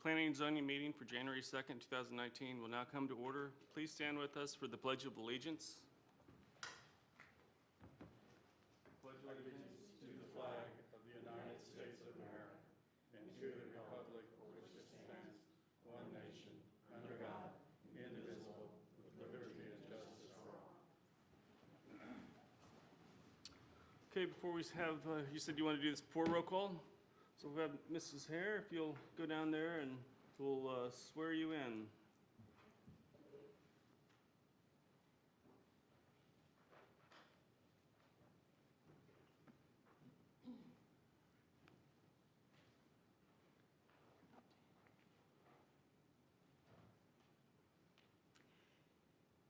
Planning and Zoning meeting for January 2nd, 2019 will now come to order. Please stand with us for the Pledge of Allegiance. Pledge of allegiance to the flag of the United States of America and to the republic for which it stands, one nation, under God, indivisible, with liberty and justice for all. Okay, before we have, you said you want to do this before roll call? So we'll have Mrs. Hare, if you'll go down there and we'll swear you in.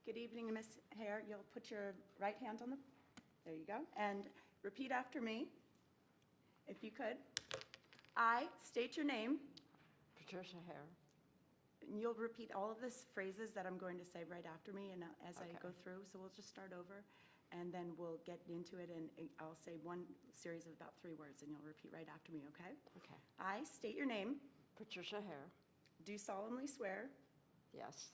Good evening, Ms. Hare. You'll put your right hand on the, there you go, and repeat after me, if you could. I state your name. Patricia Hare. And you'll repeat all of the phrases that I'm going to say right after me and as I Okay. go through. So we'll just start over, and then we'll get into it, and I'll say one series of about 3 words, and you'll repeat right after me, okay? Okay. I state your name, Patricia Hare. do solemnly swear Yes.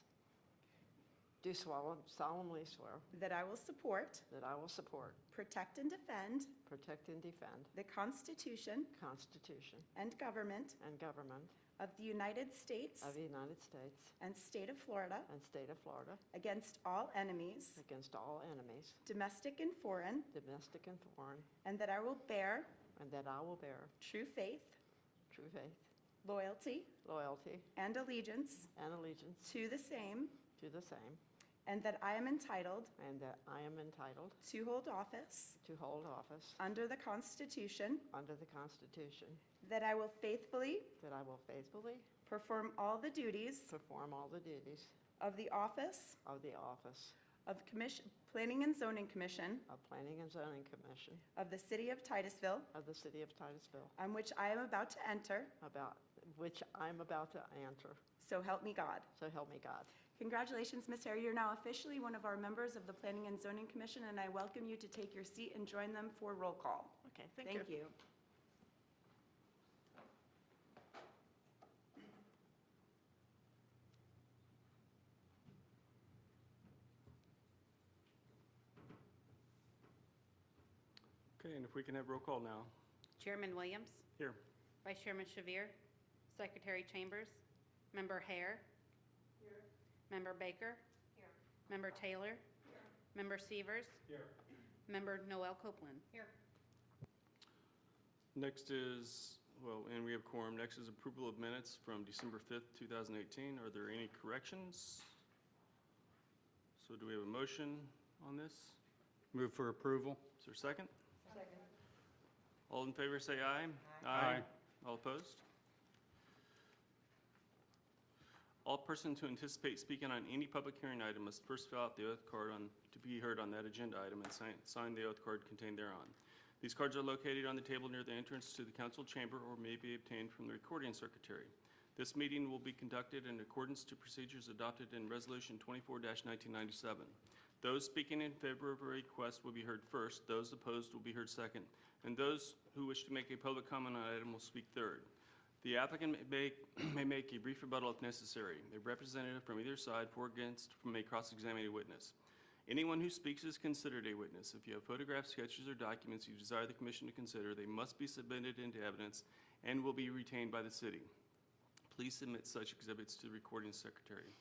Do solemnly swear that I will support, that I will support, protect, and defend protect, and defend the Constitution the Constitution and government and government of the United States of the United States and state of Florida and state of Florida against all enemies, against all enemies, domestic and foreign, domestic and foreign, and that I will bear and that I will bear true faith, true faith, loyalty, loyalty, and allegiance and allegiance to the same, to the same, and that I am entitled and that I am entitled to hold office to hold office under the Constitution, under the Constitution, that I will faithfully that I will faithfully perform all the duties perform all the duties of the office of the office of Planning and Zoning Commission of Planning and Zoning Commission of the City of Titusville, of the City of Titusville, on which I am about to enter, about which I'm about to enter. so help me God. So help me God. Congratulations, Ms. Hare. You're now officially one of our members of the Planning and Zoning Commission, and I welcome you to take your seat and join them for roll call. Okay, Thank you. Okay, and if we can have roll call now. Chairman Williams, Here. Vice Chairman Shavir, Secretary Chambers, Member Hare. Here. Member Baker. Here. Member Taylor. Here. Member Severs. Here. Member Noel Copeland. Here. Next is, well, and we have quorum. Next is approval of minutes from December 5th, 2018. Are there any corrections? So do we have a motion on this? Move for approval. Is there a second? Second. All in favor say aye. Aye. All opposed? All persons who anticipate speaking on any public hearing item must first fill out the oath card to be heard on that agenda item and sign the oath card contained thereon. These cards are located on the table near the entrance to the council chamber or may be obtained from the recording secretary. This meeting will be conducted in accordance to procedures adopted in Resolution 24-1997. Those speaking in favor of a request will be heard first, those opposed will be heard second, and those who wish to make a public comment on an item will speak third. The applicant may make a brief rebuttal if necessary. A representative from either side, for or against, may cross-examine a witness. Anyone who speaks is considered a witness. If you have photographs, sketches, or documents you desire the commission to consider, they must be submitted into evidence and will be retained by the city. Please submit such exhibits to the recording secretary.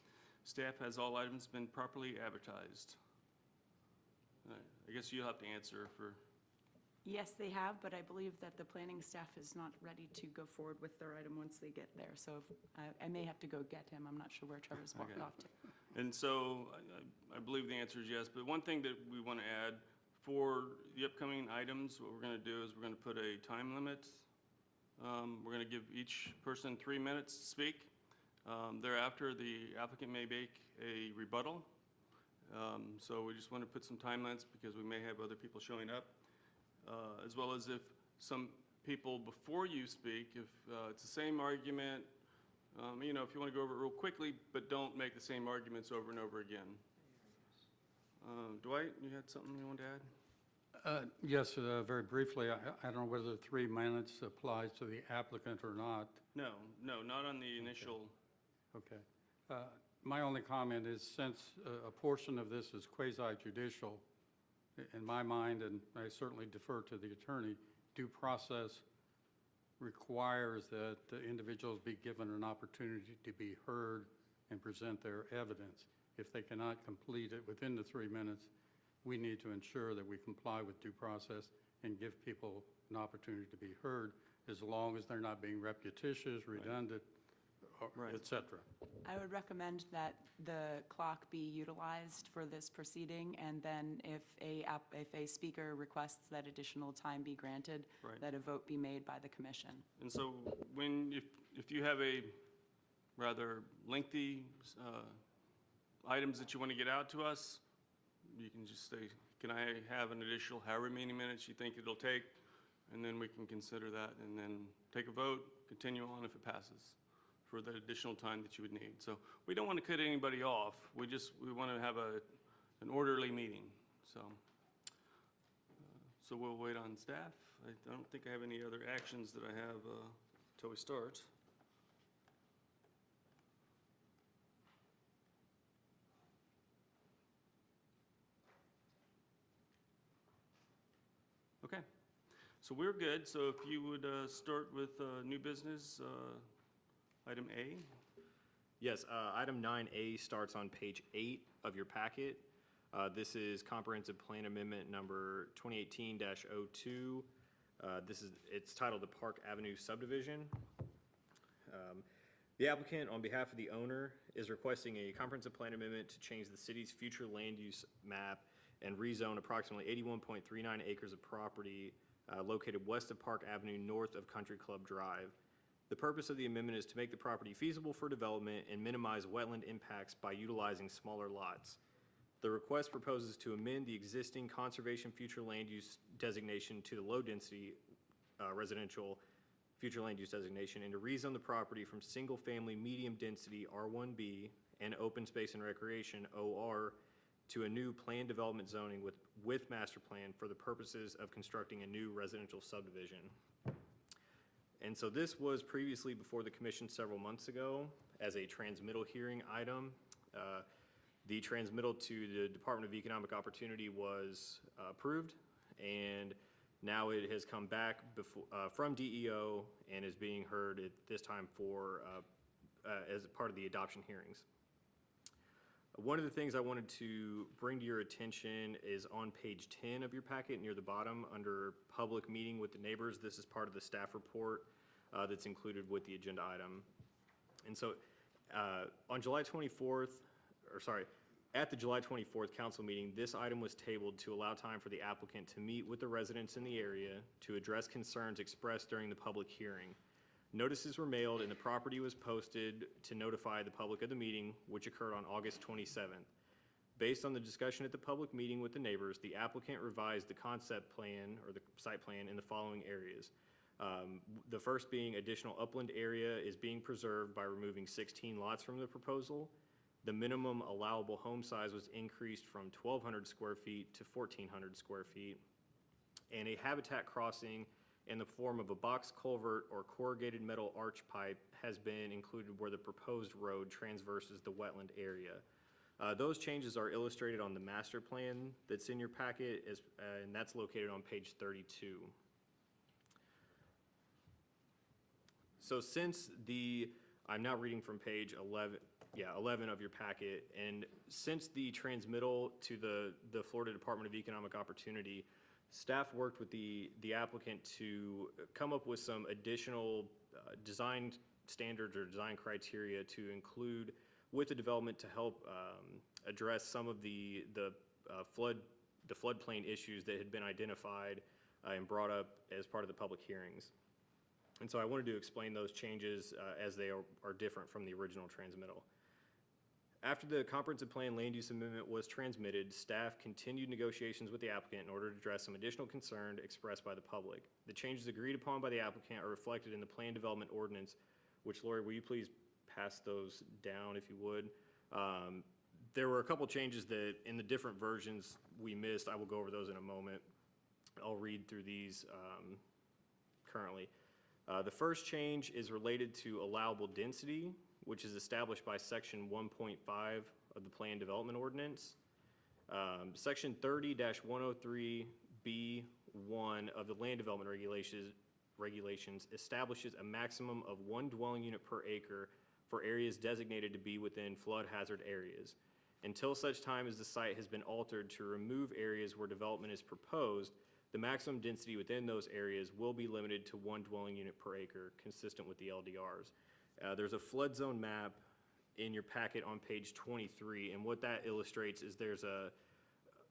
Staff, has all items been properly advertised? I guess you'll have to answer for. Yes, they have, but I believe that the planning staff is not ready to go forward with their item once they get there. So I may have to go get him. I'm not sure where Trevor's walked Okay. off to. And so I believe the answer is yes, but one thing that we want to add for the upcoming items, what we're going to do is we're going to put a time limit. We're going to give each person 3 minutes to speak. Thereafter, the applicant may make a rebuttal. So we just want to put some timelines because we may have other people showing up, as well as if some people before you speak, if it's the same argument, you know, if you want to go over it real quickly, but don't make the same arguments over and over again. Dwight, you had something you wanted to add? Yes, very briefly, I don't know whether 3 minutes applies to the applicant or not. No, not on the initial. Okay. My only comment is, since a portion of this is quasi-judicial, in my mind, and I certainly defer to the attorney, due process requires that the individuals be given an opportunity to be heard and present their evidence. If they cannot complete it within the 3 minutes, we need to ensure that we comply with due process and give people an opportunity to be heard, as long as they're not being repetitious, redundant, Right. et cetera. I would recommend that the clock be utilized for this proceeding, and then if a speaker requests that additional time be granted, Right. that a vote be made by the commission. And so if you have a rather lengthy items that you want to get out to us, you can just say, can I have an additional however many minutes you think it'll take? And then we can consider that and then take a vote, continue on if it passes for the additional time that you would need. So we don't want to cut anybody off. We want to have an orderly meeting. So we'll wait on staff. I don't think I have any other actions that I have till we start. Okay, so we're good. So if you would start with new business, item A. Yes, item 9A starts on page 8 of your packet. This is Comprehensive Plan Amendment number 2018-02. It's titled the Park Avenue Subdivision. The applicant, on behalf of the owner, is requesting a comprehensive plan amendment to change the city's future land use map and rezone approximately 81.39 acres of property located west of Park Avenue, north of Country Club Drive. The purpose of the amendment is to make the property feasible for development and minimize wetland impacts by utilizing smaller lots. The request proposes to amend the existing conservation future land use designation to the low-density residential future land use designation and to rezone the property from single-family medium-density R1B and open space and recreation OR to a new planned development zoning with master plan for the purposes of constructing a new residential subdivision. And so this was previously before the commission several months ago as a transmittal hearing item. The transmittal to the Department of Economic Opportunity was approved, and now it has come back from DEO and is being heard at this time for as part of the adoption hearings. One of the things I wanted to bring to your attention is on page 10 of your packet near the bottom under public meeting with the neighbors. This is part of the staff report that's included with the agenda item. And so on July 24th, at the July 24th council meeting, this item was tabled to allow time for the applicant to meet with the residents in the area to address concerns expressed during the public hearing. Notices were mailed and the property was posted to notify the public of the meeting, which occurred on August 27th. Based on the discussion at the public meeting with the neighbors, the applicant revised the concept plan or the site plan in the following areas. The first being additional upland area is being preserved by removing 16 lots from the proposal. The minimum allowable home size was increased from 1,200 square feet to 1,400 square feet. And a habitat crossing in the form of a box culvert or corrugated metal arch pipe has been included where the proposed road transverses the wetland area. Those changes are illustrated on the master plan that's in your packet, and that's located on page 32. So I'm now reading from page 11 of your packet, and since the transmittal to the Florida Department of Economic Opportunity, staff worked with the applicant to come up with some additional design standards or design criteria to include with the development to help address some of the floodplain issues that had been identified and brought up as part of the public hearings. And so I wanted to explain those changes as they are different from the original transmittal. After the comprehensive plan land use amendment was transmitted, staff continued negotiations with the applicant in order to address some additional concern expressed by the public. The changes agreed upon by the applicant are reflected in the plan development ordinance, which, Lori, will you please pass those down if you would? There were a couple changes that in the different versions we missed. I will go over those in a moment. I'll read through these currently. The first change is related to allowable density, which is established by Section 1.5 of the Plan Development Ordinance. Section 30-103B1 of the Land Development Regulations establishes a maximum of 1 dwelling unit per acre for areas designated to be within flood hazard areas. Until such time as the site has been altered to remove areas where development is proposed, the maximum density within those areas will be limited to 1 dwelling unit per acre, consistent with the LDRs. There's a flood zone map in your packet on page 23, and what that illustrates is there's a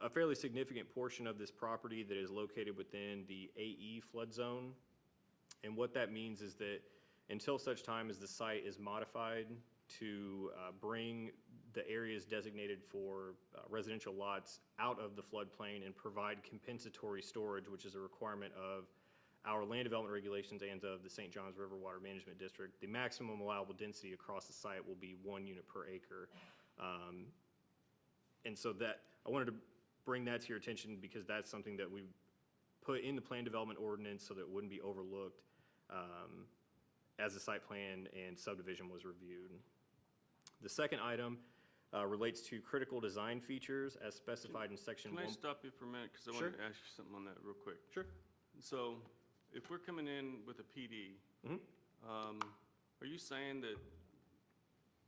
fairly significant portion of this property that is located within the AE flood zone. And what that means is that until such time as the site is modified to bring the areas designated for residential lots out of the floodplain and provide compensatory storage, which is a requirement of our land development regulations and of the St. Johns River Water Management District, the maximum allowable density across the site will be 1 unit per acre. And so that, I wanted to bring that to your attention because that's something that we put in the plan development ordinance so that it wouldn't be overlooked as the site plan and subdivision was reviewed. The second item relates to critical design features as specified in section Can I 1. stop you for a minute, because I Sure. want to ask you something on that real quick. Sure. So, if we're coming in with a PD, are you saying that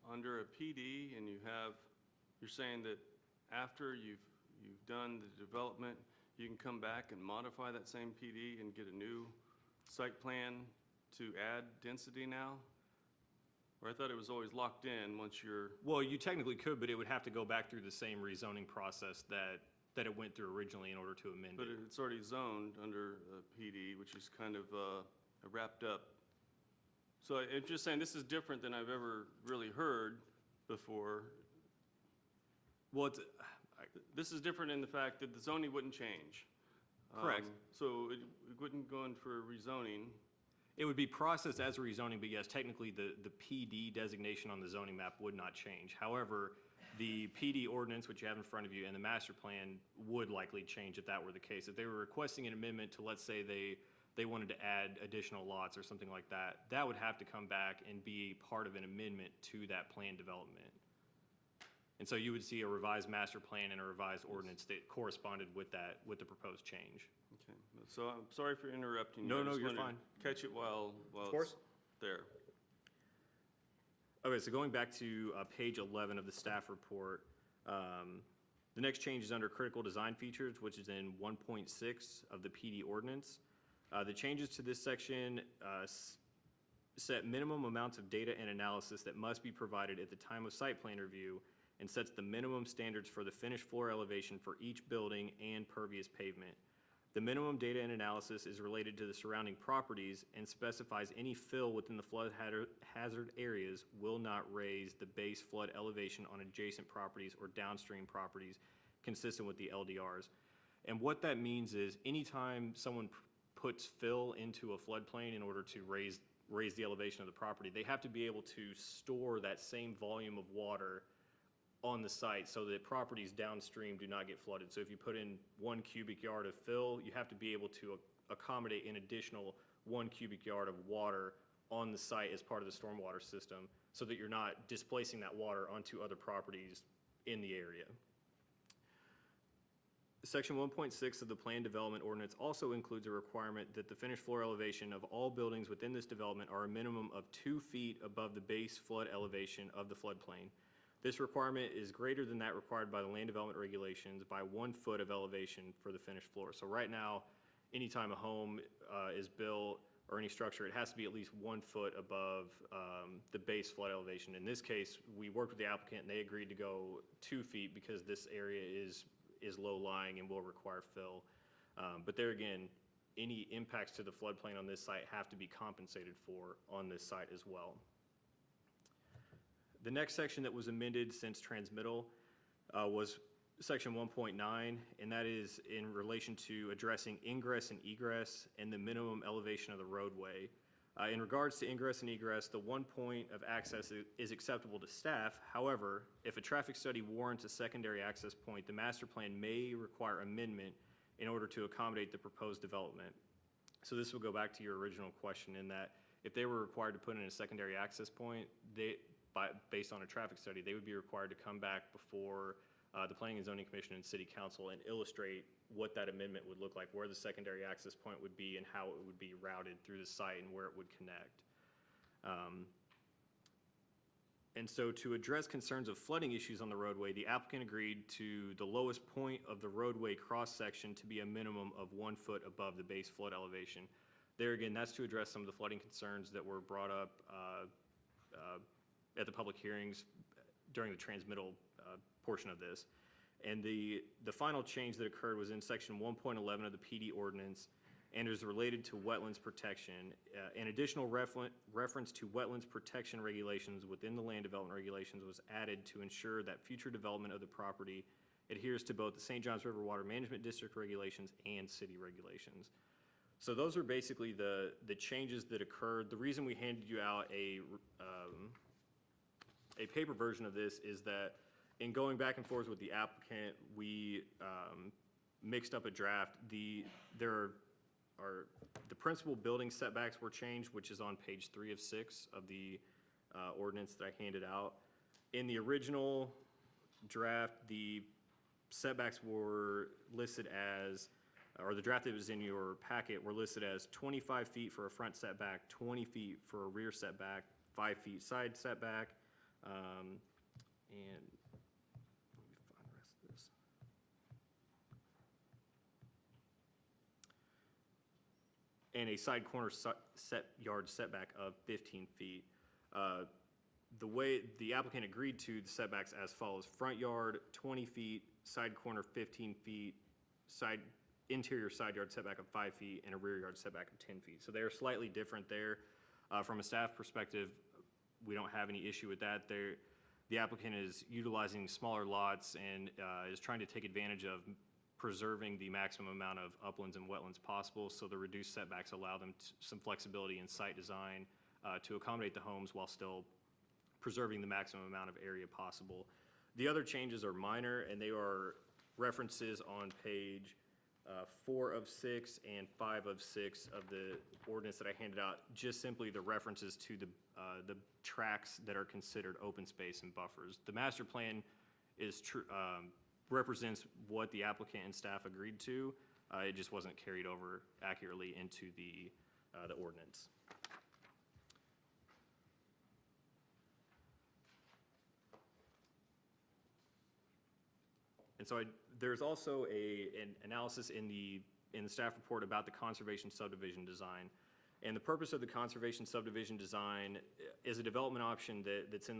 under a PD and you're saying that after you've done the development, you can come back and modify that same PD and get a new site plan to add density now? Or I thought it was always locked in once you're, Well, you technically could, but it would have to go back through the same rezoning process that it went through originally in order to amend but it. it's already zoned under a PD, which is kind of wrapped up. So I'm just saying, this is different than I've ever really heard before. Well, it's, This is different in the fact that the zoning wouldn't change. Correct. So it wouldn't go in for rezoning. it would be processed as a rezoning, but yes, technically the PD designation on the zoning map would not change. However, the PD ordinance, which you have in front of you, and the master plan would likely change if that were the case. If they were requesting an amendment to, let's say, they wanted to add additional lots or something like that, that would have to come back and be part of an amendment to that plan development. And so you would see a revised master plan and a revised ordinance that corresponded with that, with the proposed change. Okay, so I'm sorry for interrupting you. No, I no, just you're wanted to fine. Catch it while course. it's there. Okay, so going back to page 11 of the staff report, the next change is under critical design features, which is in 1.6 of the PD ordinance. The changes to this section set minimum amounts of data and analysis that must be provided at the time of site plan review and sets the minimum standards for the finished floor elevation for each building and pervious pavement. The minimum data and analysis is related to the surrounding properties and specifies any fill within the flood hazard areas will not raise the base flood elevation on adjacent properties or downstream properties consistent with the LDRs. And what that means is anytime someone puts fill into a floodplain in order to raise the elevation of the property, they have to be able to store that same volume of water on the site so that properties downstream do not get flooded. So if you put in 1 cubic yard of fill, you have to be able to accommodate an additional 1 cubic yard of water on the site as part of the stormwater system so that you're not displacing that water onto other properties in the area. Section 1.6 of the Plan Development Ordinance also includes a requirement that the finished floor elevation of all buildings within this development are a minimum of 2 feet above the base flood elevation of the floodplain. This requirement is greater than that required by the land development regulations by 1 foot of elevation for the finished floor. So right now, anytime a home is built or any structure, it has to be at least 1 foot above the base flood elevation. In this case, we worked with the applicant and they agreed to go 2 feet because this area is low-lying and will require fill. But there again, any impacts to the floodplain on this site have to be compensated for on this site as well. The next section that was amended since transmittal was section 1.9, and that is in relation to addressing ingress and egress and the minimum elevation of the roadway. In regards to ingress and egress, the 1 point of access is acceptable to staff. However, if a traffic study warrants a secondary access point, the master plan may require amendment in order to accommodate the proposed development. So this will go back to your original question in that if they were required to put in a secondary access point, based on a traffic study, they would be required to come back before the Planning and Zoning Commission and City Council and illustrate what that amendment would look like, where the secondary access point would be and how it would be routed through the site and where it would connect. And so to address concerns of flooding issues on the roadway, the applicant agreed to the lowest point of the roadway cross-section to be a minimum of 1 foot above the base flood elevation. There again, that's to address some of the flooding concerns that were brought up at the public hearings during the transmittal portion of this. And the final change that occurred was in section 1.11 of the PD ordinance and is related to wetlands protection. An additional reference to wetlands protection regulations within the land development regulations was added to ensure that future development of the property adheres to both the St. Johns River Water Management District regulations and city regulations. So those are basically the changes that occurred. The reason we handed you out a paper version of this is that in going back and forth with the applicant, we mixed up a draft. The principal building setbacks were changed, which is on page 3 of 6 of the ordinance that I handed out. In the original draft, the setbacks were listed as, or the draft that was in your packet were listed as 25 feet for a front setback, 20 feet for a rear setback, 5 feet side setback, and let me find the rest of this. And a side corner yard setback of 15 feet. The way the applicant agreed to the setbacks as follows: front yard 20 feet, side corner 15 feet, interior side yard setback of 5 feet, and a rear yard setback of 10 feet. So they're slightly different there. From a staff perspective, we don't have any issue with that. The applicant is utilizing smaller lots and is trying to take advantage of preserving the maximum amount of uplands and wetlands possible, so the reduced setbacks allow them some flexibility in site design to accommodate the homes while still preserving the maximum amount of area possible. The other changes are minor, and they are references on page 4 of 6 and 5 of 6 of the ordinance that I handed out, just simply the references to the tracts that are considered open space and buffers. The master plan is represents what the applicant and staff agreed to. It just wasn't carried over accurately into the ordinance. And so there's also an analysis in the staff report about the conservation subdivision design. And the purpose of the conservation subdivision design is a development option that's in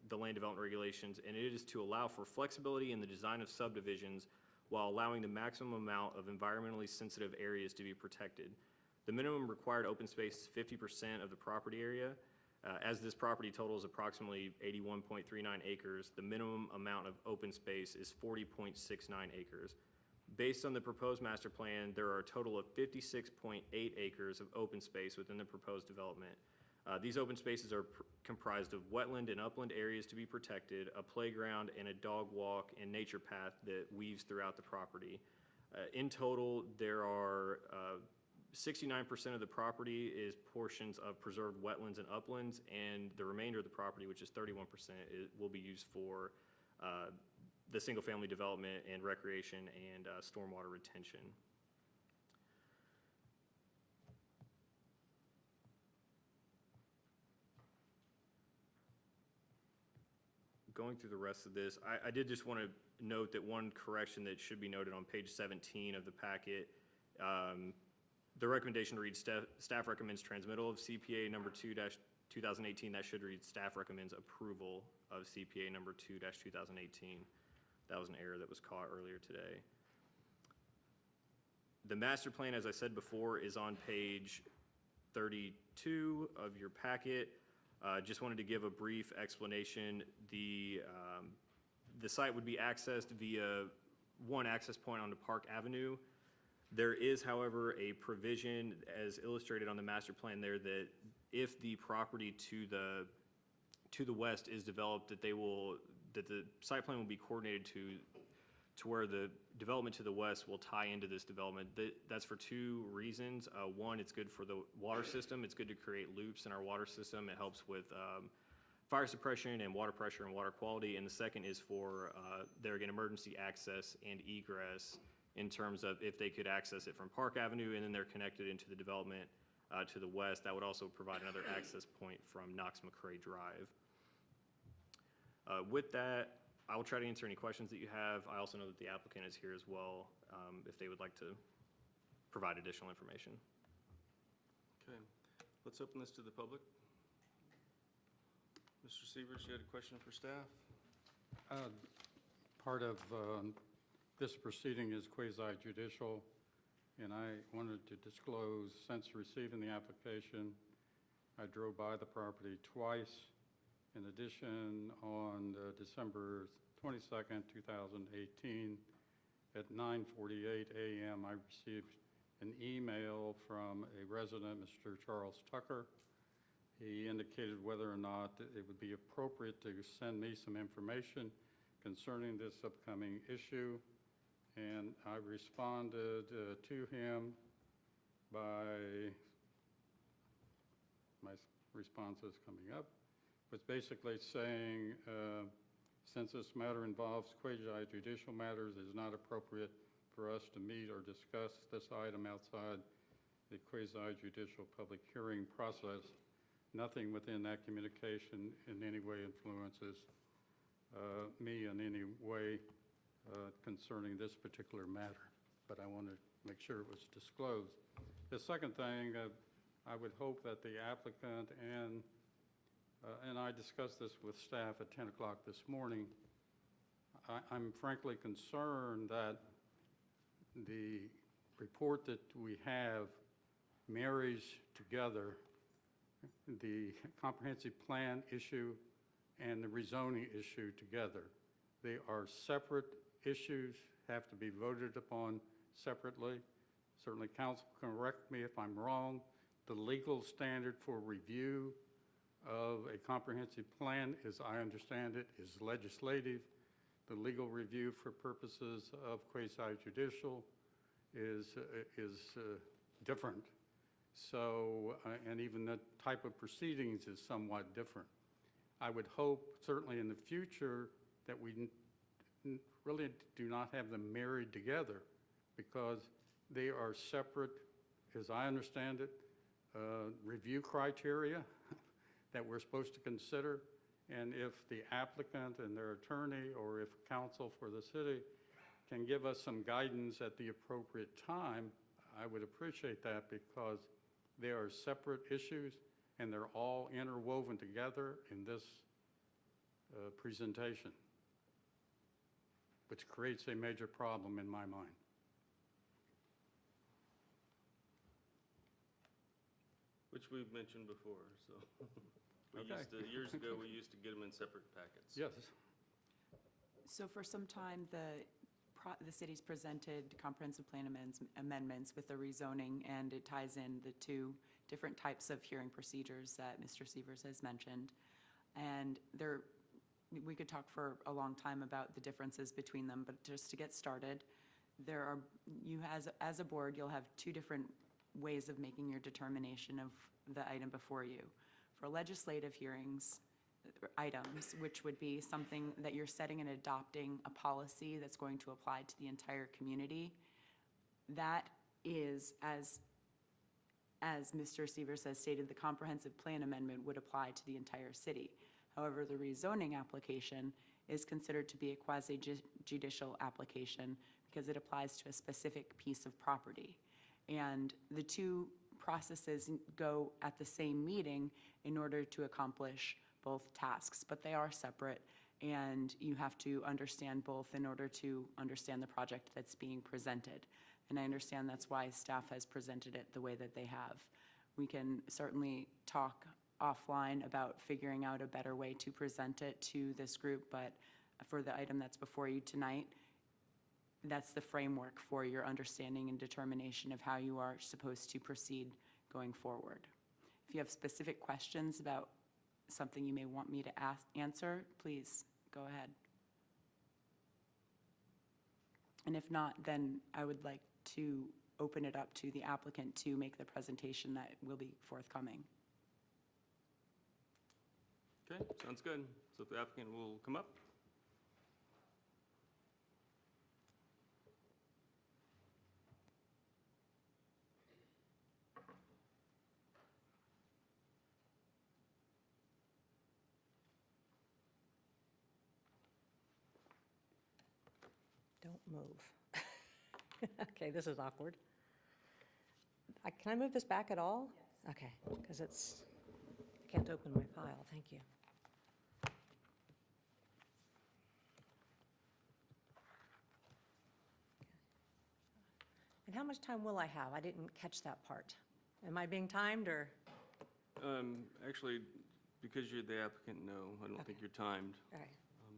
the land development regulations, and it is to allow for flexibility in the design of subdivisions while allowing the maximum amount of environmentally sensitive areas to be protected. The minimum required open space is 50% of the property area. As this property totals approximately 81.39 acres, the minimum amount of open space is 40.69 acres. Based on the proposed master plan, there are a total of 56.8 acres of open space within the proposed development. These open spaces are comprised of wetland and upland areas to be protected, a playground, and a dog walk and nature path that weaves throughout the property. In total, there are 69% of the property is portions of preserved wetlands and uplands, and the remainder of the property, which is 31%, will be used for the single-family development and recreation and stormwater retention. Going through the rest of this, I did just want to note that one correction that should be noted on page 17 of the packet. The recommendation reads, staff recommends transmittal of CPA number 2-2018. That should read, staff recommends approval of CPA number 2-2018. That was an error that was caught earlier today. The master plan, as I said before, is on page 32 of your packet. Just wanted to give a brief explanation. The site would be accessed via one access point onto Park Avenue. There is, however, a provision as illustrated on the master plan there that if the property to the west is developed, that the site plan will be coordinated to where development to the west will tie into this development. That's for two reasons. One, it's good for the water system. It's good to create loops in our water system. It helps with fire suppression and water pressure and water quality. And the second is for, there again, emergency access and egress in terms of if they could access it from Park Avenue and then they're connected into the development to the west, that would also provide another access point from Knox-McCrae Drive. With that, I will try to answer any questions that you have. I also know that the applicant is here as well, if they would like to provide additional information. Okay, let's open this to the public. Mr. Sievers, you had a question for staff? Part of this proceeding is quasi-judicial, and I wanted to disclose, since receiving the application, I drove by the property twice. In addition, on December 22nd, 2018, at 9:48 a.m., I received an email from a resident, Mr. Charles Tucker. He indicated whether or not it would be appropriate to send me some information concerning this upcoming issue, and I responded to him by, my response is coming up, was basically saying, since this matter involves quasi-judicial matters, it is not appropriate for us to meet or discuss this item outside the quasi-judicial public hearing process. Nothing within that communication in any way influences me in any way concerning this particular matter, but I want to make sure it was disclosed. The second thing, I would hope that the applicant and I discussed this with staff at 10 o'clock this morning. I'm frankly concerned that the report that we have marries together the comprehensive plan issue and the rezoning issue together. They are separate issues, have to be voted upon separately. Certainly council can correct me if I'm wrong. The legal standard for review of a comprehensive plan, as I understand it, is legislative. The legal review for purposes of quasi-judicial is different. So, and even the type of proceedings is somewhat different. I would hope, certainly in the future, that we really do not have them married together, because they are separate, as I understand it, review criteria that we're supposed to consider. And if the applicant and their attorney, or if counsel for the city can give us some guidance at the appropriate time, I would appreciate that, because they are separate issues and they're all interwoven together in this presentation, which creates a major problem in my mind. Which we've mentioned before, so. Okay. Years ago, we used to get them in separate packets. Yes. So for some time, the city's presented comprehensive plan amendments with the rezoning, and it ties in the two different types of hearing procedures that Mr. Sievers has mentioned. And we could talk for a long time about the differences between them, but just to get started, as a board, you'll have two different ways of making your determination of the item before you. For legislative hearings, items, which would be something that you're setting and adopting a policy that's going to apply to the entire community, that is, as Mr. Sievers has stated, the comprehensive plan amendment would apply to the entire city. However, the rezoning application is considered to be a quasi-judicial application because it applies to a specific piece of property. And the two processes go at the same meeting in order to accomplish both tasks, but they are separate, and you have to understand both in order to understand the project that's being presented. And I understand that's why staff has presented it the way that they have. We can certainly talk offline about figuring out a better way to present it to this group, but for the item that's before you tonight, that's the framework for your understanding and determination of how you are supposed to proceed going forward. If you have specific questions about something you may want me to answer, please go ahead. And if not, then I would like to open it up to the applicant to make the presentation that will be forthcoming. Okay, sounds good. So if the applicant will come up. Don't move. Okay, this is awkward. Can I move this back at all? Yes. Okay, because I can't open my file, thank you. And how much time will I have? I didn't catch that part. Am I being timed, or? Actually, because you're the applicant, no, I don't think Okay. you're timed. All right,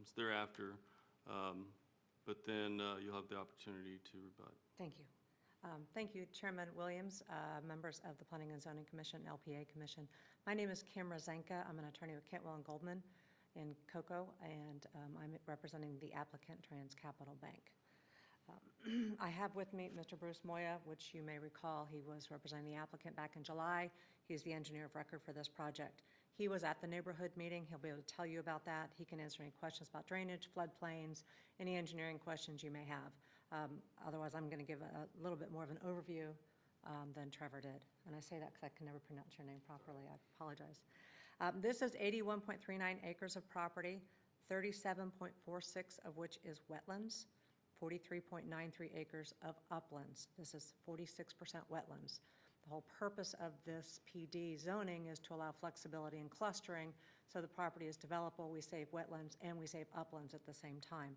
It's thereafter, but then you'll have the opportunity to rebut. thank you. Thank you, Chairman Williams, members of the Planning and Zoning Commission, LPA Commission. My name is Kim Rozenka. I'm an attorney with Cantwell and Goldman in Cocoa, and I'm representing the applicant, Trans Capital Bank. I have with me Mr. Bruce Moya, which you may recall, he was representing the applicant back in July. He's the engineer of record for this project. He was at the neighborhood meeting. He'll be able to tell you about that. He can answer any questions about drainage, floodplains, any engineering questions you may have. Otherwise, I'm going to give a little bit more of an overview than Trevor did. And I say that because I can never pronounce your name properly. I apologize. This is 81.39 acres of property, 37.46 of which is wetlands, 43.93 acres of uplands. This is 46% wetlands. The whole purpose of this PD zoning is to allow flexibility and clustering, so the property is developable, we save wetlands, and we save uplands at the same time.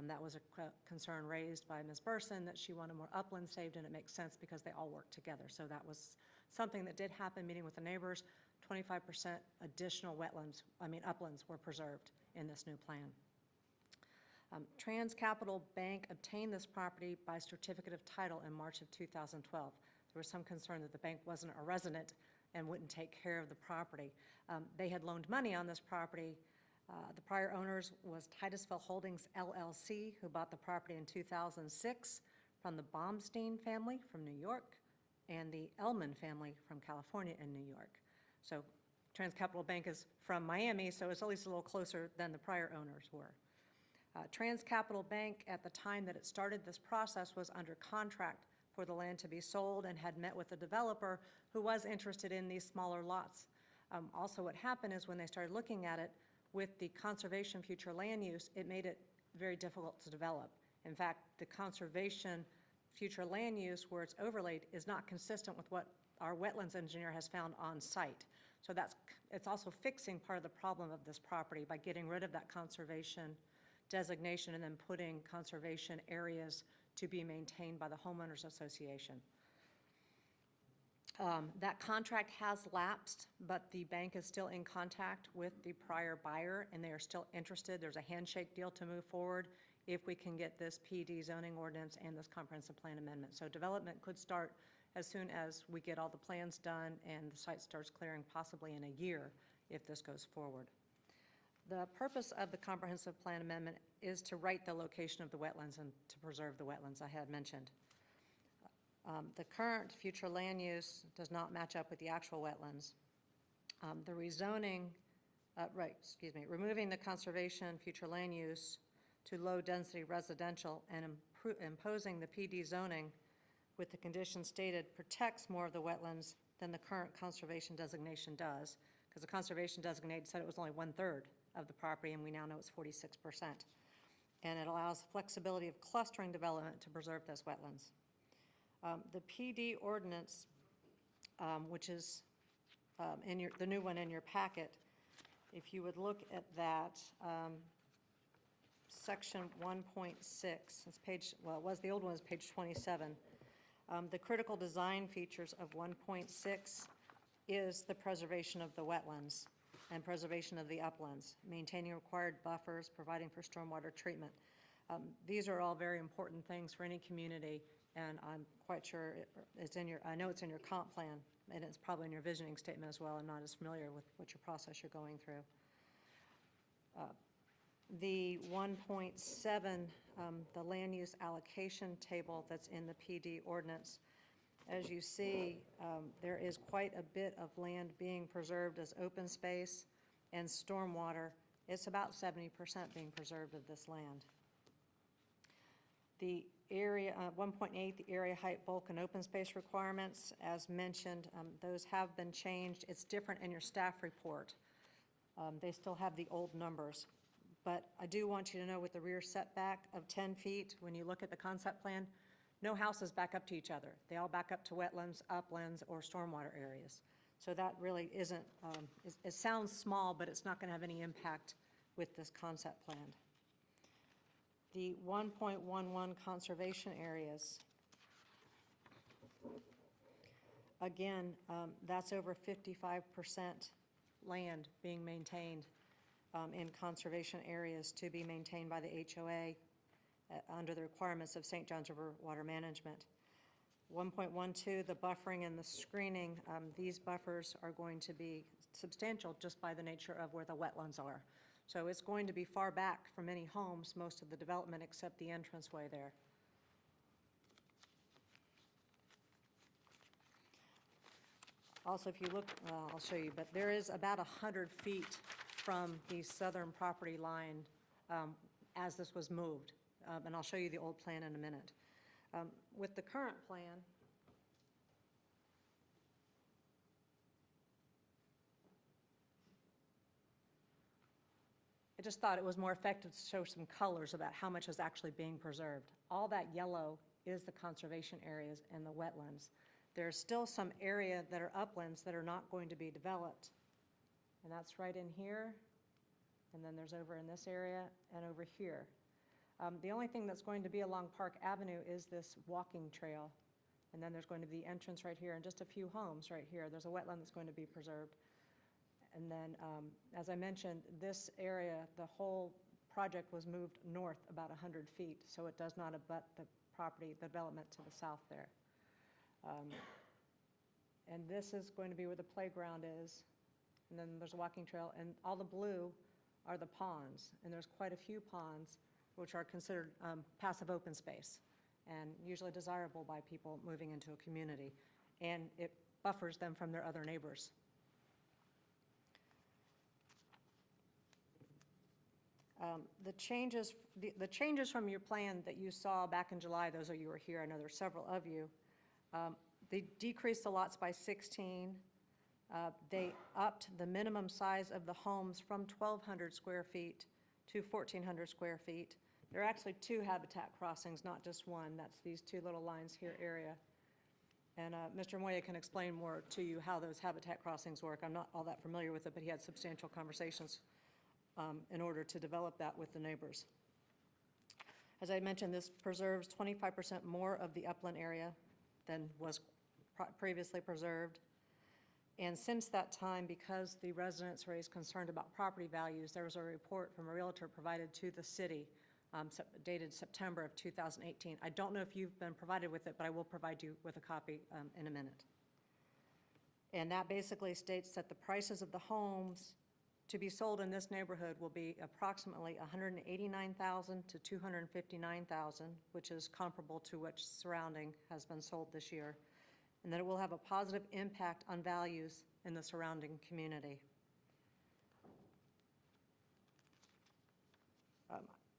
That was a concern raised by Ms. Burson, that she wanted more uplands saved, and it makes sense because they all work together. So that was something that did happen, meeting with the neighbors. 25% additional uplands were preserved in this new plan. Trans Capital Bank obtained this property by certificate of title in March of 2012. There was some concern that the bank wasn't a resident and wouldn't take care of the property. They had loaned money on this property. The prior owners was Titusville Holdings LLC, who bought the property in 2006 from the Baumstein family from New York and the Ellman family from California and New York. So Trans Capital Bank is from Miami, so it's at least a little closer than the prior owners were. Trans Capital Bank, at the time that it started this process, was under contract for the land to be sold and had met with a developer who was interested in these smaller lots. Also, what happened is when they started looking at it, with the conservation future land use, it made it very difficult to develop. In fact, the conservation future land use, where it's overlaid, is not consistent with what our wetlands engineer has found on site. So it's also fixing part of the problem of this property by getting rid of that conservation designation and then putting conservation areas to be maintained by the homeowners association. That contract has lapsed, but the bank is still in contact with the prior buyer, and they are still interested. There's a handshake deal to move forward if we can get this PD zoning ordinance and this comprehensive plan amendment. So development could start as soon as we get all the plans done and the site starts clearing, possibly in a year if this goes forward. The purpose of the comprehensive plan amendment is to right the location of the wetlands and to preserve the wetlands I had mentioned. The current future land use does not match up with the actual wetlands. The rezoning, removing the conservation future land use to low-density residential and imposing the PD zoning with the conditions stated protects more of the wetlands than the current conservation designation does, because the conservation designated said it was only 1/3 of the property, and we now know it's 46%. And it allows flexibility of clustering development to preserve those wetlands. The PD ordinance, which is the new one in your packet, if you would look at that, section 1.6, it's page, well, it was, the old one was page 27. The critical design features of 1.6 is the preservation of the wetlands and preservation of the uplands, maintaining required buffers, providing for stormwater treatment. These are all very important things for any community, and I'm quite sure it's in your, I know it's in your comp plan, and it's probably in your visioning statement as well. I'm not as familiar with what your process you're going through. The 1.7, the land use allocation table that's in the PD ordinance, as you see, there is quite a bit of land being preserved as open space and stormwater. It's about 70% being preserved of this land. The area, 1.8, the area height, bulk, and open space requirements, as mentioned, those have been changed. It's different in your staff report. They still have the old numbers. But I do want you to know with the rear setback of 10 feet, when you look at the concept plan, no houses back up to each other. They all back up to wetlands, uplands, or stormwater areas. So that really isn't, it sounds small, but it's not going to have any impact with this concept plan. The 1.11 conservation areas, again, that's over 55% land being maintained in conservation areas to be maintained by the HOA under the requirements of St. Johns River Water Management. 1.12, the buffering and the screening, these buffers are going to be substantial just by the nature of where the wetlands are. So it's going to be far back from any homes, most of the development, except the entranceway there. Also, if you look, I'll show you, but there is about 100 feet from the southern property line as this was moved. And I'll show you the old plan in a minute. With the current plan, I just thought it was more effective to show some colors about how much is actually being preserved. All that yellow is the conservation areas and the wetlands. There's still some area that are uplands that are not going to be developed. And that's right in here, and then there's over in this area and over here. The only thing that's going to be along Park Avenue is this walking trail. And then there's going to be the entrance right here and just a few homes right here. There's a wetland that's going to be preserved. And then, as I mentioned, this area, the whole project was moved north about 100 feet, so it does not abut the property, the development to the south there. And this is going to be where the playground is. And then there's a walking trail, and all the blue are the ponds. And there's quite a few ponds which are considered passive open space and usually desirable by people moving into a community. And it buffers them from their other neighbors. The changes from your plan that you saw back in July, those of you who were here, I know there's several of you, they decreased the lots by 16. They upped the minimum size of the homes from 1,200 square feet to 1,400 square feet. There are actually 2 habitat crossings, not just one. That's these 2 little lines here area. And Mr. Moya can explain more to you how those habitat crossings work. I'm not all that familiar with it, but he had substantial conversations in order to develop that with the neighbors. As I mentioned, this preserves 25% more of the upland area than was previously preserved. And since that time, because the residents raised concern about property values, there was a report from a realtor provided to the city dated September of 2018. I don't know if you've been provided with it, but I will provide you with a copy in a minute. And that basically states that the prices of the homes to be sold in this neighborhood will be approximately $189,000 to $259,000, which is comparable to what surrounding has been sold this year, and that it will have a positive impact on values in the surrounding community.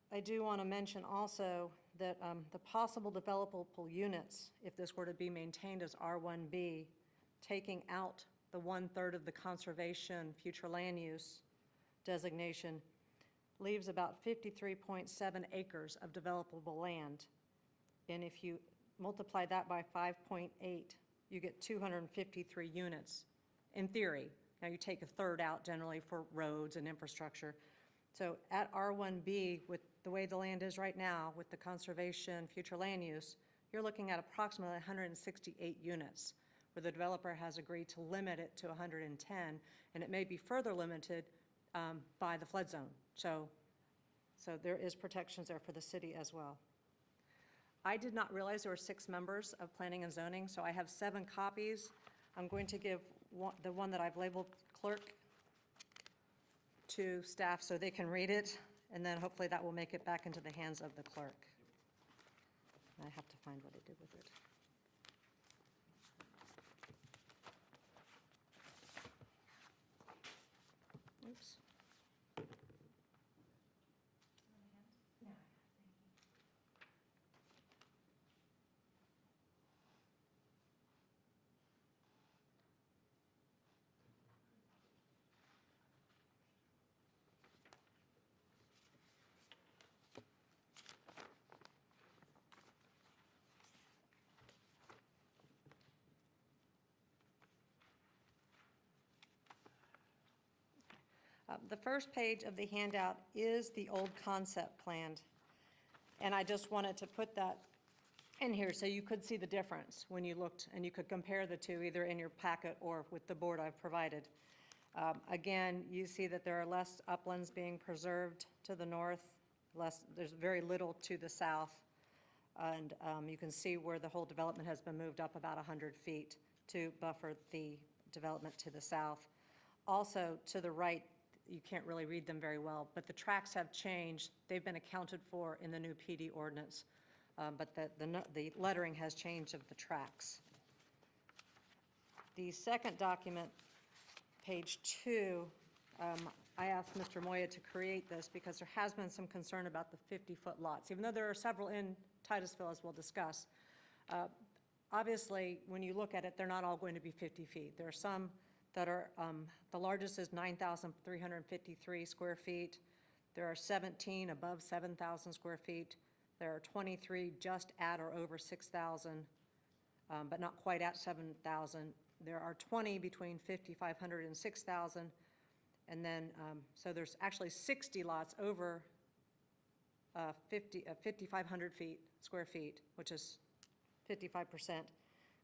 I do want to mention also that the possible developable units, if this were to be maintained as R1B, taking out the 1/3 of the conservation future land use designation, leaves about 53.7 acres of developable land. And if you multiply that by 5.8, you get 253 units, in theory. Now you take 1/3 out generally for roads and infrastructure. So at R1B, with the way the land is right now, with the conservation future land use, you're looking at approximately 168 units, where the developer has agreed to limit it to 110, and it may be further limited by the flood zone. So there is protections there for the city as well. I did not realize there were 6 members of Planning and Zoning, so I have 7 copies. I'm going to give the one that I've labeled clerk to staff so they can read it and then hopefully that will make it back into the hands of the clerk. I have to find what I did with it. Oops. The first page of the handout is the old concept plan. And I just wanted to put that in here so you could see the difference when you looked, and you could compare the two either in your packet or with the board I've provided. Again, you see that there are less uplands being preserved to the north, there's very little to the south. And you can see where the whole development has been moved up about 100 feet to buffer the development to the south. Also, to the right, you can't really read them very well, but the tracks have changed. They've been accounted for in the new PD ordinance, but the lettering has changed of the tracks. The second document, page 2, I asked Mr. Moya to create this because there has been some concern about the 50-foot lots, even though there are several in Titusville, as we'll discuss. Obviously, when you look at it, they're not all going to be 50 feet. There are some that are, the largest is 9,353 square feet. There are 17 above 7,000 square feet. There are 23 just at or over 6,000, but not quite at 7,000. There are 20 between 5,500 and 6,000. And then, so there's actually 60 lots over 5,500 square feet, which is 55%.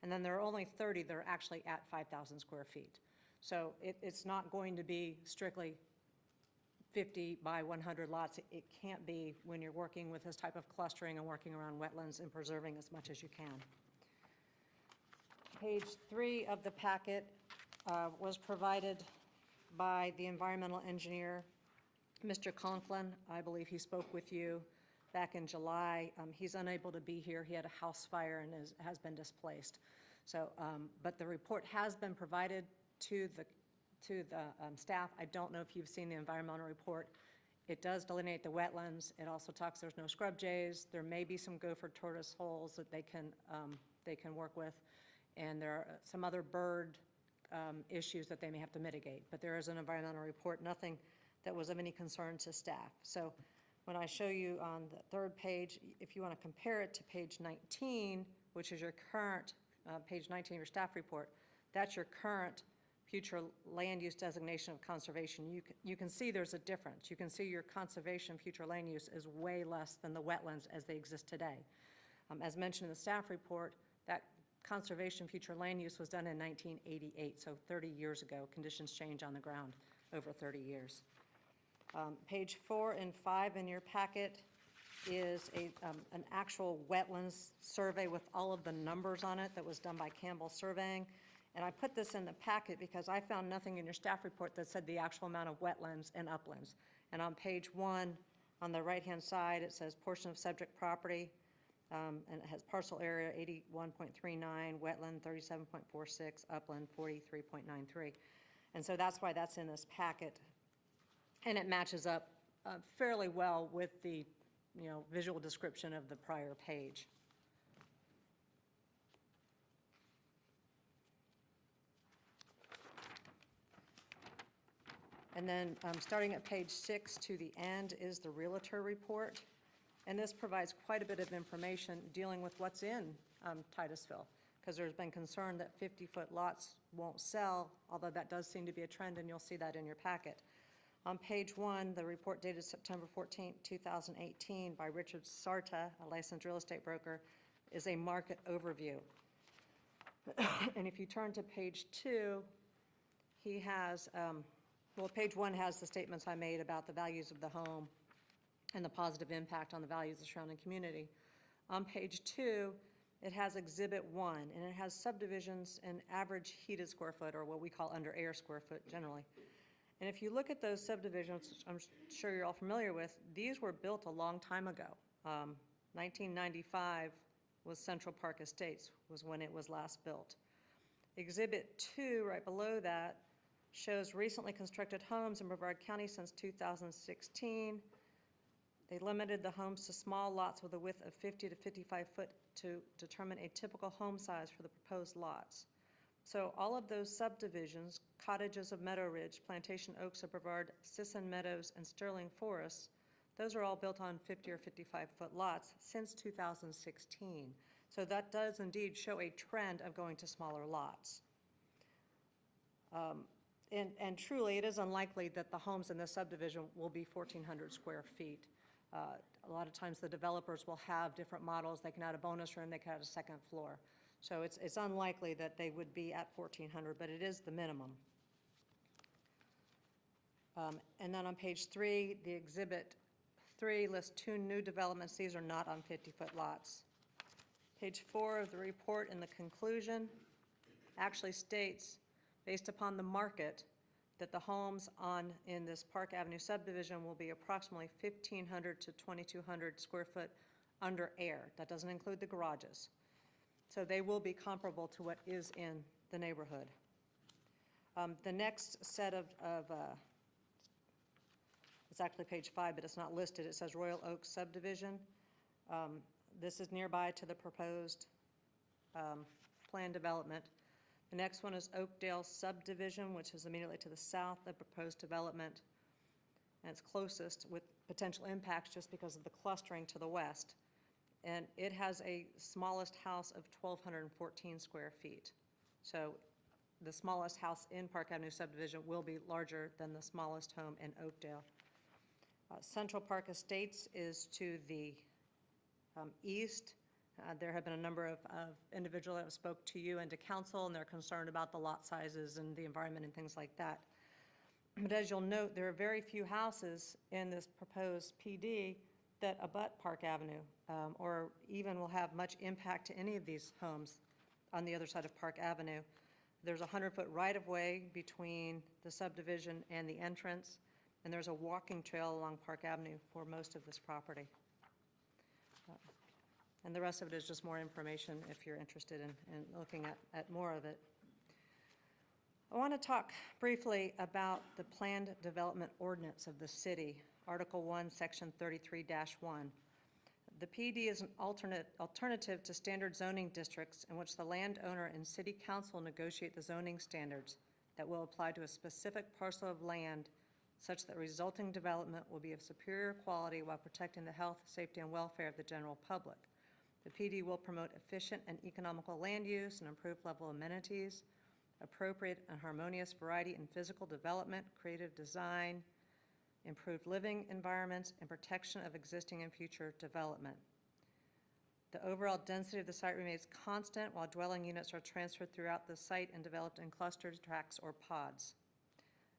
And then there are only 30 that are actually at 5,000 square feet. So it's not going to be strictly 50 by 100 lots. It can't be when you're working with this type of clustering and working around wetlands and preserving as much as you can. Page 3 of the packet was provided by the environmental engineer, Mr. Conklin. I believe he spoke with you back in July. He's unable to be here. He had a house fire and has been displaced. So, but the report has been provided to the staff. I don't know if you've seen the environmental report. It does delineate the wetlands. It also talks there's no scrub jays. There may be some gopher tortoise holes that they can work with, and there are some other bird issues that they may have to mitigate. But there is an environmental report, nothing that was of any concern to staff. So when I show you on the third page, if you want to compare it to page 19, which is your current, page 19 of your staff report, that's your current future land use designation of conservation. You can see there's a difference. You can see your conservation future land use is way less than the wetlands as they exist today. As mentioned in the staff report, that conservation future land use was done in 1988, so 30 years ago. Conditions change on the ground over 30 years. Page 4 and 5 in your packet is an actual wetlands survey with all of the numbers on it that was done by Campbell Surveying. And I put this in the packet because I found nothing in your staff report that said the actual amount of wetlands and uplands. And on page 1, on the right-hand side, it says portion of subject property, and it has parcel area 81.39, wetland 37.46, upland 43.93. And so that's why that's in this packet. And it matches up fairly well with the visual description of the prior page. And then starting at page 6 to the end is the realtor report. And this provides quite a bit of information dealing with what's in Titusville, because there's been concern that 50-foot lots won't sell, although that does seem to be a trend, and you'll see that in your packet. On page 1, the report dated September 14, 2018 by Richard Sarta, a licensed real estate broker, is a market overview. And if you turn to page 2, he has, well, page 1 has the statements I made about the values of the home and the positive impact on the values of the surrounding community. On page 2, it has Exhibit 1, and it has subdivisions and average heated square foot, or what we call under air square foot generally. And if you look at those subdivisions, which I'm sure you're all familiar with, these were built a long time ago. 1995 was Central Park Estates, was when it was last built. Exhibit 2, right below that, shows recently constructed homes in Brevard County since 2016. They limited the homes to small lots with a width of 50 to 55 foot to determine a typical home size for the proposed lots. So all of those subdivisions, Cottages of Meadow Ridge, Plantation Oaks of Brevard, Sisson Meadows, and Sterling Forests, those are all built on 50 or 55-foot lots since 2016. So that does indeed show a trend of going to smaller lots. And truly, it is unlikely that the homes in this subdivision will be 1,400 square feet. A lot of times the developers will have different models. They can add a bonus room, they can add a second floor. So it's unlikely that they would be at 1,400, but it is the minimum. And then on page 3, the exhibit 3 lists 2 new developments. These are not on 50-foot lots. Page 4 of the report in the conclusion actually states, based upon the market, that the homes in this Park Avenue subdivision will be approximately 1,500 to 2,200 square foot under air. That doesn't include the garages. So they will be comparable to what is in the neighborhood. The next set of it's actually page 5, but it's not listed. It says Royal Oaks subdivision. This is nearby to the proposed planned development. The next one is Oakdale subdivision, which is immediately to the south of proposed development. And it's closest with potential impacts just because of the clustering to the west. And it has a smallest house of 1,214 square feet. So the smallest house in Park Avenue subdivision will be larger than the smallest home in Oakdale. Central Park Estates is to the east. There have been a number of individuals that have spoke to you and to council, and they're concerned about the lot sizes and the environment and things like that. But as you'll note, there are very few houses in this proposed PD that abut Park Avenue or even will have much impact to any of these homes on the other side of Park Avenue. There's a 100-foot right-of-way between the subdivision and the entrance, and there's a walking trail along Park Avenue for most of this property. And the rest of it is just more information if you're interested in looking at more of it. I want to talk briefly about the planned development ordinance of the city, Article 1, Section 33-1. The PD is an alternative to standard zoning districts in which the landowner and city council negotiate the zoning standards that will apply to a specific parcel of land such that resulting development will be of superior quality while protecting the health, safety, and welfare of the general public. The PD will promote efficient and economical land use and improved level amenities, appropriate and harmonious variety in physical development, creative design, improved living environments, and protection of existing and future development. The overall density of the site remains constant while dwelling units are transferred throughout the site and developed in clusters, tracts, or pods.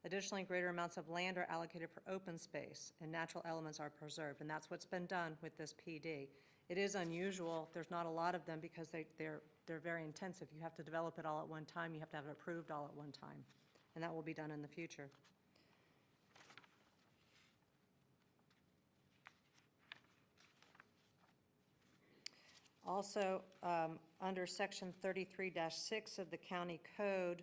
Additionally, greater amounts of land are allocated for open space and natural elements are preserved, and that's what's been done with this PD. It is unusual, there's not a lot of them because they're very intensive. You have to develop it all at one time, you have to have it approved all at one time, and that will be done in the future. Also, under Section 33-6 of the County Code,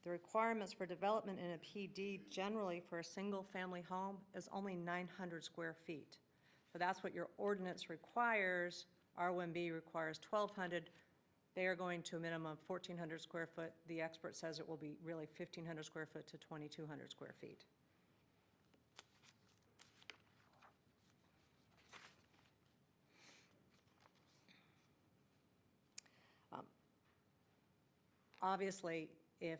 the requirements for development in a PD generally for a single-family home is only 900 square feet. So that's what your ordinance requires. R1B requires 1,200. They are going to a minimum of 1,400 square foot. The expert says it will be really 1,500 square foot to 2,200 square feet. Obviously, if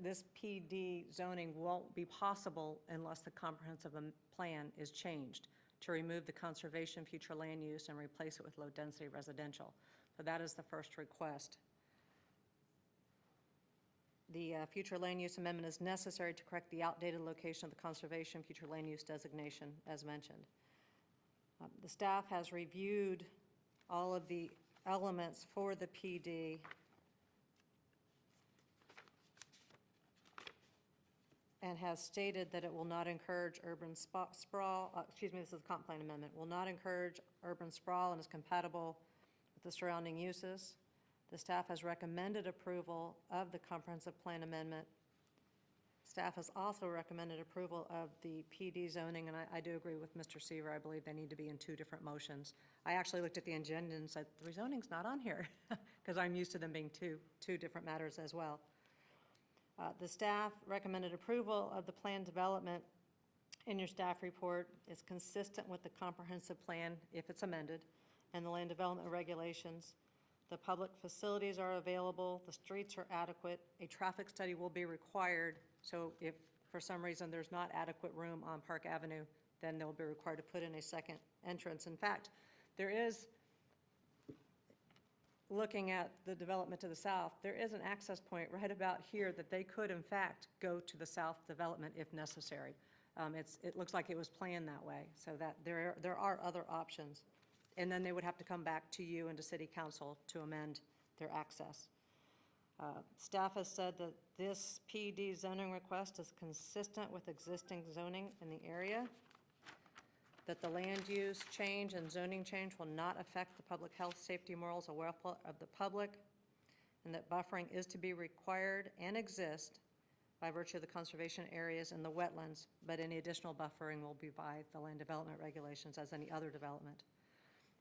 this PD zoning won't be possible unless the comprehensive plan is changed to remove the conservation future land use and replace it with low-density residential. So that is the first request. The future land use amendment is necessary to correct the outdated location of the conservation future land use designation, as mentioned. The staff has reviewed all of the elements for the PD, and has stated that it will not encourage urban sprawl, this is the comp plan amendment, will not encourage urban sprawl and is compatible with the surrounding uses. The staff has recommended approval of the comprehensive plan amendment. Staff has also recommended approval of the PD zoning, and I do agree with Mr. Seaver. I believe they need to be in two different motions. I actually looked at the agenda and said, the rezoning's not on here, because I'm used to them being two different matters as well. The staff recommended approval of the plan development in your staff report is consistent with the comprehensive plan, if it's amended, and the land development regulations. The public facilities are available, the streets are adequate, a traffic study will be required, so if for some reason there's not adequate room on Park Avenue, then they'll be required to put in a second entrance. In fact, there is, looking at the development to the south, there is an access point right about here that they could in fact go to the south development if necessary. It looks like it was planned that way, so that there are other options. And then they would have to come back to you and to City Council to amend their access. Staff has said that this PD zoning request is consistent with existing zoning in the area, that the land use change and zoning change will not affect the public health, safety, morals, or welfare of the public, and that buffering is to be required and exist by virtue of the conservation areas and the wetlands, but any additional buffering will be by the land development regulations as any other development.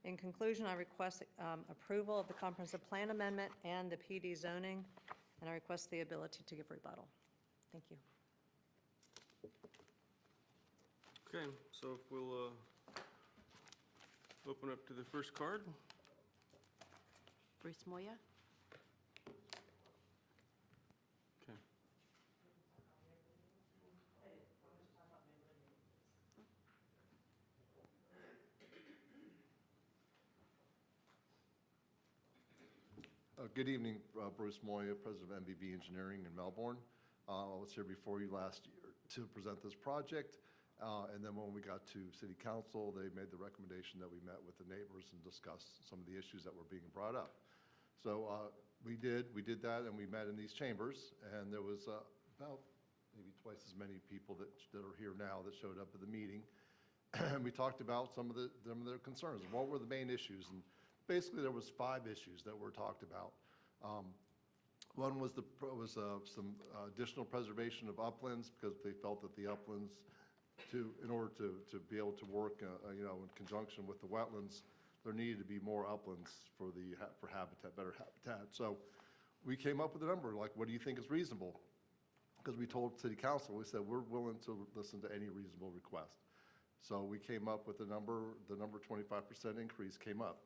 In conclusion, I request approval of the comprehensive plan amendment and the PD zoning, and I request the ability to give rebuttal. Thank you. Okay, so if we'll open up to the first card. Bruce Moya? Okay. Good evening, Bruce Moya, President of MBB Engineering in Melbourne. I was here before you last year to present this project, and then when we got to City Council, they made the recommendation that we met with the neighbors and discussed some of the issues that were being brought up. So we did that, and we met in these chambers, and there was about maybe twice as many people that are here now that showed up at the meeting. And we talked about some of their concerns. What were the main issues? And basically, there was 5 issues that were talked about. One was some additional preservation of uplands, because they felt that the uplands, in order to be able to work, in conjunction with the wetlands, there needed to be more uplands for habitat, better habitat. So we came up with a number, like, what do you think is reasonable? Because we told City Council, we said, we're willing to listen to any reasonable request. So we came up with the number 25% increase came up.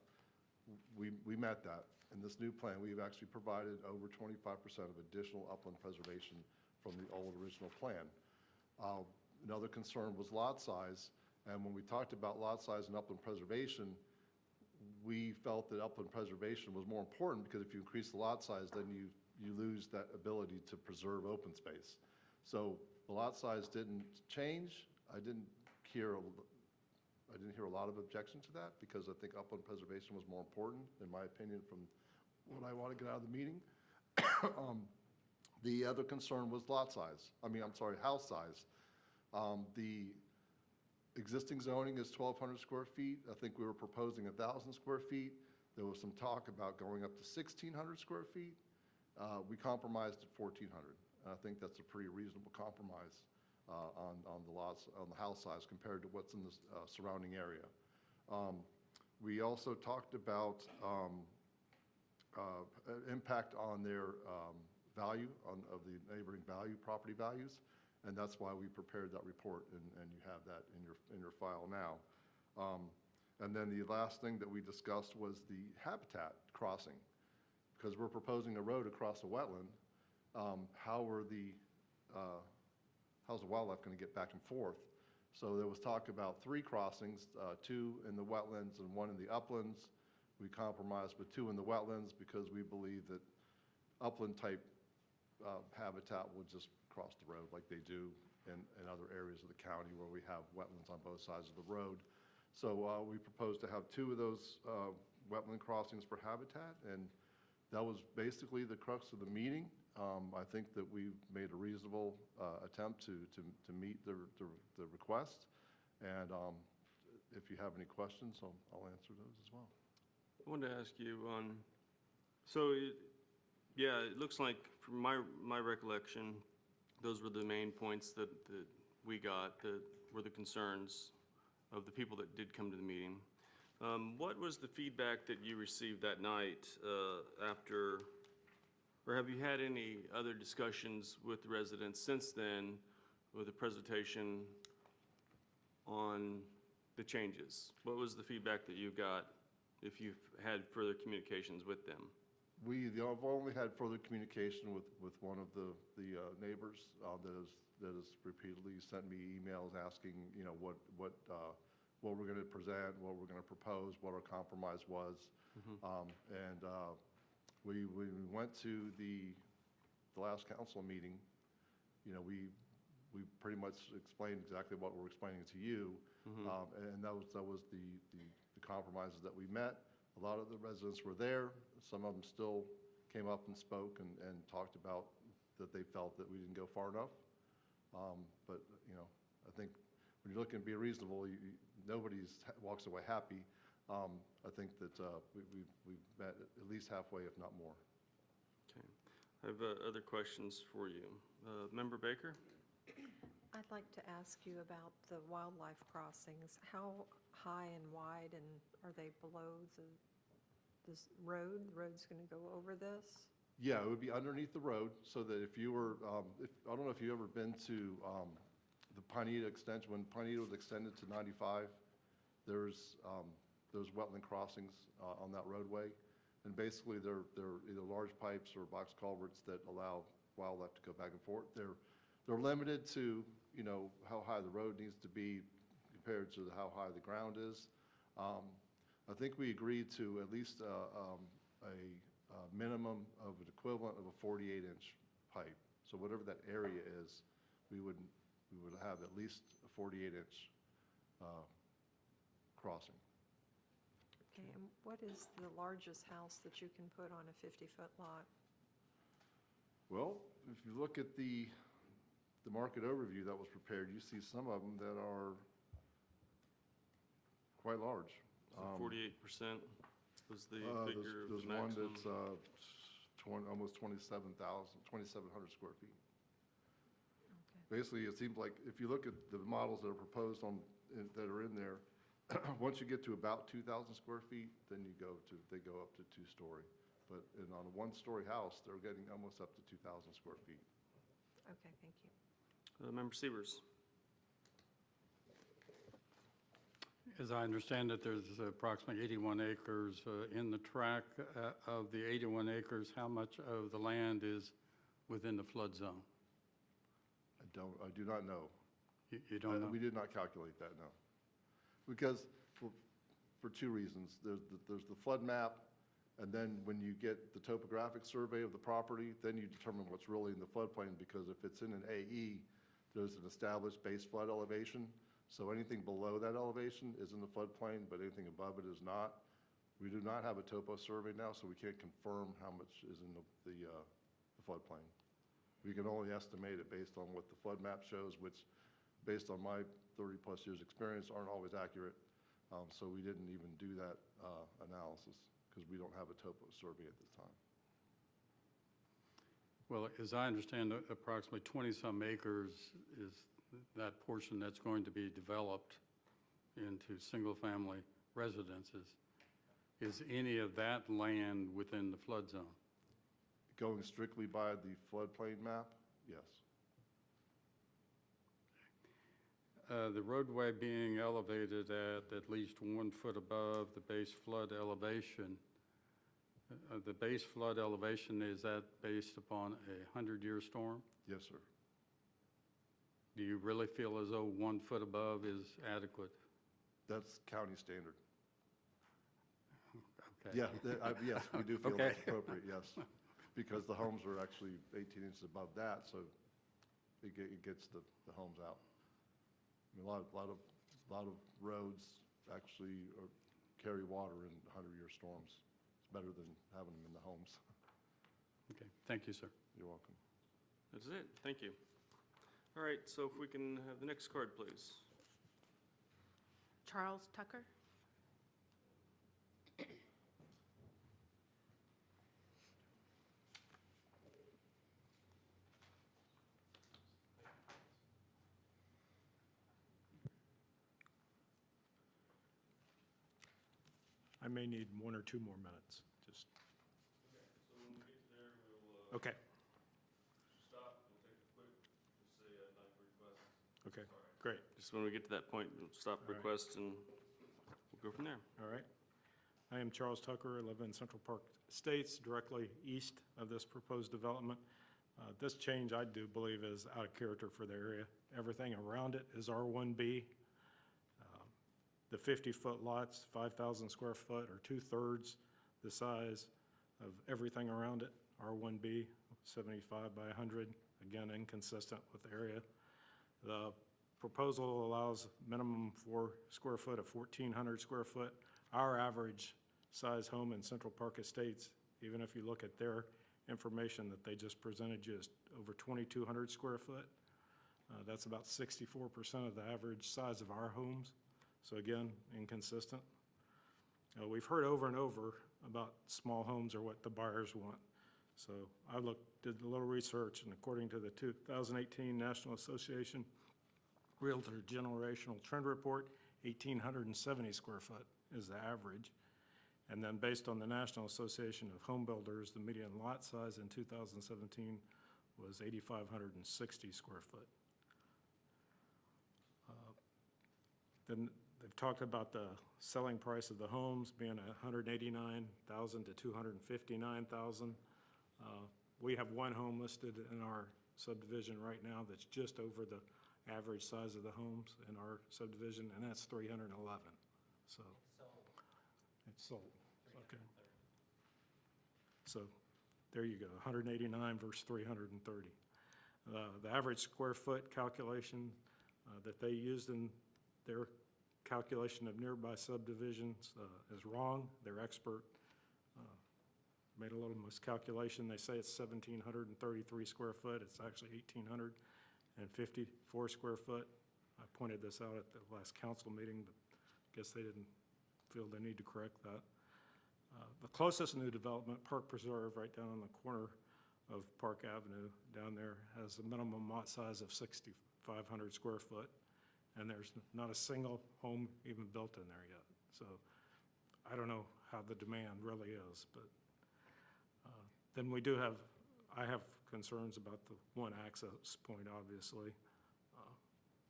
We met that. In this new plan, we've actually provided over 25% of additional upland preservation from the old original plan. Another concern was lot size, and when we talked about lot size and upland preservation, we felt that upland preservation was more important, because if you increase the lot size, then you lose that ability to preserve open space. So the lot size didn't change. I didn't hear a lot of objection to that, because I think upland preservation was more important, in my opinion, from what I want to get out of the meeting. The other concern was house size. The existing zoning is 1,200 square feet. I think we were proposing 1,000 square feet. There was some talk about going up to 1,600 square feet. We compromised at 1,400. I think that's a pretty reasonable compromise on the house size compared to what's in the surrounding area. We also talked about impact on their value, of the neighboring property values, and that's why we prepared that report, and you have that in your file now. And then the last thing that we discussed was the habitat crossing, because we're proposing a road across a wetland. How's the wildlife going to get back and forth? So there was talk about 3 crossings, 2 in the wetlands and 1 in the uplands. We compromised with 2 in the wetlands, because we believe that upland type habitat will just cross the road like they do in other areas of the county where we have wetlands on both sides of the road. So we propose to have 2 of those wetland crossings for habitat, and That was basically the crux of the meeting. I think that we made a reasonable attempt to meet the request. And if you have any questions, I'll answer those as well. I wanted to ask you on, yeah, it looks like from my recollection, those were the main points that we got, that were the concerns of the people that did come to the meeting. What was the feedback that you received that night after, or have you had any other discussions with the residents since then with the presentation on the changes? What was the feedback that you got, if you've had further communications with them? I've only had further communication with one of the neighbors that has repeatedly sent me emails asking, what we're going to present, what we're going to propose, what our compromise was. And we went to the last council meeting. We pretty much explained exactly what we're explaining to you, and that was the compromises that we met. A lot of the residents were there. Some of them still came up and spoke and talked about that they felt that we didn't go far enough. But I think when you're looking to be reasonable, nobody walks away happy. I think that we've met at least halfway, if not more. Okay. I have other questions for you. Member Baker? I'd like to ask you about the wildlife crossings. How high and wide, and are they below this road? The road's going to go over this? Yeah, it would be underneath the road, so that if you were, I don't know if you've ever been to the Pineda extension. When Pineda was extended to 95, there's wetland crossings on that roadway. And basically, they're either large pipes or box culverts that allow wildlife to go back and forth. They're limited to, how high the road needs to be compared to how high the ground is. I think we agreed to at least a minimum of an equivalent of a 48-inch pipe. So whatever that area is, we would have at least a 48-inch crossing. Okay, and what is the largest house that you can put on a 50-foot lot? Well, if you look at the market overview that was prepared, you see some of them that are quite large. So 48% was the figure of There's the one maximum. that's almost 2,700 square feet. Okay. Basically, it seems like if you look at the models that are proposed that are in there, once you get to about 2,000 square feet, then they go up to 2-story. But on a 1-story house, they're getting almost up to 2,000 square feet. Okay, thank you. Member Sievers? As I understand it, there's approximately 81 acres in the tract. Of the 81 acres, how much of the land is within the flood zone? I do not know. You don't know? We did not calculate that, no. Because, for two reasons. There's the flood map, and then when you get the topographic survey of the property, then you determine what's really in the floodplain, because if it's in an AE, there's an established base flood elevation. So anything below that elevation is in the floodplain, but anything above it is not. We do not have a topo survey now, so we can't confirm how much is in the floodplain. We can only estimate it based on what the flood map shows, which, based on my 30-plus years' experience, aren't always accurate. So we didn't even do that analysis because we don't have a topo survey at this time. Well, as I understand, approximately 20-some acres is that portion that's going to be developed into single-family residences. Is any of that land within the flood zone? Going strictly by the floodplain map, yes. The roadway being elevated at least 1 foot above the base flood elevation. The base flood elevation, is that based upon a 100-year storm? Yes, sir. Do you really feel as though 1 foot above is adequate? That's county standard. Okay. Yeah, yes, we do feel Okay. that's appropriate, yes. Because the homes are actually 18 inches above that, so it gets the homes out. I mean, a lot of roads actually carry water in 100-year storms. It's better than having them in the homes. Thank you, sir. You're welcome. That's it. Thank you. All right, so if we can have the next card, please. Charles Tucker. I may need 1 or 2 more minutes, just. So when we get to there, we'll Okay, stop, we'll take a quick, just say I'd like request. okay, great, Just when we get to that point, we'll stop All right. request and we'll go from there. all right. I am Charles Tucker, I live in Central Park Estates, directly east of this proposed development. This change, I do believe, is out of character for the area. Everything around it is R1B. The 50-foot lots, 5,000 square foot, are 2/3 the size of everything around it. R1B, 75 by 100, again, inconsistent with the area. The proposal allows minimum floor square foot of 1,400 square foot. Our average size home in Central Park Estates, even if you look at their information that they just presented you, is over 2,200 square foot. That's about 64% of the average size of our homes. So again, inconsistent. We've heard over and over about small homes are what the buyers want. So I did a little research, and according to the 2018 National Association Realtor Generational Trend Report, 1,870 square foot is the average. And then based on the National Association of Home Builders, the median lot size in 2017 was 8,560 square foot. Then they've talked about the selling price of the homes being $189,000 to $259,000. We have one home listed in our subdivision right now that's just over the average size of the homes in our subdivision, and that's 311. So it's sold. Okay. So there you go, 189 versus 330. The average square foot calculation that they used in their calculation of nearby subdivisions is wrong. Their expert made a little miscalculation. They say it's 1,733 square foot. It's actually 1,854 square foot. I pointed this out at the last council meeting, but I guess they didn't feel they need to correct that. The closest new development, Park Preserve, right down on the corner of Park Avenue down there, has a minimum lot size of 6,500 square foot. And there's not a single home even built in there yet. So I don't know how the demand really is, but then I have concerns about the one access point, obviously.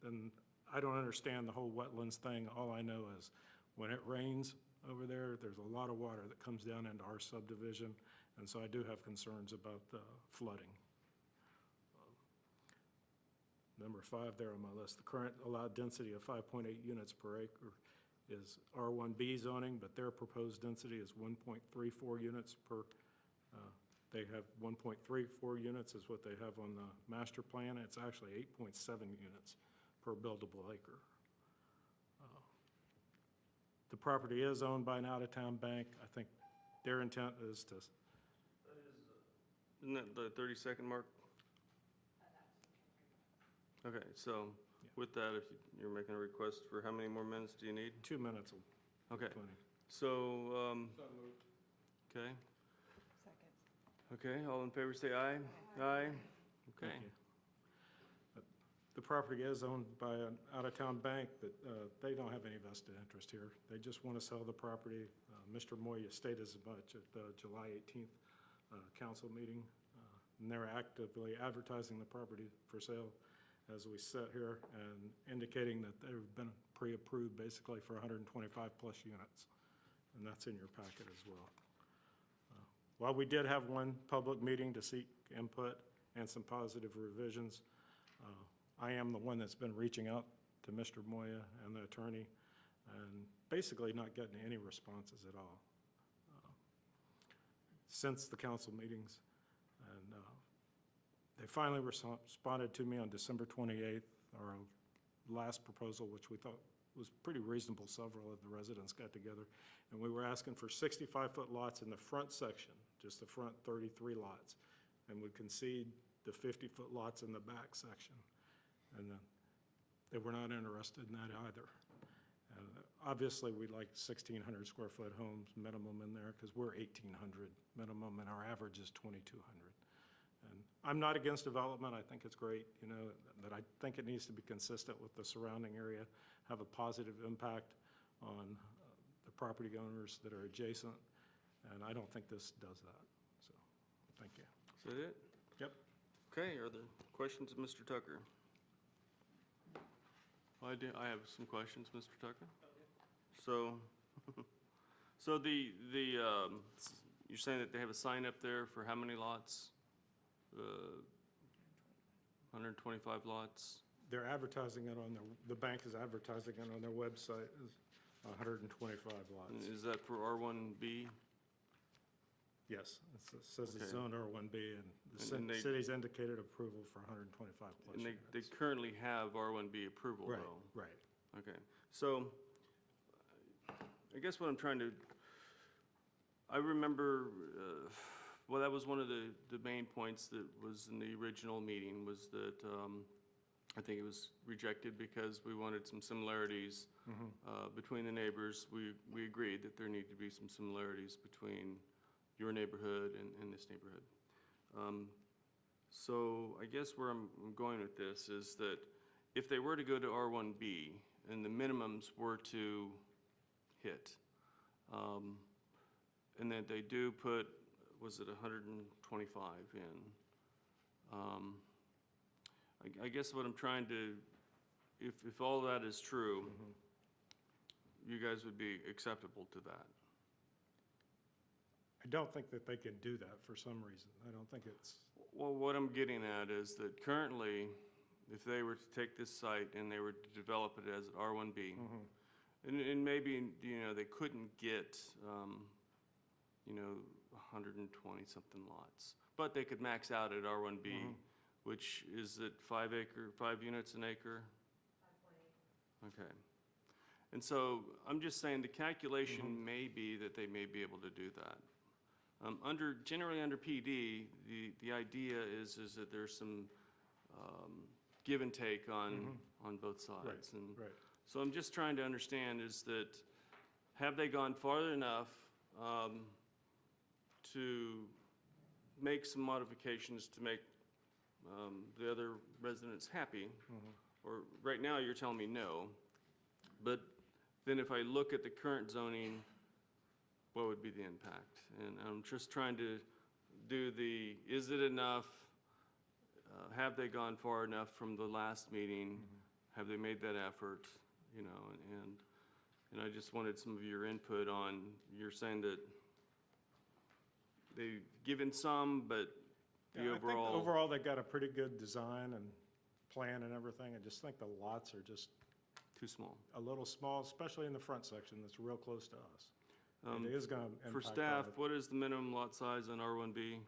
Then I don't understand the whole wetlands thing. All I know is when it rains over there, there's a lot of water that comes down into our subdivision, and so I do have concerns about the flooding. Number 5 there on my list, the current allowed density of 5.8 units per acre is R1B zoning, but their proposed density is 1.34 units per, they have 1.34 units is what they have on the master plan. It's actually 8.7 units per buildable acre. The property is owned by an out-of-town bank. I think their intent is to. Isn't that the 30-second mark? Okay, so with that, if you're making a request for how many more minutes do you need? 2 minutes will be Okay, plenty. so, okay. Okay, all in favor say aye. Aye. Okay. Thank you. The property is owned by an out-of-town bank, but they don't have any vested interest here. They just want to sell the property. Mr. Moya stated as much at the July 18th council meeting, and they're actively advertising the property for sale as we sit here and indicating that they've been pre-approved basically for 125 plus units, and that's in your packet as well. While we did have one public meeting to seek input and some positive revisions, I am the one that's been reaching out to Mr. Moya and the attorney and basically not getting any responses at all since the council meetings. And they finally responded to me on December 28th, our last proposal, which we thought was pretty reasonable. Several of the residents got together, and we were asking for 65-foot lots in the front section, just the front 33 lots. and would concede the 50-foot lots in the back section. And they were not interested in that either. Obviously, we like 1,600 square foot homes minimum in there because we're 1,800 minimum and our average is 2,200. And I'm not against development. I think it's great, you know, but I think it needs to be consistent with the surrounding area, have a positive impact on the property owners that are adjacent, and I don't think this does that. So, thank you. Is that it? Yep. Okay, are there questions of Mr. Tucker? I do, I have some questions, Mr. Tucker. So, so you're saying that they have a sign up there for how many lots? 125 lots? They're advertising it on the bank is advertising it on their website as 125 lots. And is that for R1B? Yes, it says it's Okay. zone R1B, and the And they- city's indicated approval for 125 plus And they units. currently have R1B approval, Right, though? right. Okay, so I guess what I'm trying to, I remember, well, that was one of the main points that was in the original meeting, was that I think it was rejected because we wanted some similarities between the neighbors. We agreed that there need to be some similarities between your neighborhood and this neighborhood. So I guess where I'm going with this is that if they were to go to R1B and the minimums were to hit, and that they do put, was it 125 in? I guess what I'm trying to, if all that is true, you guys would be acceptable to that. I don't think that they can do that for some reason. I don't think it's, Well, what I'm getting at is that currently, if they were to take this site and they were to develop it as an R1B, and maybe, you know, they couldn't get, you know, 120-something lots, but they could max out at R1B, which is at 5 units an acre? 5.8. Okay. And so I'm just saying the calculation may be that they may be able to do that. Generally under PD, the idea is that there's some give and take on both sides. And right. so I'm just trying to understand is that, have they gone farther enough to make some modifications to make the other residents happy? Or right now, you're telling me no, but then if I look at the current zoning, what would be the impact? And I'm just trying to do the, is it enough? Have they gone far enough from the last meeting? Have they made that effort? You know, and I just wanted some of your input on, you're saying that they've given some, but the Yeah, I think overall. overall, they got a pretty good design and plan and everything. I just think the lots are just Too small. a little small, especially in the front section that's real close to us. It is going to impact. For staff, what is the minimum lot size on R1B?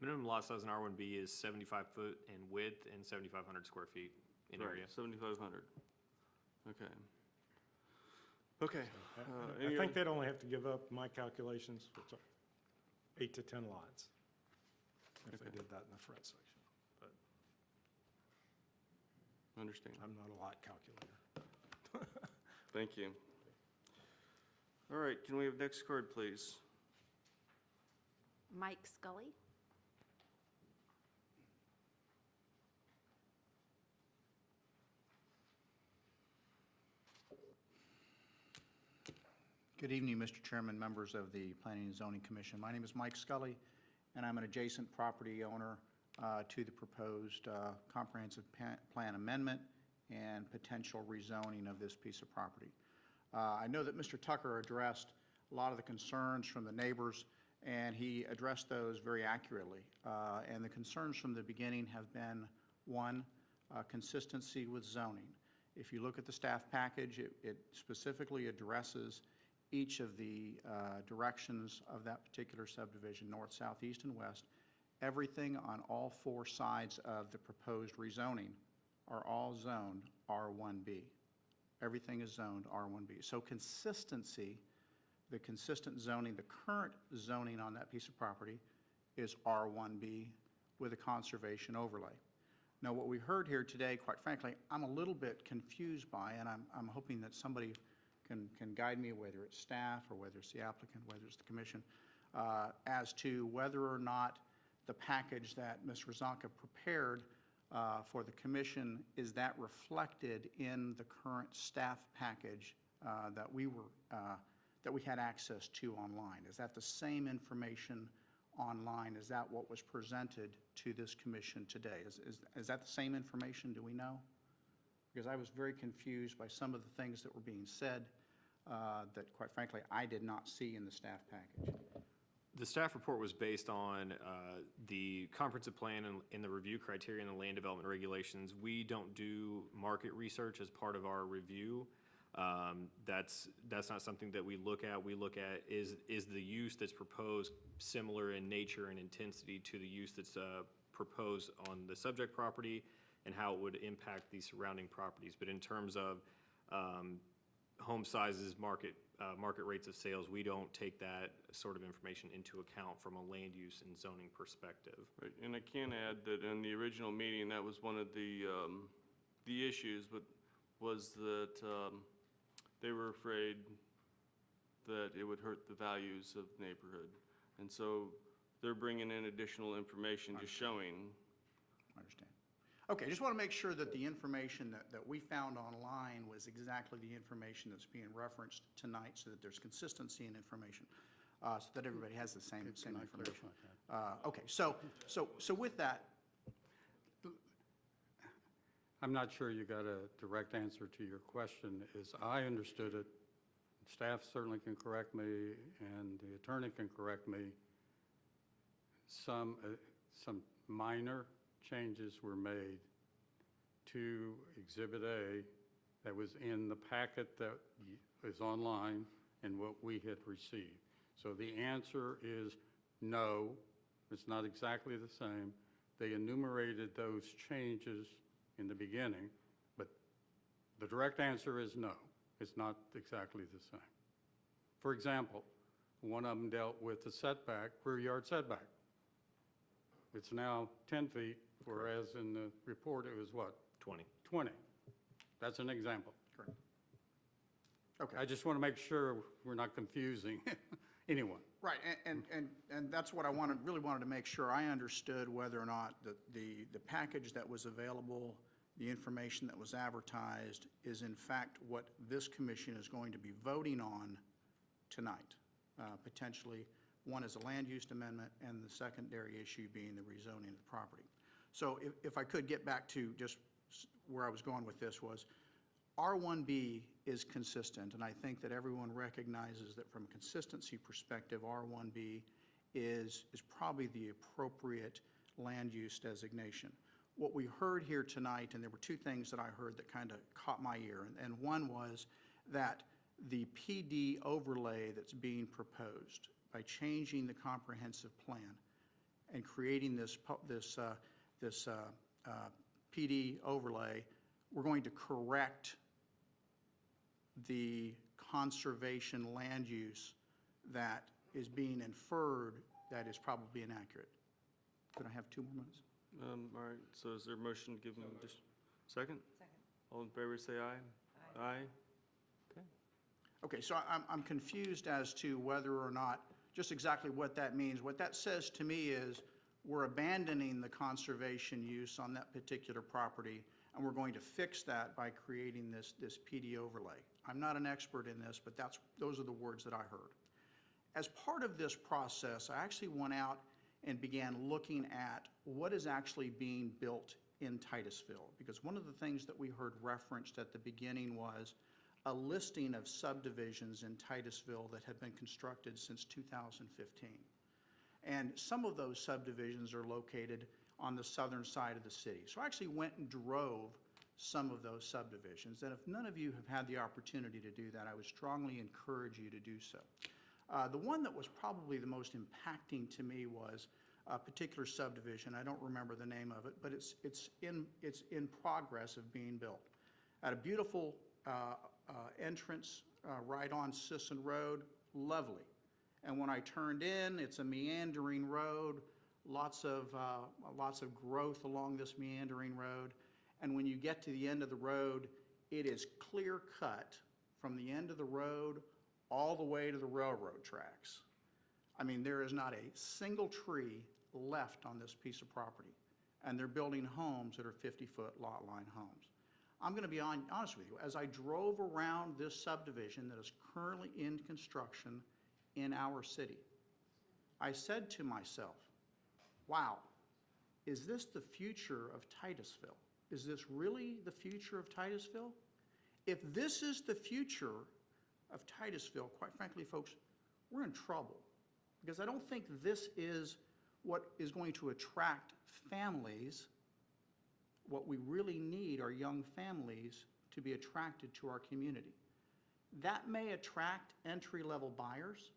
Minimum lot size in R1B is 75 foot in width and 7,500 square feet in area. 7,500. Okay. Okay. I think they'd only have to give up, my calculations, 8 to 10 lots if they did that in the front section. But Understand. I'm not a lot calculator. Thank you. All right, can we have next card, please? Mike Scully. Good evening, Mr. Chairman, members of the Planning and Zoning Commission. My name is Mike Scully, and I'm an adjacent property owner to the proposed comprehensive plan amendment and potential rezoning of this piece of property. I know that Mr. Tucker addressed a lot of the concerns from the neighbors, and he addressed those very accurately. And the concerns from the beginning have been, one, consistency with zoning. If you look at the staff package, it specifically addresses each of the directions of that particular subdivision, north, south, east, and west. Everything on all four sides of the proposed rezoning are all zoned R1B. Everything is zoned R1B. So consistency, the consistent zoning, the current zoning on that piece of property is R1B with a conservation overlay. Now, what we heard here today, quite frankly, I'm a little bit confused by, and I'm hoping that somebody can guide me, whether it's staff or whether it's the applicant, whether it's the commission, as to whether or not the package that Ms. Rozanka prepared for the commission, is that reflected in the current staff package that we had access to online? Is that the same information online? Is that what was presented to this commission today? Is that the same information? Do we know? Because I was very confused by some of the things that were being said that, quite frankly, I did not see in the staff package. The staff report was based on the comprehensive plan and the review criteria and the land development regulations. We don't do market research as part of our review. That's not something that we look at. We look at is the use that's proposed similar in nature and intensity to the use that's proposed on the subject property, and how it would impact the surrounding properties. But in terms of home sizes, market rates of sales, we don't take that sort of information into account from a land use and zoning perspective. Right, and I can add that in the original meeting, that was one of the issues, was that they were afraid that it would hurt the values of the neighborhood. And so they're bringing in additional information, just showing. I understand. Okay, just want to make sure that the information that we found online was exactly the information that's being referenced tonight, so that there's consistency in information, so that everybody has the same Can I information. clarify that? Okay, so with that, I'm not sure you got a direct answer to your question. As I understood it, staff certainly can correct me, and the attorney can correct me, some minor changes were made to Exhibit A that was in the packet that is online and what we had received. So the answer is no, it's not exactly the same. They enumerated those changes in the beginning, but the direct answer is no, it's not exactly the same. For example, one of them dealt with the setback, rear yard setback. It's now 10 feet, whereas in the report it was what? 20. 20. That's an example. correct. Okay. I just want to make sure we're not confusing anyone. Right, and that's what I really wanted to make sure I understood, whether or not the package that was available, the information that was advertised, is in fact what this commission is going to be voting on tonight. Potentially, one is a land use amendment, and the secondary issue being the rezoning of the property. So if I could get back to just where I was going with this was, R1B is consistent, and I think that everyone recognizes that from a consistency perspective, R1B is probably the appropriate land use designation. What we heard here tonight, and there were two things that I heard that kind of caught my ear, and one was that the PD overlay that's being proposed by changing the comprehensive plan and creating this PD overlay, we're going to correct the conservation land use that is being inferred that is probably inaccurate. Could I have 2 more minutes? All right, so is there a motion to give them just second? Second. All in favor, say aye. Aye. Okay. Okay, so I'm confused as to whether or not, just exactly what that means. What that says to me is we're abandoning the conservation use on that particular property, and we're going to fix that by creating this PD overlay. I'm not an expert in this, but those are the words that I heard. As part of this process, I actually went out and began looking at what is actually being built in Titusville, because one of the things that we heard referenced at the beginning was a listing of subdivisions in Titusville that had been constructed since 2015. And some of those subdivisions are located on the southern side of the city. So I actually went and drove some of those subdivisions. And if none of you have had the opportunity to do that, I would strongly encourage you to do so. The one that was probably the most impacting to me was a particular subdivision. I don't remember the name of it, but it's in progress of being built. At a beautiful entrance right on Sisson Road, lovely. And when I turned in, it's a meandering road lots of growth along this meandering road. And when you get to the end of the road, it is clear cut from the end of the road all the way to the railroad tracks. I mean, there is not a single tree left on this piece of property. And they're building homes that are 50-foot lot line homes. I'm going to be honest with you. As I drove around this subdivision that is currently in construction in our city, I said to myself, wow, is this the future of Titusville? Is this really the future of Titusville? If this is the future of Titusville, quite frankly, folks, we're in trouble. Because I don't think this is what is going to attract families. What we really need are young families to be attracted to our community. That may attract entry-level buyers.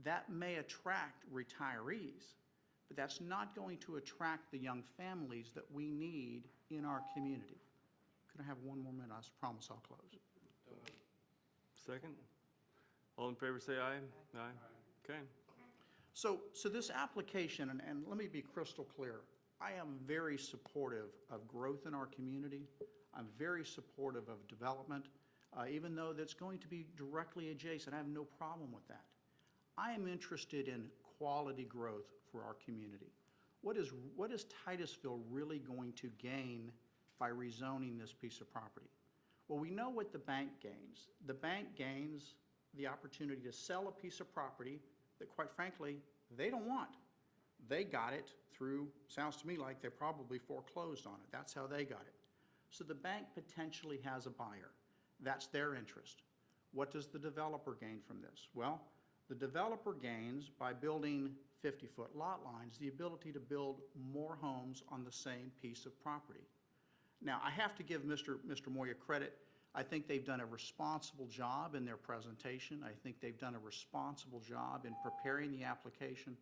That may attract retirees. But that's not going to attract the young families that we need in our community. Could I have one more minute? I promise I'll close. Second? All in favor, say aye. Aye. Okay. So this application, and let me be crystal clear, I am very supportive of growth in our community. I'm very supportive of development, even though that's going to be directly adjacent. I have no problem with that. I am interested in quality growth for our community. What is Titusville really going to gain by rezoning this piece of property? Well, we know what the bank gains. The bank gains the opportunity to sell a piece of property that, quite frankly, they don't want. They got it through, sounds to me like they probably foreclosed on it. That's how they got it. So the bank potentially has a buyer. That's their interest. What does the developer gain from this? Well, the developer gains by building 50-foot lot lines the ability to build more homes on the same piece of property. Now, I have to give Mr. Moya credit. I think they've done a responsible job in their presentation. I think they've done a responsible job in preparing the application.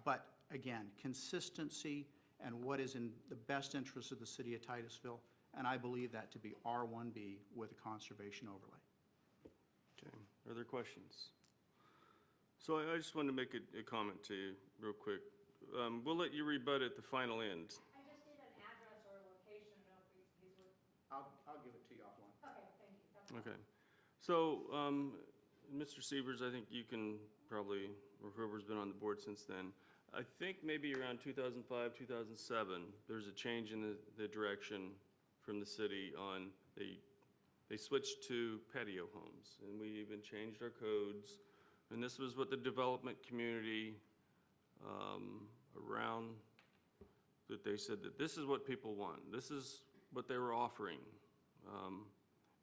But again, consistency and what is in the best interest of the city of Titusville, and I believe that to be R1B with a conservation overlay. Okay. Are there questions? So I just wanted to make a comment to you real quick. We'll let you rebut at the final end. I just need an address or a location, and he's with. I'll give it to you offline. Okay, thank you. Okay. So, Mr. Sievers, I think you can probably, or whoever's been on the board since then, I think maybe around 2005, 2007, there's a change in the direction from the city on, they switched to patio homes, and we even changed our codes. And this was what the development community around, that they said that this is what people want. This is what they were offering.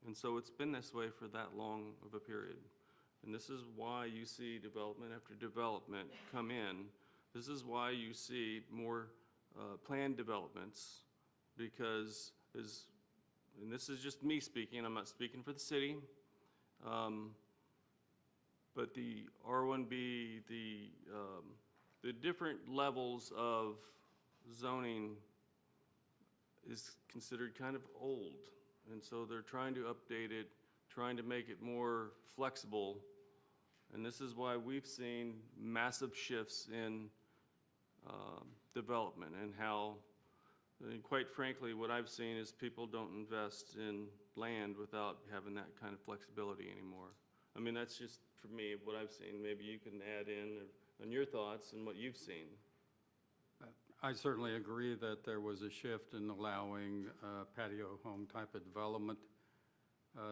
And so it's been this way for that long of a period. And this is why you see development after development come in. This is why you see more planned developments, because and this is just me speaking, I'm not speaking for the city, but the R1B, the different levels of zoning is considered kind of old. And so they're trying to update it, trying to make it more flexible. And this is why we've seen massive shifts in development and how, and quite frankly, what I've seen is people don't invest in land without having that kind of flexibility anymore. I mean, that's just for me, what I've seen. Maybe you can add in on your thoughts and what you've seen. I certainly agree that there was a shift in allowing patio home type of development.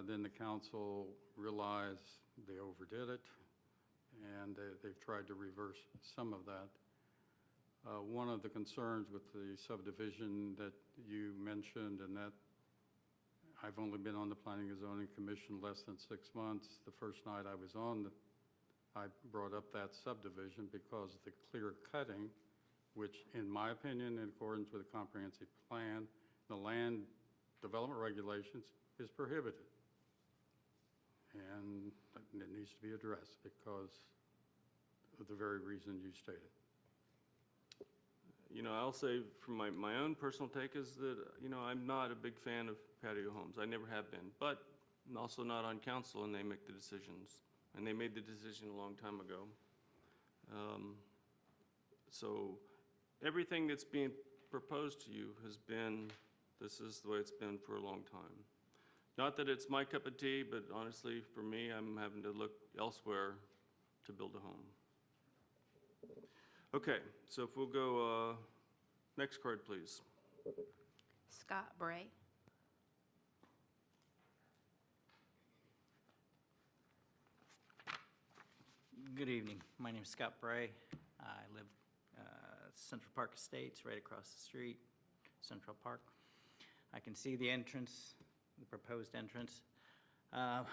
Then the council realized they overdid it, and they've tried to reverse some of that. One of the concerns with the subdivision that you mentioned, and that I've only been on the Planning and Zoning Commission less than 6 months. The first night I was on, I brought up that subdivision because the clear cutting, which in my opinion, in accordance with the comprehensive plan, the land development regulations, is prohibited. And it needs to be addressed because of the very reason you stated. You know, I'll say from my own personal take is that, you know, I'm not a big fan of patio homes. I never have been, but I'm also not on council and they make the decisions. And they made the decision a long time ago. So everything that's being proposed to you has been, this is the way it's been for a long time. Not that it's my cup of tea, but honestly, for me, I'm having to look elsewhere to build a home. Okay, so if we'll go, next card, please. Scott Bray. Good evening. My name is Scott Bray. I live Central Park Estates, right across the street, Central Park. I can see the entrance, the proposed entrance. I'm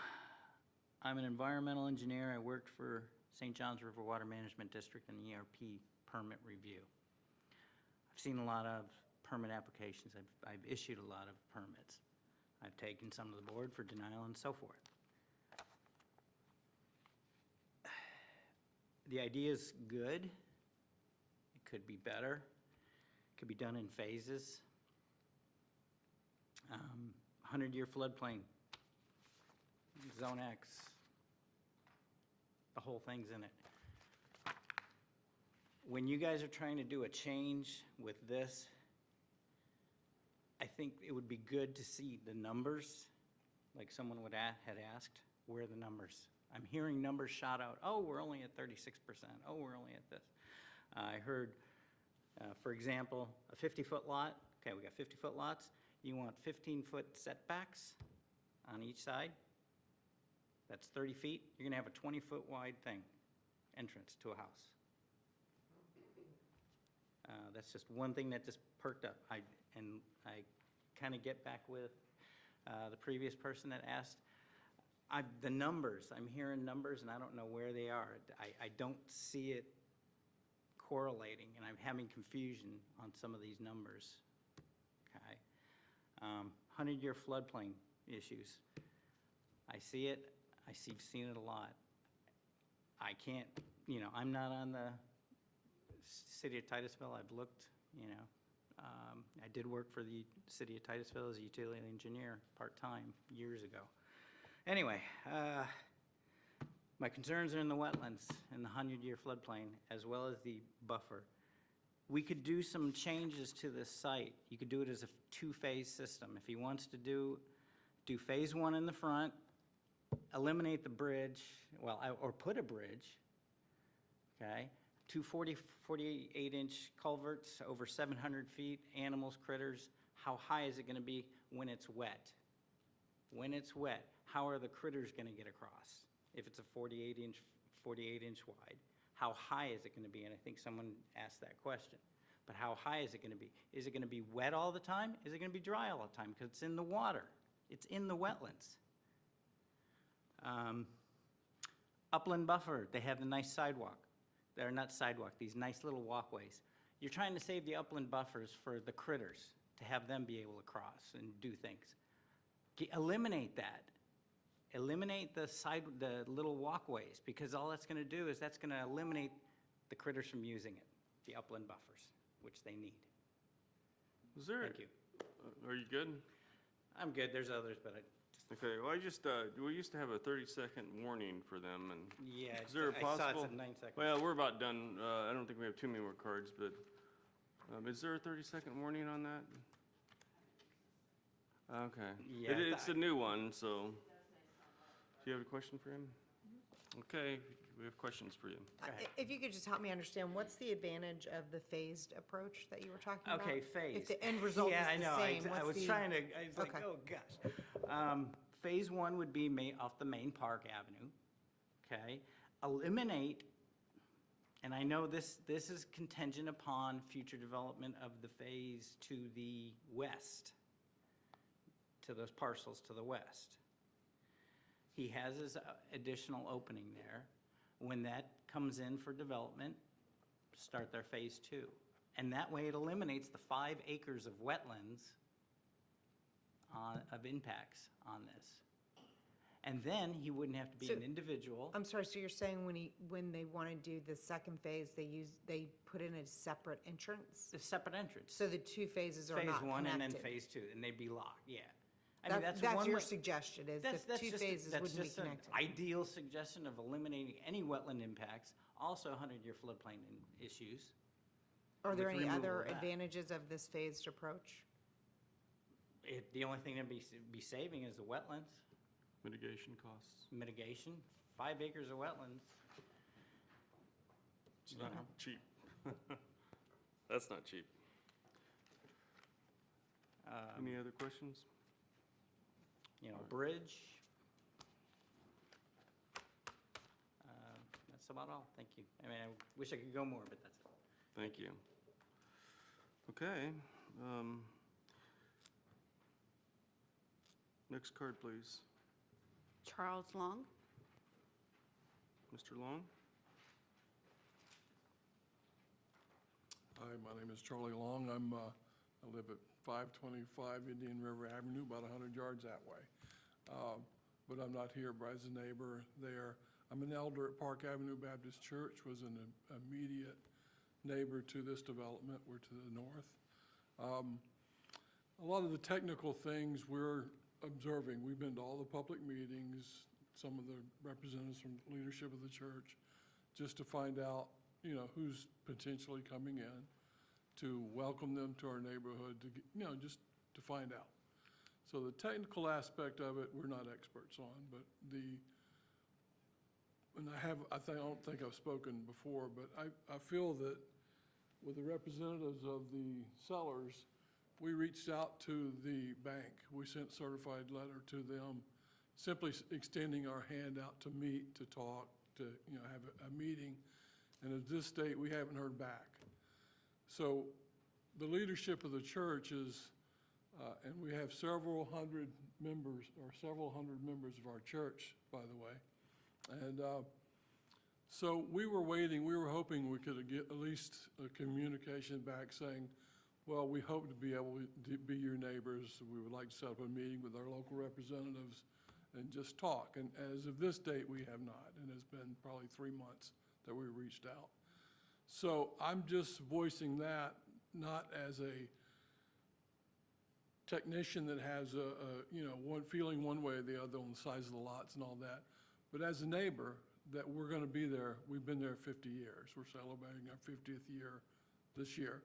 an environmental engineer. I worked for St. John's River Water Management District and ERP permit review. I've seen a lot of permit applications. I've issued a lot of permits. I've taken some to the board for denial and so forth. The idea is good. It could be better. It could be done in phases. 100-year floodplain, Zone X, the whole thing's in it. When you guys are trying to do a change with this, I think it would be good to see the numbers, like someone had asked, where are the numbers? I'm hearing numbers shot out, oh, we're only at 36%, oh, we're only at this. I heard, for example, a 50-foot lot, okay, we got 50-foot lots, you want 15-foot setbacks on each side, that's 30 feet, you're gonna have a 20-foot wide thing, entrance to a house. That's just one thing that just perked up. I kind of get back with the previous person that asked, the numbers, I'm hearing numbers and I don't know where they are. I don't see it correlating and I'm having confusion on some of these numbers, okay? 100-year floodplain issues. I see it, seen it a lot. I can't, I'm not on the City of Titusville. I've looked, I did work for the City of Titusville as a utility engineer part-time years ago. Anyway, my concerns are in the wetlands and the 100-year floodplain, as well as the buffer. We could do some changes to this site. You could do it as a two-phase system. If he wants to do phase one in the front, eliminate the bridge, or put a bridge, okay? 2 48-inch culverts over 700 feet, animals, critters. How high is it gonna be when it's wet? When it's wet, how are the critters gonna get across? If it's a 48-inch wide, how high is it gonna be? And I think someone asked that question. But how high is it gonna be? Is it gonna be wet all the time? Is it gonna be dry all the time? Because it's in the water. It's in the wetlands. Upland buffer, they have the nice sidewalk. They're not sidewalk, these nice little walkways. You're trying to save the upland buffers for the critters, to have them be able to cross and do things. Eliminate that. Eliminate the little walkways, because all that's gonna do is that's gonna eliminate the critters from using it, the upland buffers, which they need. Was there? Thank you. Are you good? I'm good, there's others, but Okay, well, we used to have a 30-second warning for them, and yeah, is there a I saw possible? it's at 9 seconds. Well, we're about done. I don't think we have too many more cards, but is there a 30-second warning on that? Okay. Yeah, It's a new one, so. Do you have a question for him? Okay, we have questions for you. If you could just help me understand, what's the advantage of the phased approach that you were talking about? Okay, phased. If the end result is Yeah, I the know. same, I was what's trying to, I was like, Okay. oh, gosh. Phase one would be off the main Park Avenue, okay? Eliminate, and I know this is contingent upon future development of the phase to the west, to those parcels to the west. He has his additional opening there. When that comes in for development, start their phase two. And that way it eliminates the 5 acres of wetlands of impacts on this. And then he wouldn't have to be So- an individual. I'm sorry, so you're saying when they want to do the second phase, they put in a separate entrance? A separate entrance. So the two phases are not connected? Phase one and then phase two, and they'd be locked, yeah. I mean, that's one your way- suggestion, is That's the two just a- phases that's wouldn't be just an connected? ideal suggestion of eliminating any wetland impacts, also 100-year floodplain issues. Are there with any removal other of that. advantages of this phased approach? The only thing to be saving is the wetlands Mitigation costs. mitigation, 5 acres of wetlands. It's not cheap. That's not cheap. Any other questions? Bridge. That's about all, thank you. I mean, I wish I could go more, but that's it. Thank you. Okay. Next card, please. Charles Long. Mr. Long? Hi, my name is Charlie Long. I live at 525 Indian River Avenue, about 100 yards that way. But I'm not here as a neighbor there. I'm an elder at Park Avenue Baptist Church, was an immediate neighbor to this development. We're to the north. A lot of the technical things we're observing, we've been to all the public meetings, some of the representatives from leadership of the church, just to find out, who's potentially coming in, to welcome them to our neighborhood, to, just to find out. So the technical aspect of it, we're not experts on, but I don't think I've spoken before, but I feel that with the representatives of the sellers, we reached out to the bank. We sent a certified letter to them, simply extending our hand out to meet, to talk, to, have a meeting. And at this date, we haven't heard back. So the leadership of the church is, and we have several hundred members of our church, by the way. And so we were waiting, we were hoping we could get at least a communication back saying, well, we hope to be able to be your neighbors. We would like to set up a meeting with our local representatives and just talk. And as of this date, we have not. And it's been probably 3 months that we reached out. So I'm just voicing that, not as a technician that has one feeling one way or the other on the size of the lots and all that, but as a neighbor that we're going to be there. We've been there 50 years. We're celebrating our 50th year this year.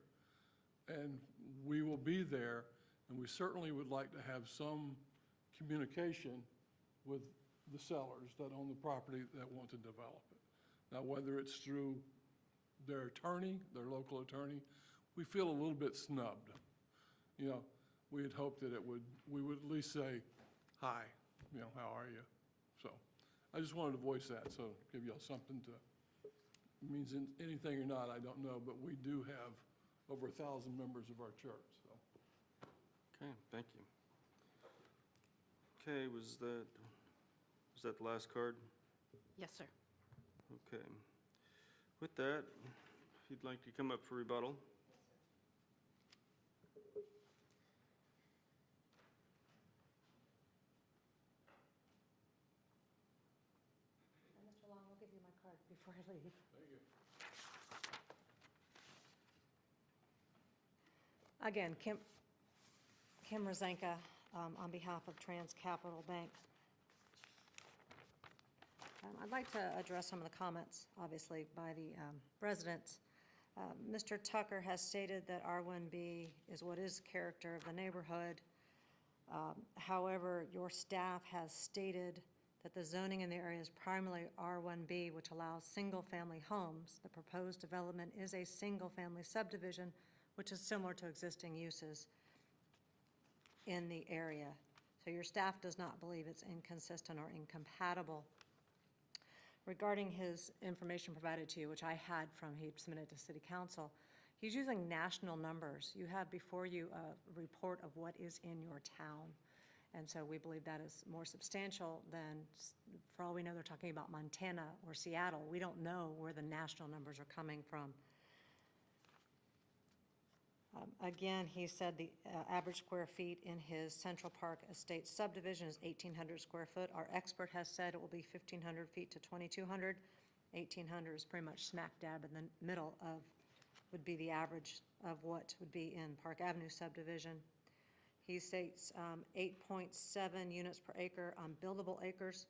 And we will be there, and we certainly would like to have some communication with the sellers that own the property that want to develop it. Now, whether it's through their attorney, their local attorney, we feel a little bit snubbed. We had hoped that we would at least say, hi, how are you? So I just wanted to voice that, so give y'all something to, it means anything or not, I don't know, but we do have over 1,000 members of our church, so. Okay, thank you. Okay, was that the last card? Yes, sir. Okay. With that, if you'd like to come up for rebuttal. Mr. Long, I'll give you my card before I leave. Thank you. Again, Kim Rosanka, on behalf of Trans Capital Bank. I'd like to address some of the comments, obviously, by the residents. Mr. Tucker has stated that R1B is what is character of the neighborhood. However, your staff has stated that the zoning in the area is primarily R1B, which allows single-family homes. The proposed development is a single-family subdivision, which is similar to existing uses in the area. So your staff does not believe it's inconsistent or incompatible. Regarding his information provided to you, which I had from, he submitted to City Council, he's using national numbers. You have before you a report of what is in your town. And so we believe that is more substantial than, for all we know, they're talking about Montana or Seattle. We don't know where the national numbers are coming from. Again, he said the average square feet in his Central Park Estate subdivision is 1,800 square foot. Our expert has said it will be 1,500 feet to 2,200. 1,800 is pretty much smack dab in the middle of, would be the average of what would be in Park Avenue subdivision. He states 8.7 units per acre on buildable acres.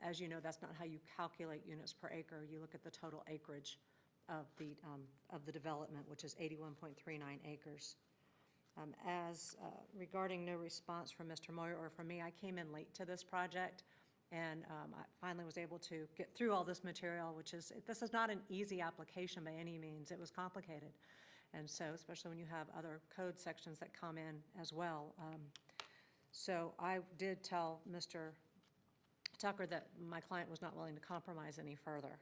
As you know, that's not how you calculate units per acre. You look at the total acreage of the development, which is 81.39 acres. Regarding no response from Mr. Moyer or from me, I came in late to this project, and I finally was able to get through all this material, this is not an easy application by any means. It was complicated. And so, especially when you have other code sections that come in as well. So I did tell Mr. Tucker that my client was not willing to compromise any further.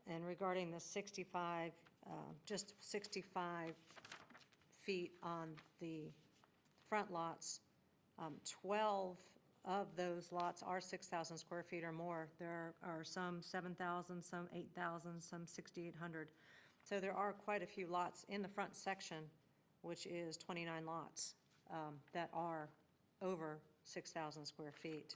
And regarding the 65, just 65 feet on the front lots, 12 of those lots are 6,000 square feet or more. There are some 7,000, some 8,000, some 6,800. So there are quite a few lots in the front section, which is 29 lots that are over 6,000 square feet.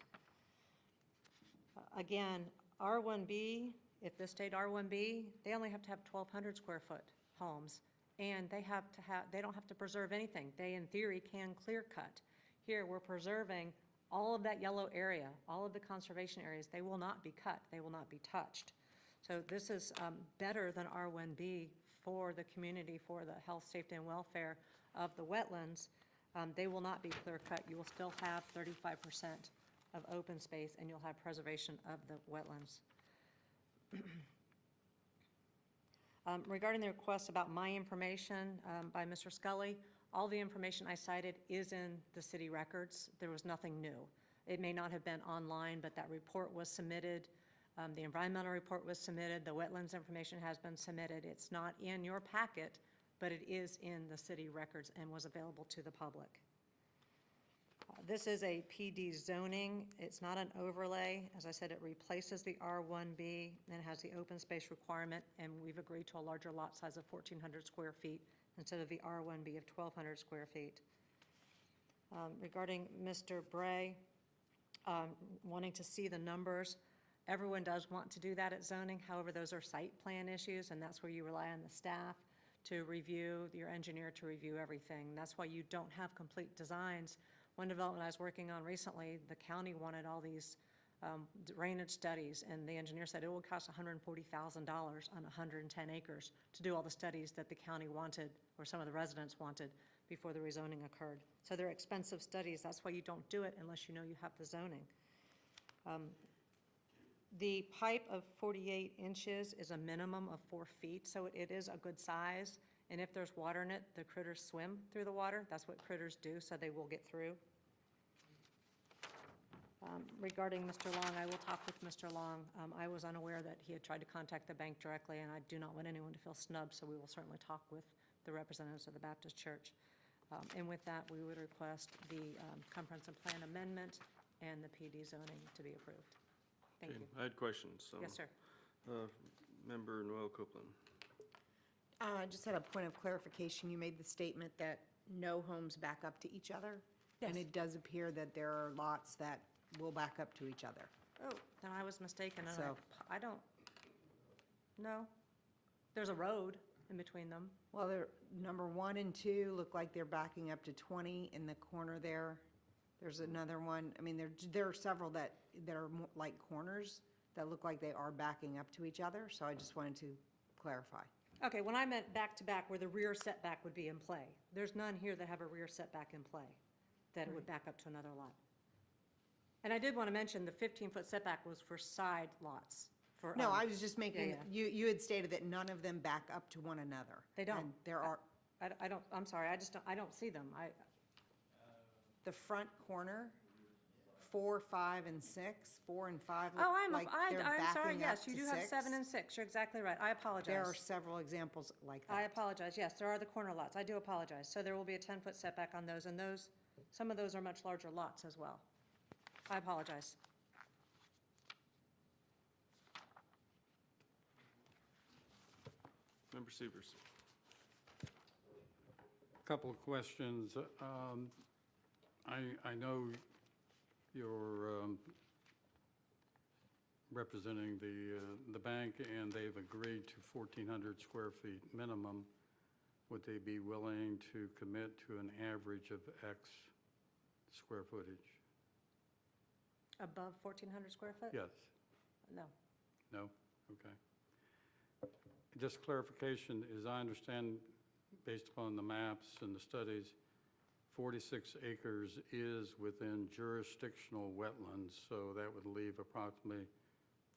Again, R1B, if this stayed R1B, they only have to have 1,200 square foot homes, and they don't have to preserve anything. They, in theory, can clear cut. Here, we're preserving all of that yellow area, all of the conservation areas. They will not be cut. They will not be touched. So this is better than R1B for the community, for the health, safety, and welfare of the wetlands. They will not be clear cut. You will still have 35% of open space, and you'll have preservation of the wetlands. Regarding the request about my information by Mr. Scully, all the information I cited is in the city records. There was nothing new. It may not have been online, but that report was submitted. The environmental report was submitted. The wetlands information has been submitted. It's not in your packet, but it is in the city records and was available to the public. This is a PD zoning. It's not an overlay. As I said, it replaces the R1B and has the open space requirement, and we've agreed to a larger lot size of 1,400 square feet instead of the R1B of 1,200 square feet. Regarding Mr. Bray, wanting to see the numbers, everyone does want to do that at zoning. However, those are site plan issues, and that's where you rely on the staff to review, your engineer to review everything. That's why you don't have complete designs. One development I was working on recently, the county wanted all these drainage studies, and the engineer said it would cost $140,000 on 110 acres to do all the studies that the county wanted, or some of the residents wanted, before the rezoning occurred. So they're expensive studies. That's why you don't do it unless you know you have the zoning. The pipe of 48 inches is a minimum of 4 feet, so it is a good size. And if there's water in it, the critters swim through the water. That's what critters do, so they will get through. Regarding Mr. Long, I will talk with Mr. Long. I was unaware that he had tried to contact the bank directly, and I do not want anyone to feel snubbed, so we will certainly talk with the representatives of the Baptist Church. And with that, we would request the comprehensive plan amendment and the PD zoning to be approved. Thank you. I had questions. Yes, sir. Member Noel Copeland. I just had a point of clarification. You made the statement that no homes back up to each other? Yes. And it does appear that there are lots that will back up to each other. Oh, then I was mistaken, and So- I don't, no. There's a road in between them. Well, they're, number 1 and 2 look like they're backing up to 20 in the corner there. There's another one, I mean, there are several that are like corners that look like they are backing up to each other, so I just wanted to clarify. Okay, when I meant back-to-back, where the rear setback would be in play. There's none here that have a rear setback in play, that it would back up to another lot. And I did want to mention the 15-foot setback was for side lots. For No, I was just making, yeah. you had stated that none of them back up to one another. They don't. And there are, I don't, I'm sorry, I don't see them. the front corner, 4, 5, and 6, 4 and 5 look Oh, like they're I'm sorry, backing yes, up you to do have 6. 7 and 6. You're exactly right. I apologize. There are several examples like that. I apologize, yes, there are the corner lots, I do apologize. So there will be a 10-foot setback on those, and those, some of those are much larger lots as well. I apologize. Member Severs. Couple of questions. I know you're representing the bank, and they've agreed to 1,400 square feet minimum. Would they be willing to commit to an average of X square footage? Above 1,400 square foot? Yes. No. No? Okay. Just clarification, as I understand, based upon the maps and the studies, 46 acres is within jurisdictional wetlands, so that would leave approximately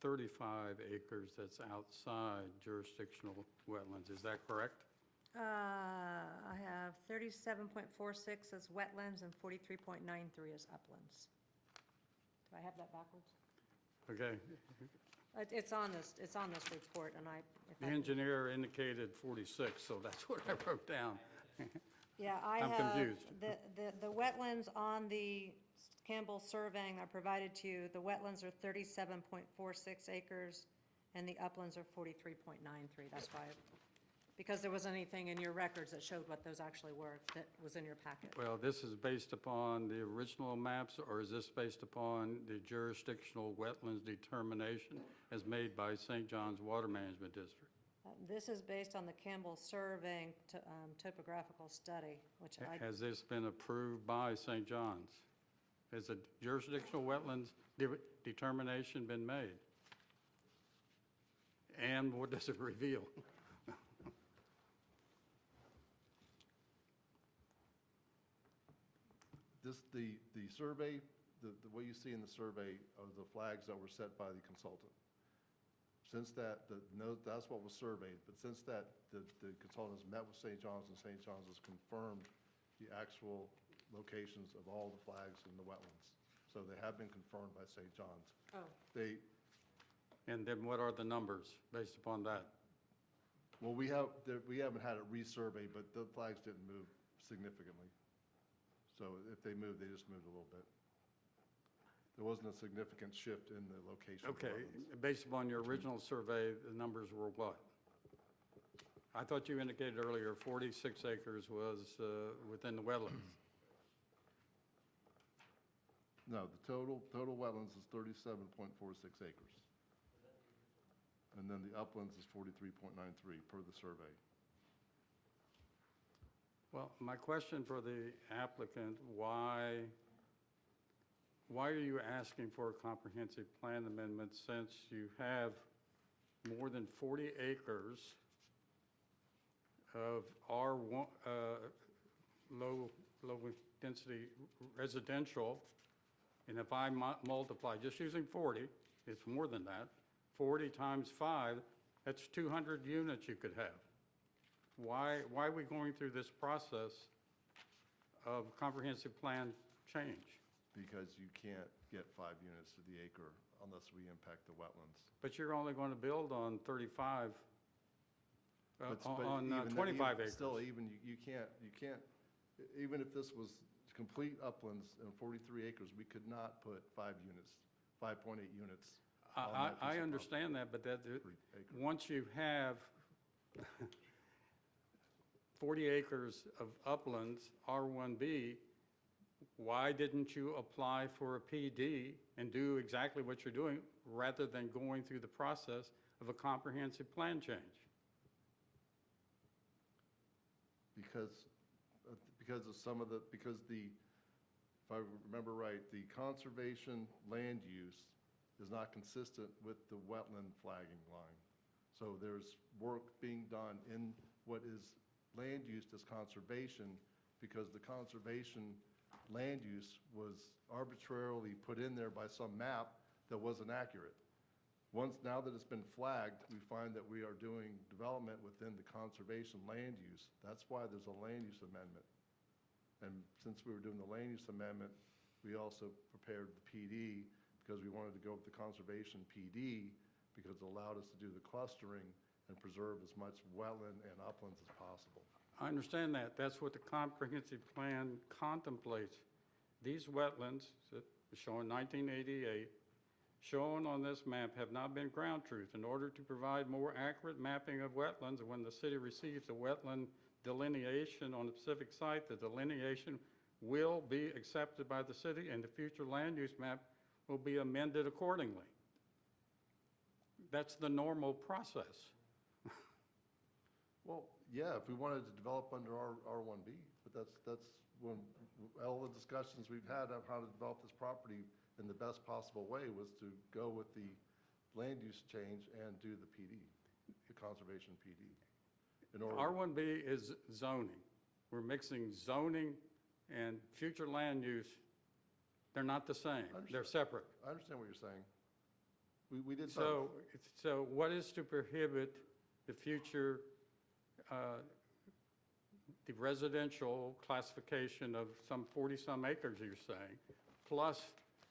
35 acres that's outside jurisdictional wetlands. Is that correct? I have 37.46 as wetlands and 43.93 as uplands. Do I have that backwards? Okay. It's on this report, and The engineer indicated 46, so that's what I wrote down. Yeah, I I'm have. confused. The wetlands on the Campbell surveying I provided to you, the wetlands are 37.46 acres, and the uplands are 43.93. That's why, because there wasn't anything in your records that showed what those actually were, that was in your packet. Well, this is based upon the original maps, or is this based upon the jurisdictional wetlands determination as made by St. John's Water Management District? This is based on the Campbell surveying topographical study, which I, Has this been approved by St. John's? Has a jurisdictional wetlands determination been made? And what does it reveal? The survey, what you see in the survey are the flags that were set by the consultant. Since that, that's what was surveyed, but since that, the consultants met with St. John's, and St. John's has confirmed the actual locations of all the flags in the wetlands. So they have been confirmed by St. John's. oh, And then what are the numbers based upon that? Well, we haven't had it resurveyed, but the flags didn't move significantly. So if they moved, they just moved a little bit. There wasn't a significant shift in the location of the Okay, wetlands. based upon your original survey, the numbers were what? I thought you indicated earlier 46 acres was within the wetlands. No, the total wetlands is 37.46 acres. And then the uplands is 43.93 per the survey. Well, my question for the applicant, why are you asking for a comprehensive plan amendment since you have more than 40 acres of R1, low-density residential, and if I multiply, just using 40, it's more than that, 40 times 5, that's 200 units you could have. Why are we going through this process of comprehensive plan change? Because you can't get 5 units to the acre unless we impact the wetlands. But you're only going to build on 35, But on even that- 25 even- acres. Still, even, you can't, even if this was complete uplands and 43 acres, we could not put 5 units, 5.8 units on that piece I of understand that, but that, acre. once you have 40 acres of uplands, R1B, why didn't you apply for a PD and do exactly what you're doing rather than going through the process of a comprehensive plan change? Because of some of the, if I remember right, the conservation land use is not consistent with the wetland flagging line. So there's work being done in what is land used as conservation, because the conservation land use was arbitrarily put in there by some map that wasn't accurate. Now that it's been flagged, we find that we are doing development within the conservation land use. That's why there's a land use amendment. And since we were doing the land use amendment, we also prepared the PD because we wanted to go with the conservation PD because it allowed us to do the clustering and preserve as much wetland and uplands as possible. I understand that. That's what the comprehensive plan contemplates. These wetlands, that are shown 1988, shown on this map, have not been ground truth. In order to provide more accurate mapping of wetlands, when the city receives a wetland delineation on a specific site, the delineation will be accepted by the city and the future land use map will be amended accordingly. That's the normal process. Well, yeah, if we wanted to develop under R1B, but that's when all the discussions we've had of how to develop this property in the best possible way was to go with the land use change and do the PD. the Conservation PD. In order, R1B is zoning. We're mixing zoning and future land use. They're not the same. They're separate. I understand what you're saying. We did So, so what is to prohibit the future, the residential classification of some 40-some acres, you're saying, plus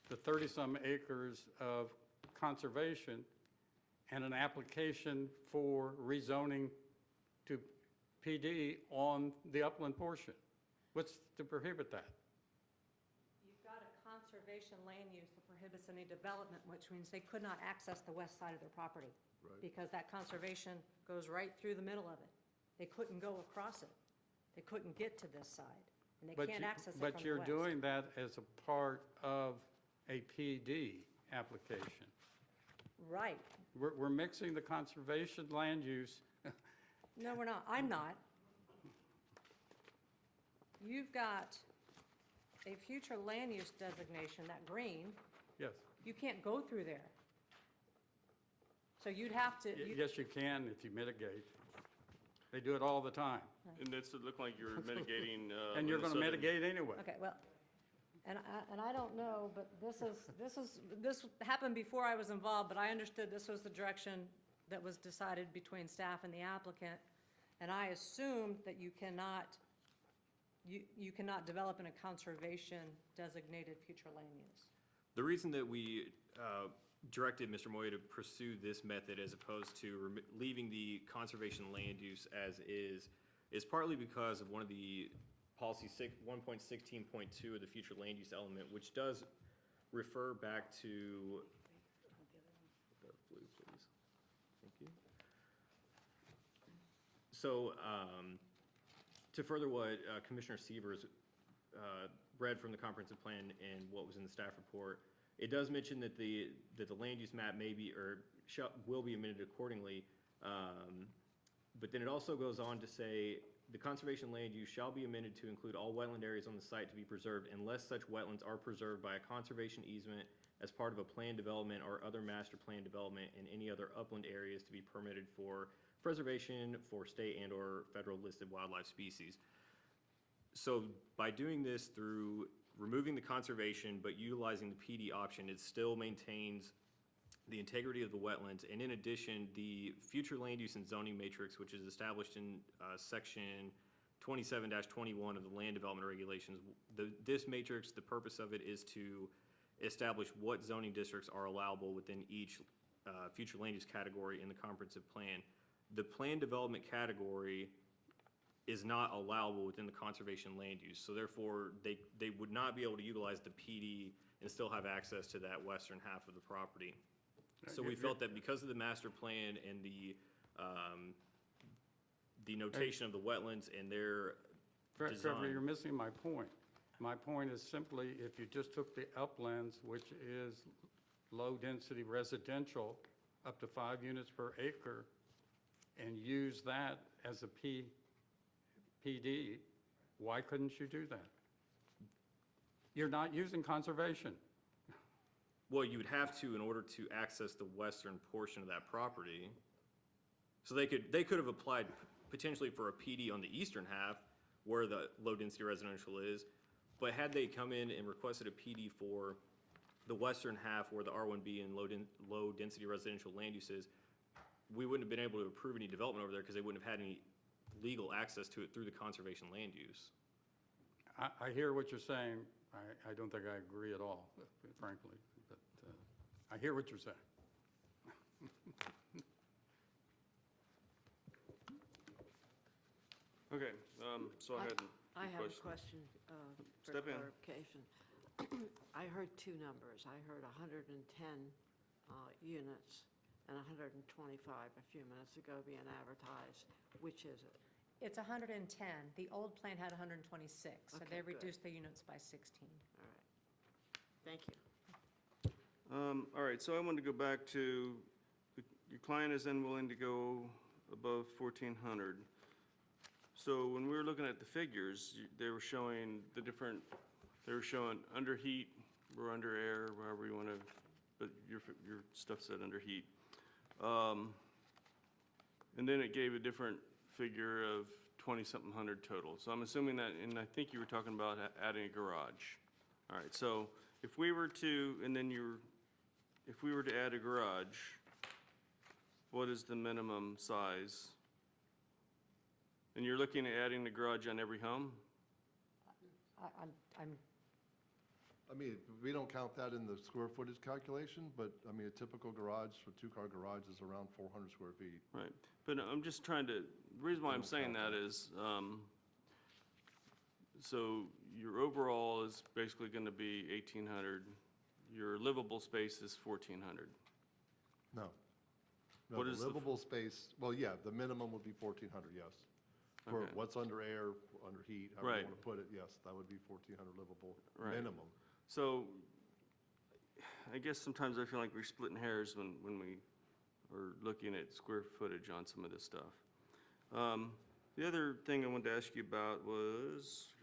the 30-some acres of conservation and an application for rezoning to PD on the upland portion? What's to prohibit that? You've got a conservation land use that prohibits any development, which means they could not access the west side of their property. Right. Because that conservation goes right through the middle of it. They couldn't go across it. They couldn't get to this side, and they can't access it from the west. But you're doing that as a part of a PD application. Right. We're mixing the conservation land use. No, we're not. I'm not. You've got a future land use designation, that green, Yes. you can't go through there. So you'd have to, Yes, you can if you mitigate. They do it all the time. And it's, it looked like you were mitigating. And you're on the going to southern- mitigate anyway. okay, well, and I don't know, but this happened before I was involved, but I understood this was the direction that was decided between staff and the applicant. And I assumed that you cannot develop in a conservation designated future land use. The reason that we directed Mr. Moya to pursue this method as opposed to leaving the conservation land use as is partly because of one of the policy 1.16.2 of the future land use element, which does refer back to, the blue, please. Thank you. So, to further what Commissioner Sievers read from the comprehensive plan and what was in the staff report, it does mention that the land use map may be, or will be amended accordingly, but then it also goes on to say, the conservation land use shall be amended to include all wetland areas on the site to be preserved unless such wetlands are preserved by a conservation easement as part of a planned development or other master plan development, and any other upland areas to be permitted for preservation for state and or federal listed wildlife species. So by doing this through removing the conservation but utilizing the PD option, it still maintains the integrity of the wetlands, and in addition, the future land use and zoning matrix, which is established in section 27-21 of the land development regulations. This matrix, the purpose of it is to establish what zoning districts are allowable within each future land use category in the comprehensive plan. The plan development category is not allowable within the conservation land use, so therefore they would not be able to utilize the PD and still have access to that western half of the property. So we felt that because of the master plan and the notation of the wetlands and their Trevor, design. you're missing my point. My point is simply, if you just took the uplands, which is low-density residential, up to 5 units per acre, and use that as a PD, why couldn't you do that? You're not using conservation. Well, you would have to in order to access the western portion of that property. So they could have applied potentially for a PD on the eastern half where the low-density residential is, but had they come in and requested a PD for the western half where the R1B and low-density residential land use is, we wouldn't have been able to approve any development over there because they wouldn't have had any legal access to it through the conservation land use. I hear what you're saying. I don't think I agree at all, frankly. But I hear what you're saying. Okay, so I had I have a question. question for Step in. clarification. I heard two numbers. I heard 110 units and 125 a few minutes ago being advertised. Which is it? It's 110. The old plan had 126, so Okay, they good. reduced the units by 16. All right. Thank you. All right, so I wanted to go back to, your client is then willing to go above 1,400. So when we were looking at the figures, they were showing the different, they were showing under heat or under air, however you want to, but your stuff said under heat. And then it gave a different figure of 20-something hundred total. So I'm assuming that, and I think you were talking about adding a garage. All right, so if we were to, if we were to add a garage, what is the minimum size? And you're looking at adding the garage on every home? I'm I mean, we don't count that in the square footage calculation, but, I mean, a typical garage, a two-car garage is around 400 square feet. Right, but I'm just trying to, the reason why I'm saying that is, so your overall is basically gonna be 1,800, your livable space is 1,400. No. No, What the is the- livable space, well, yeah, the minimum would be 1,400, yes. For Okay. what's under air, under heat, however Right. you want to put it, yes, that would be 1,400 livable, Right. minimum. So, I guess sometimes I feel like we're splitting hairs when we are looking at square footage on some of this stuff. The other thing I wanted to ask you about was,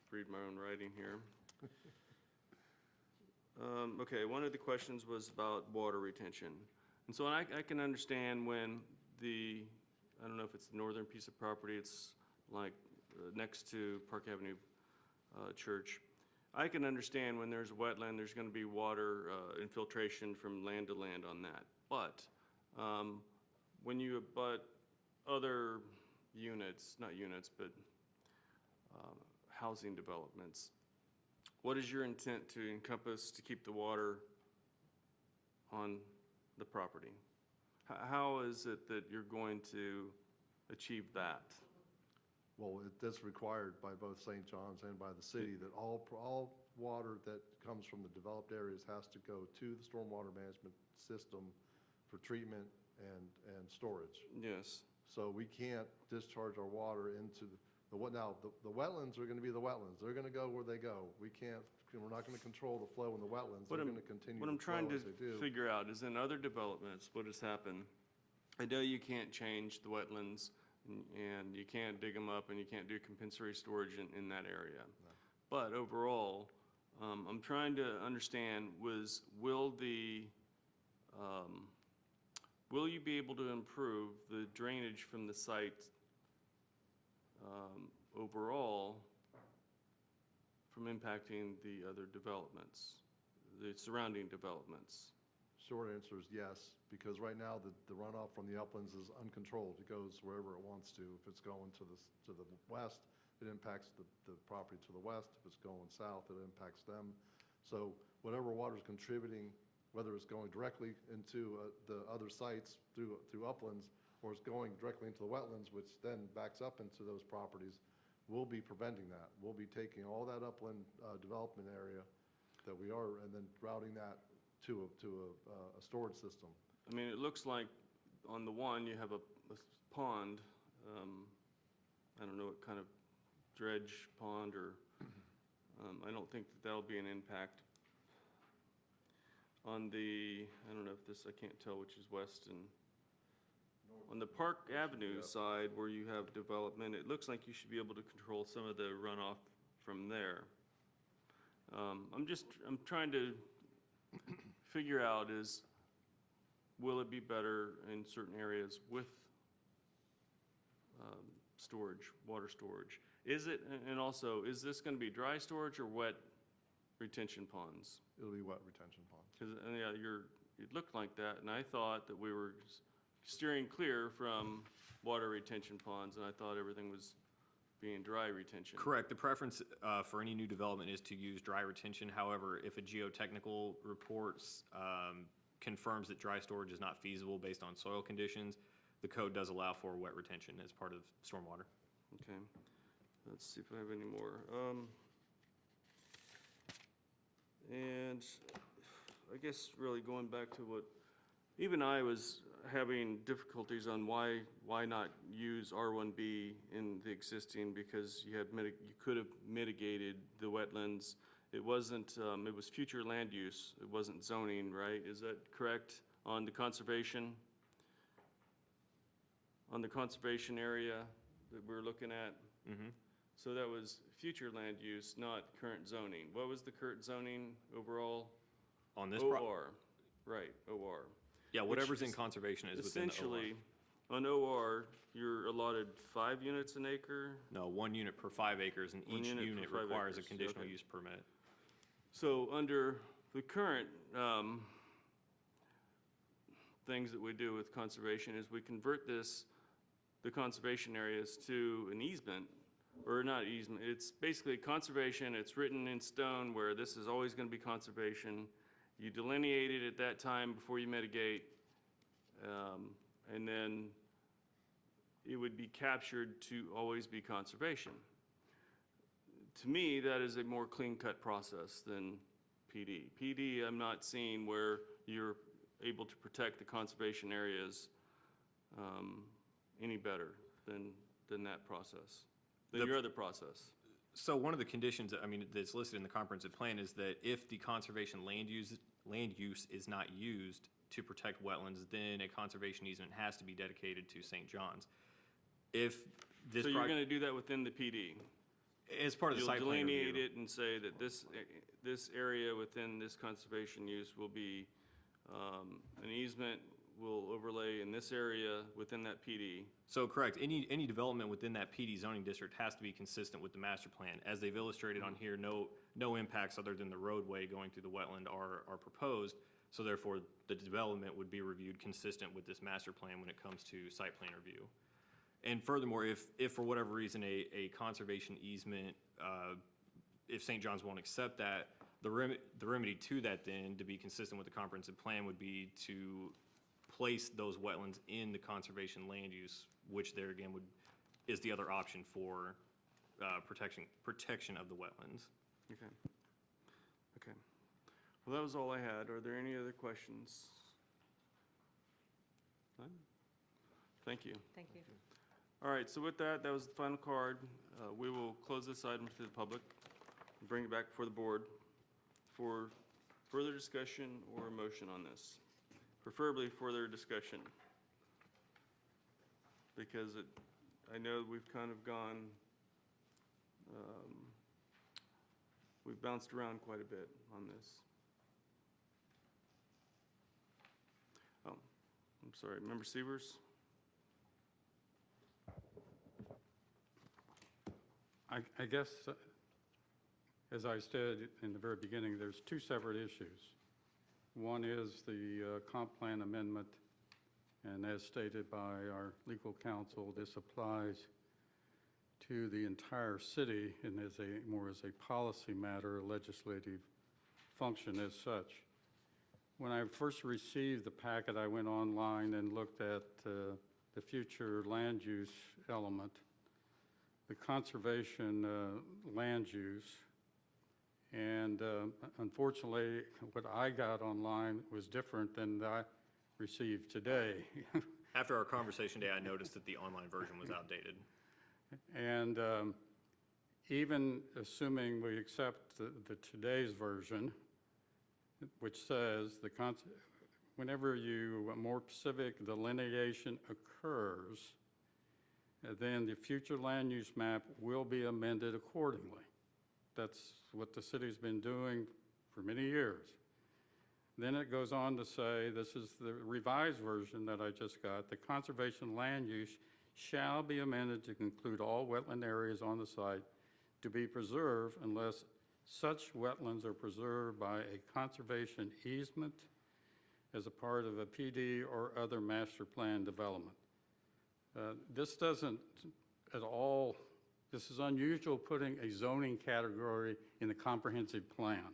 read my own writing here. Okay, one of the questions was about water retention. And so I can understand when I don't know if it's the northern piece of property, it's like next to Park Avenue Church. I can understand when there's a wetland, there's going to be water infiltration from land to land on that. But when you abut other units, not units, but housing developments, what is your intent to encompass to keep the water on the property? How is it that you're going to achieve that? Well, that's required by both St. John's and by the city, that all water that comes from the developed areas has to go to the stormwater management system for treatment and storage. Yes. So we can't discharge our water into the wetlands are gonna be the wetlands. They're gonna go where they go. We're not gonna control the flow in the wetlands. They're gonna continue What I'm to flow trying to as they do. figure out is in other developments, what has happened? I know you can't change the wetlands, and you can't dig them up, and you can't do compensatory storage in that area. But overall, I'm trying to understand will you be able to improve the drainage from the site overall from impacting the other developments, the surrounding developments? Short answer is yes, because right now the runoff from the uplands is uncontrolled. It goes wherever it wants to. If it's going to the west, it impacts the property to the west. If it's going south, it impacts them. So whatever water is contributing, whether it's going directly into the other sites through uplands, or it's going directly into the wetlands, which then backs up into those properties, we'll be preventing that. We'll be taking all that upland development area that we are, and then routing that to a storage system. I mean, it looks like on the one, you have a pond, I don't know what kind of dredge pond, or, I don't think that'll be an impact. On the, I don't know if this, I can't tell which is west and, on the Park Avenue side where you have development, it looks like you should be able to control some of the runoff from there. I'm trying to figure out will it be better in certain areas with storage, water storage? Is it, and also, is this going to be dry storage or wet retention ponds? It'll be wet retention ponds. Because, yeah, it looked like that, and I thought that we were steering clear from water retention ponds, and I thought everything was being dry retention. Correct. The preference for any new development is to use dry retention. However, if a geotechnical report confirms that dry storage is not feasible based on soil conditions, the code does allow for wet retention as part of stormwater. Okay. Let's see if I have any more. And I guess really going back to what, even I was having difficulties on why not use R1B in the existing, because you could have mitigated the wetlands. It wasn't, it was future land use. It wasn't zoning, right? Is that correct on the conservation? On the conservation area that we're looking at? Mm-hmm. So that was future land use, not current zoning. What was the current zoning overall? On this OR, right, OR. Yeah, whatever's Which in conservation is within the OR. Essentially, on OR, you're allotted 5 units an acre? No, 1 unit per 5 acres, and 1 each unit per unit 5 requires a acres, conditional okay. use permit. So under the current things that we do with conservation is we convert the conservation areas to an easement, or not easement, it's basically conservation, it's written in stone where this is always going to be conservation. You delineate it at that time before you mitigate, and then it would be captured to always be conservation. To me, that is a more clean-cut process than PD. PD, I'm not seeing where you're able to protect the conservation areas any better than that process, than your other process. So one of the conditions, I mean, that's listed in the comprehensive plan is that if the conservation land use is not used to protect wetlands, then a conservation easement has to be dedicated to St. John's. If this So you're going to do that within the PD? as part of the site plan You'll delineate review. it and say that this area within this conservation use will be, an easement will overlay in this area within that PD. So correct, any development within that PD zoning district has to be consistent with the master plan. As they've illustrated on here, no impacts other than the roadway going through the wetland are proposed. So therefore, the development would be reviewed consistent with this master plan when it comes to site plan review. And furthermore, if for whatever reason a conservation easement, if St. John's won't accept that, the remedy to that then, to be consistent with the comprehensive plan, would be to place those wetlands in the conservation land use, which there again is the other option for protection of the wetlands. Okay. Okay. Well, that was all I had. Are there any other questions? None? Thank you. Thank you. All right, so with that, that was the final card. We will close this item to the public and bring it back before the board for further discussion or a motion on this. Preferably further discussion. Because I know we've kind of gone, we've bounced around quite a bit on this. Oh, I'm sorry, Member Severs? I guess, as I said in the very beginning, there's 2 separate issues. One is the comp plan amendment, and as stated by our legal counsel, this applies to the entire city and is more as a policy matter, a legislative function as such. When I first received the packet, I went online and looked at the future land use element, the conservation land use, and unfortunately, what I got online was different than I received today. After our conversation today, I noticed that the online version was outdated. And even assuming we accept the today's version, which says whenever a more specific delineation occurs, then the future land use map will be amended accordingly. That's what the city's been doing for many years. Then it goes on to say, this is the revised version that I just got, the conservation land use shall be amended to include all wetland areas on the site to be preserved unless such wetlands are preserved by a conservation easement as a part of a PD or other master plan development. This doesn't at all, this is unusual putting a zoning category in the comprehensive plan.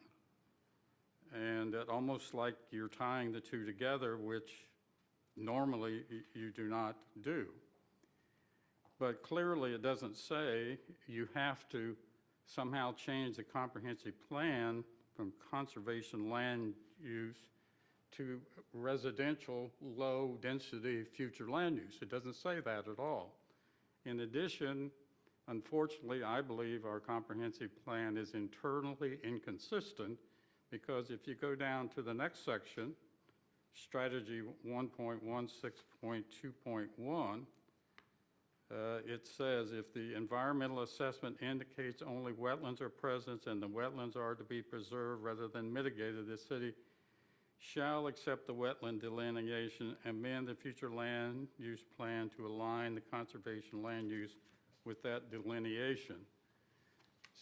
And it almost like you're tying the two together, which normally you do not do. But clearly it doesn't say you have to somehow change the comprehensive plan from conservation land use to residential low-density future land use. It doesn't say that at all. In addition, unfortunately, I believe our comprehensive plan is internally inconsistent, because if you go down to the next section, strategy 1.16.2.1, it says if the environmental assessment indicates only wetlands are present and the wetlands are to be preserved rather than mitigated, the city shall accept the wetland delineation and amend the future land use plan to align the conservation land use with that delineation.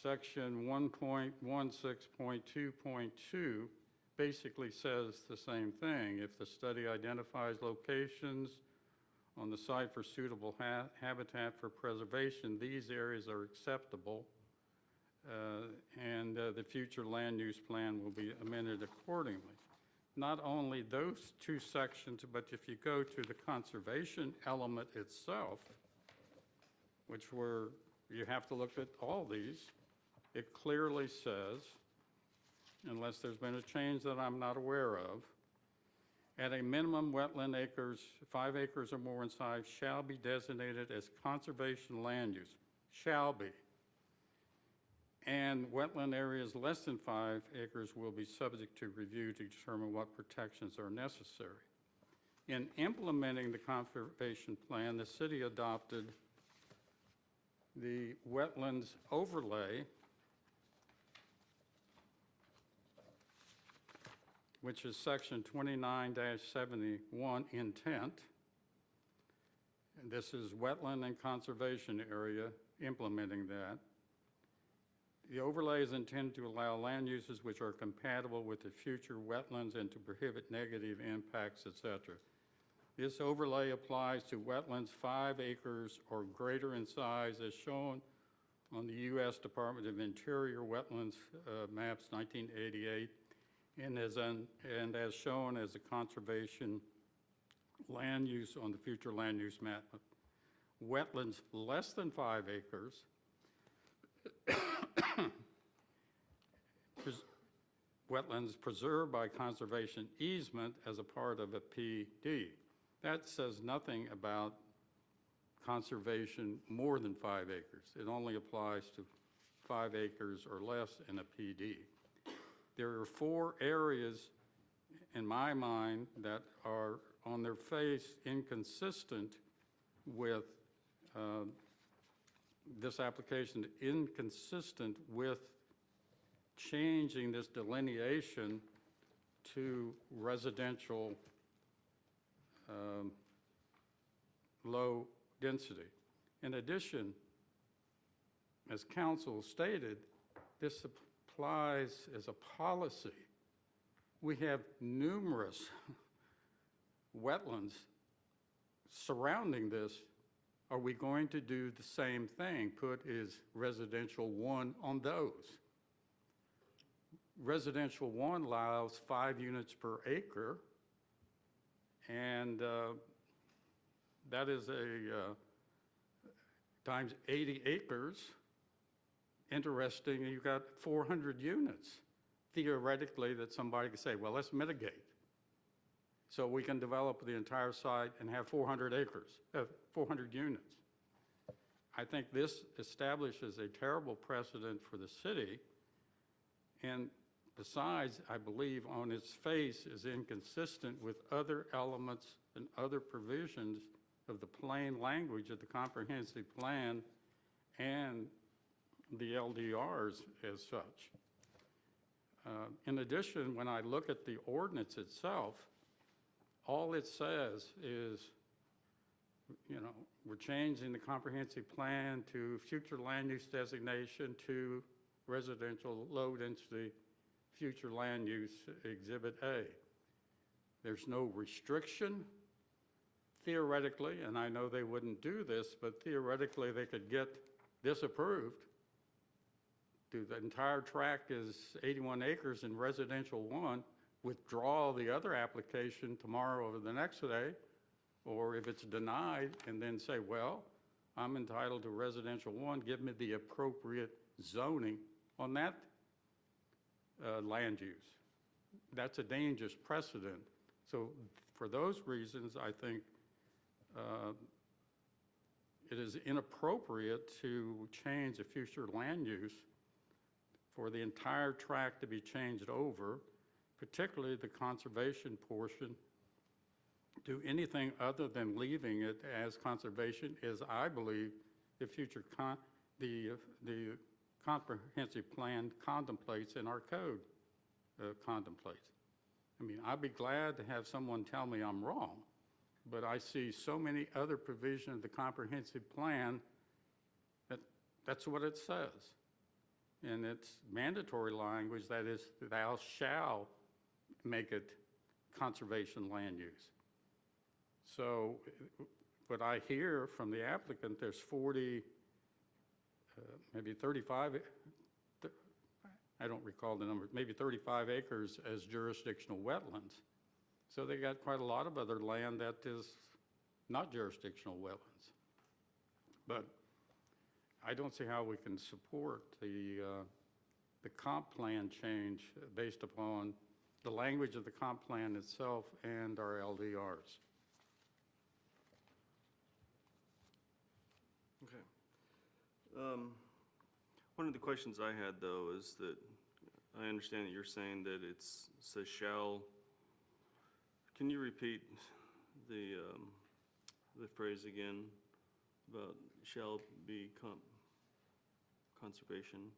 Section 1.16.2.2 basically says the same thing. If the study identifies locations on the site for suitable habitat for preservation, these areas are acceptable, and the future land use plan will be amended accordingly. Not only those two sections, but if you go to the conservation element itself, which you have to look at all these, it clearly says, unless there's been a change that I'm not aware of, at a minimum, wetland acres, 5 acres or more in size, shall be designated as conservation land use, shall be. And wetland areas less than 5 acres will be subject to review to determine what protections are necessary. In implementing the conservation plan, the city adopted the wetlands overlay, which is section 29-71 intent. And this is wetland and conservation area implementing that. The overlay is intended to allow land uses which are compatible with the future wetlands and to prohibit negative impacts, etc. This overlay applies to wetlands 5 acres or greater in size as shown on the U.S. Department of Interior Wetlands Maps 1988 and as shown as a conservation land use on the future land use map. Wetlands less than 5 acres wetlands preserved by conservation easement as a part of a PD. That says nothing about conservation more than 5 acres. It only applies to 5 acres or less in a PD. There are 4 areas in my mind that are on their face inconsistent with this application, inconsistent with changing this delineation to residential low density. In addition, as council stated, this applies as a policy. We have numerous wetlands surrounding this. Are we going to do the same thing, put as residential 1 on those? Residential 1 allows 5 units per acre, and that is times 80 acres. Interesting, you've got 400 units. Theoretically, that somebody could say, well, let's mitigate. So we can develop the entire site and have 400 acres, 400 units. I think this establishes a terrible precedent for the city, and besides, I believe on its face is inconsistent with other elements and other provisions of the plain language of the comprehensive plan and the LDRs as such. In addition, when I look at the ordinance itself, all it says is, you know, we're changing the comprehensive plan to future land use designation to residential low density future land use exhibit A. There's no restriction. Theoretically, and I know they wouldn't do this, but theoretically they could get this approved. The entire tract is 81 acres in residential 1, withdraw the other application tomorrow or the next day, or if it's denied, and then say, well, I'm entitled to residential 1, give me the appropriate zoning on that land use. That's a dangerous precedent. So for those reasons, I think it is inappropriate to change a future land use for the entire tract to be changed over, particularly the conservation portion, to anything other than leaving it as conservation, as I believe the future the comprehensive plan contemplates and our code contemplates. I mean, I'd be glad to have someone tell me I'm wrong, but I see so many other provisions of the comprehensive plan that that's what it says. And it's mandatory language, that is, thou shall make it conservation land use. So what I hear from the applicant, there's 40, maybe 35, I don't recall the number, maybe 35 acres as jurisdictional wetlands. So they got quite a lot of other land that is not jurisdictional wetlands. But I don't see how we can support the comp plan change based upon the language of the comp plan itself and our LDRs. Okay. One of the questions I had, though, is that I understand that you're saying that says shall. Can you repeat the phrase again about shall be conservation?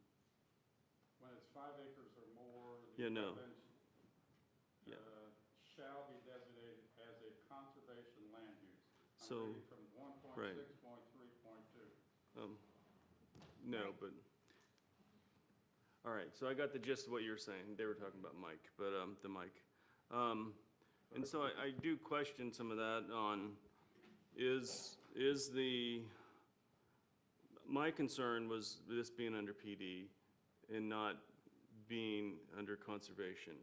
When it's 5 acres or more, Yeah, no. Shall be designated as a conservation land use. I'm So, reading from 1.6.3.2. No, but, all right, so I got the gist of what you're saying. They were talking about Mike, but, the mic. And so I do question some of that on, my concern was this being under PD and not being under conservation.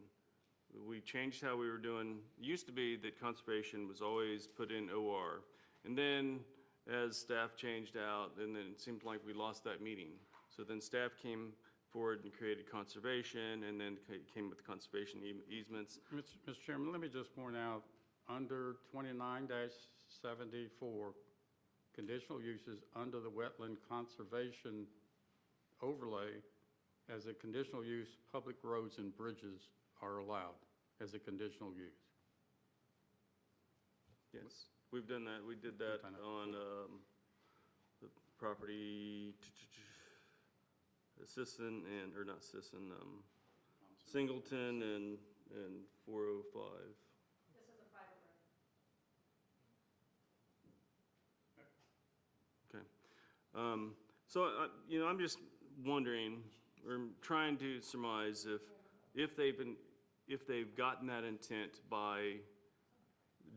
We changed how we were doing. It used to be that conservation was always put in OR. And then as staff changed out, and then it seemed like we lost that meeting. So then staff came forward and created conservation, and then came with conservation easements. Mr. Chairman, let me just point out, under 29-74, conditional uses under the wetland conservation overlay, as a conditional use, public roads and bridges are allowed as a conditional use. Yes, we've done that. We did that on the property Sisson and, or not Sisson, Singleton and 405. This is a private road. Okay. So, I'm just wondering, or trying to surmise if they've gotten that intent by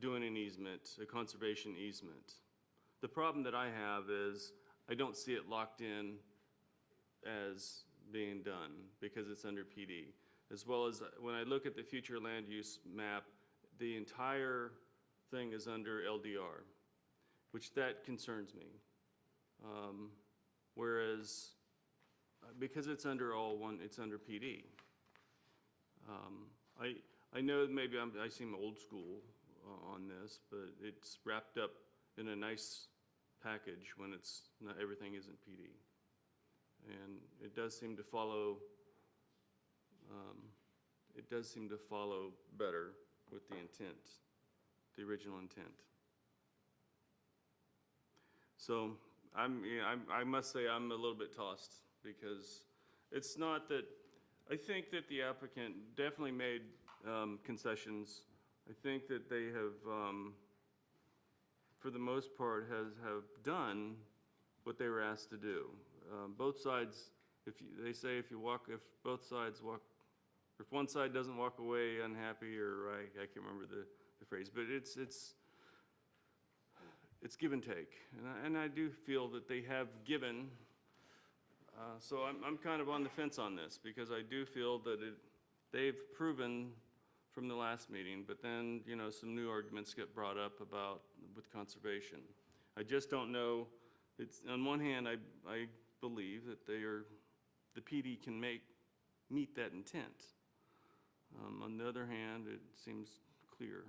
doing an easement, a conservation easement. The problem that I have is I don't see it locked in as being done because it's under PD. As well as when I look at the future land use map, the entire thing is under LDR, which that concerns me. Whereas, because it's under it's under PD. I know maybe I seem old school on this, but it's wrapped up in a nice package when not everything isn't PD. And it does seem to follow, better with the intent, the original intent. So I must say I'm a little bit tossed because it's not that, I think that the applicant definitely made concessions. I think that they have, for the most part, have done what they were asked to do. Both sides, they say if both sides walk, if one side doesn't walk away unhappy, or I can't remember the phrase, but it's give and take, and I do feel that they have given. So I'm kind of on the fence on this because I do feel that they've proven from the last meeting, but then some new arguments get brought up with conservation. I just don't know. It's on one hand I believe that the PD can meet that intent. On the other hand, it seems clear.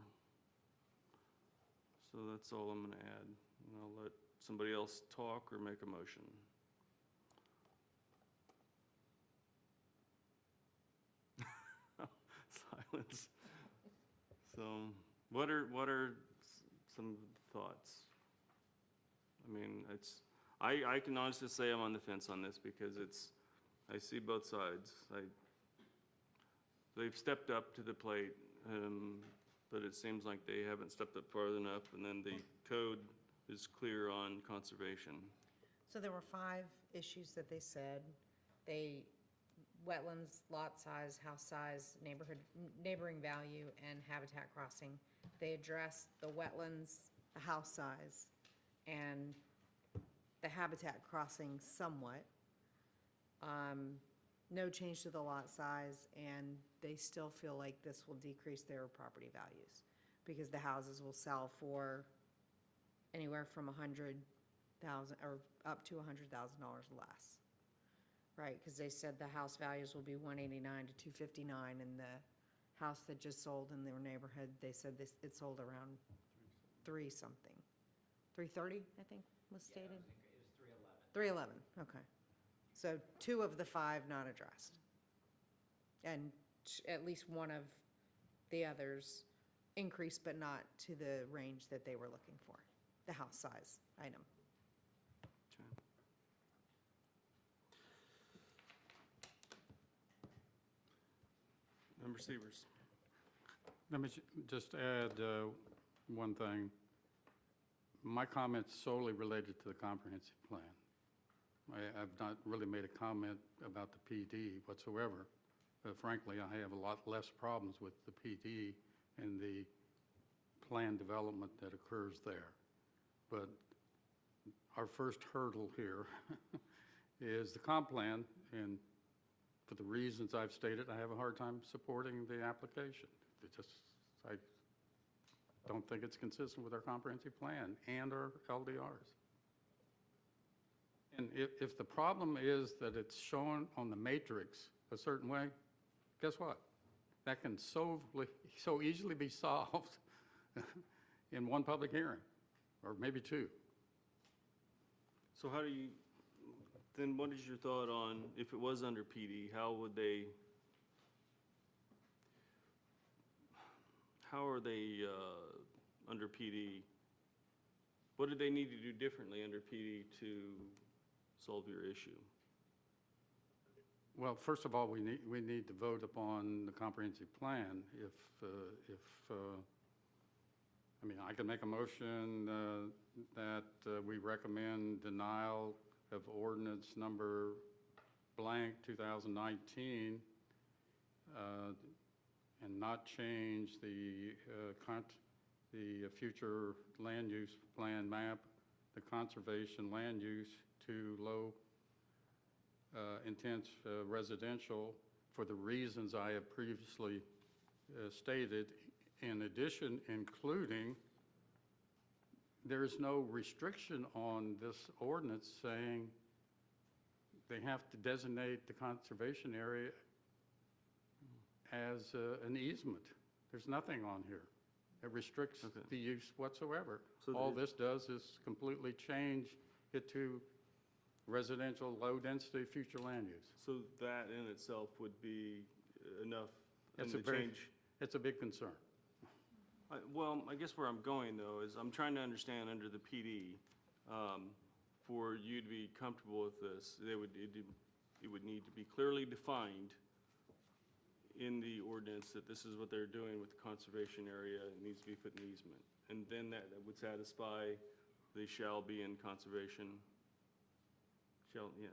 So that's all I'm going to add. And I'll let somebody else talk or make a motion. Silence. So, what are some thoughts? I mean, I can honestly say I'm on the fence on this because I see both sides. They've stepped up to the plate but it seems like they haven't stepped up far enough, and then the code is clear on conservation. So there were 5 issues that they said. Wetlands, lot size, house size, neighboring value, and habitat crossing. They addressed the wetlands, the house size, and the habitat crossing somewhat. No change to the lot size, and they still feel like this will decrease their property values because the houses will sell for anywhere from $100,000 or up to $100,000 less. Right, because they said the house values will be $189 to $259, and the house that just sold in their neighborhood, they said it sold around 3-something. 330, I think was stated? It was 311. 311, okay. So 2 of the 5 not addressed. And at least one of the others increased, but not to the range that they were looking for, the house size item. Member Severs. Let me just add one thing. My comment's solely related to the comprehensive plan. I've not really made a comment about the PD whatsoever. Frankly, I have a lot less problems with the PD and the plan development that occurs there. But our first hurdle here is the comp plan, and for the reasons I've stated, I have a hard time supporting the application. I don't think it's consistent with our comprehensive plan and our LDRs. And if the problem is that it's shown on the matrix a certain way, guess what? That can so easily be solved in one public hearing, or maybe 2. So then what is your thought on, if it was under PD, how are they under PD? What do they need to do differently under PD to solve your issue? Well, first of all, we need to vote upon the comprehensive plan. I mean, I can make a motion that we recommend denial of ordinance number blank 2019 and not change the future land use plan map, the conservation land use to low intense residential for the reasons I have previously stated. In addition, including, there is no restriction on this ordinance saying they have to designate the conservation area as an easement. There's nothing on here that restricts the use whatsoever. So all this does is completely change it to residential, low-density, future land use. So that in itself would be enough It's to change? It's a big concern. Well, I guess where I'm going, though, is I'm trying to understand under the PD, for you to be comfortable with this, it would need to be clearly defined in the ordinance that this is what they're doing with the conservation area. It needs to be put in easement. And then that would satisfy they shall be in conservation. Yeah.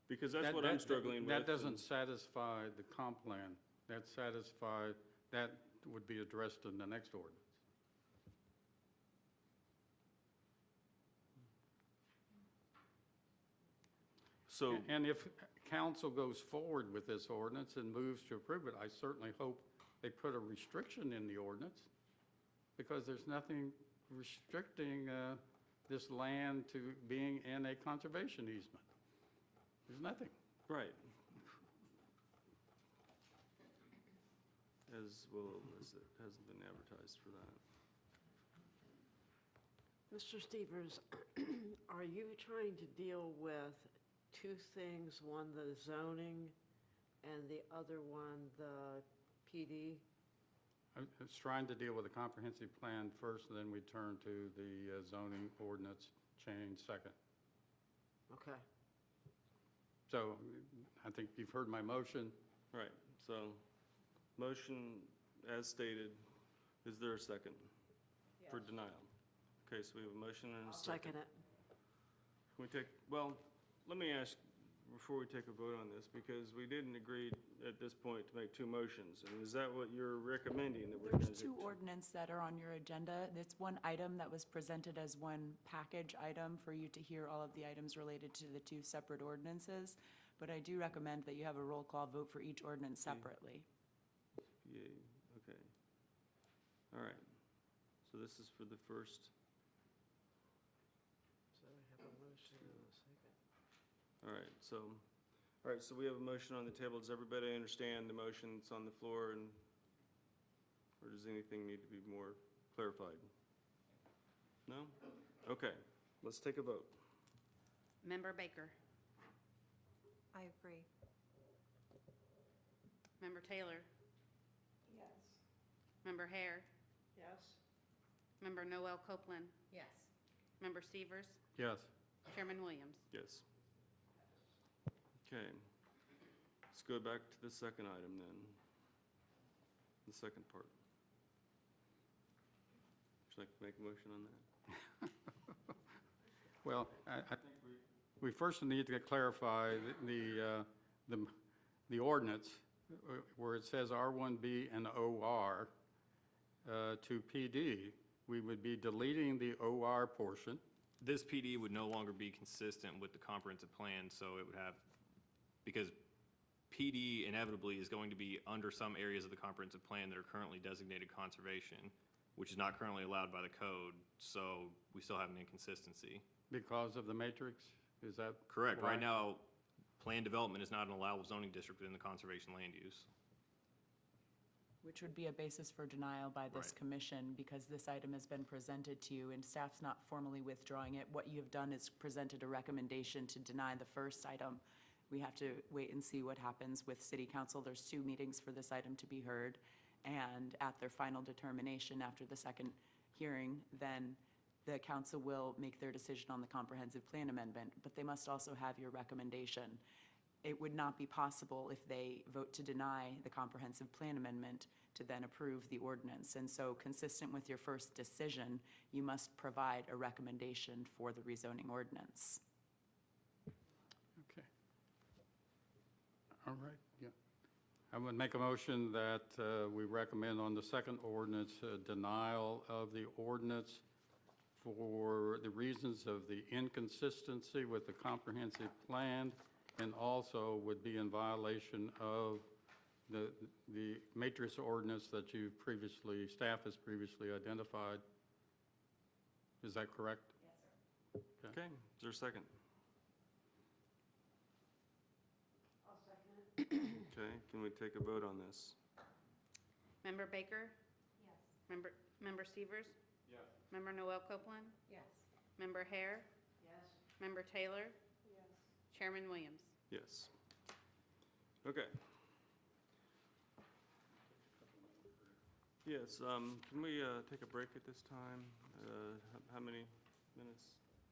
Because that's what I'm struggling with. That doesn't satisfy the comp plan. That would be addressed in the next ordinance. So, And if council goes forward with this ordinance and moves to approve it, I certainly hope they put a restriction in the ordinance, because there's nothing restricting this land to being in a conservation easement. There's nothing. right. As well as it hasn't been advertised for that. Mr. Stevens, are you trying to deal with 2 things, one the zoning and the other one the PD? I was trying to deal with the comprehensive plan first, and then we turn to the zoning ordinance change second. Okay. So I think you've heard my motion. Right, so Motion as stated. Is there a second? For denial? Okay, so we have a motion and a I'll second. second it. Can we take, well, let me ask, before we take a vote on this, because we didn't agree at this point to make two motions, and is that what you're recommending that we're going to do? There's two ordinance that are on your agenda. It's one item that was presented as one package item for you to hear all of the items related to the two separate ordinances. But I do recommend that you have a roll call vote for each ordinance separately. Yay, okay. All right. So this is for the first, So we have a motion and a second. all right, so we have a motion on the table. Does everybody understand the motion that's on the floor, and, or does anything need to be more clarified? No? Okay, let's take a vote. Member Baker. I agree. Member Taylor. Yes. Member Hare. Yes? Member Noel Copeland. Yes. Member Severs. Yes. Chairman Williams. Yes. Okay. Let's go back to the second item then. The second part. Would you like to make a motion on that? Well, I think we first need to clarify the ordinance where it says R1B and OR to PD. We would be deleting the OR portion. This PD would no longer be consistent with the comprehensive plan, so it would have, because PD inevitably is going to be under some areas of the comprehensive plan that are currently designated conservation, which is not currently allowed by the code, so we still have an inconsistency. Because of the matrix? Is that Correct. why? Right now, planned development is not an allowable zoning district within the conservation land use. Which would be a basis for denial by this Right. commission, because this item has been presented to you and staff's not formally withdrawing it. What you have done is presented a recommendation to deny the first item. We have to wait and see what happens with city council. There's 2 meetings for this item to be heard, and at their final determination after the second hearing, then the council will make their decision on the comprehensive plan amendment, but they must also have your recommendation. It would not be possible if they vote to deny the comprehensive plan amendment to then approve the ordinance. And so consistent with your first decision, you must provide a recommendation for the rezoning ordinance. Okay. All right, yeah. I would make a motion that we recommend on the second ordinance denial of the ordinance for the reasons of the inconsistency with the comprehensive plan, and also would be in violation of the matrix ordinance that you previously, staff has previously identified. Is that correct? Yes, sir. Okay, is there a second? I'll second it. Okay, can we take a vote on this? Member Baker. Yes. Member Severs. Yes. Member Noel Copeland. Yes. Member Hare. Yes? Member Taylor. Yes. Chairman Williams. Yes. Okay. Yes, can we take a break at this time? How many minutes?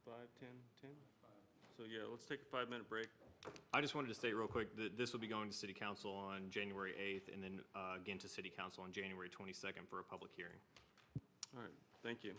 5, 10, 10? So yeah, let's take a 5-minute break. I just wanted to state real quick that this will be going to City Council on January 8th, and then again to City Council on January 22nd for a public hearing. All right, thank you.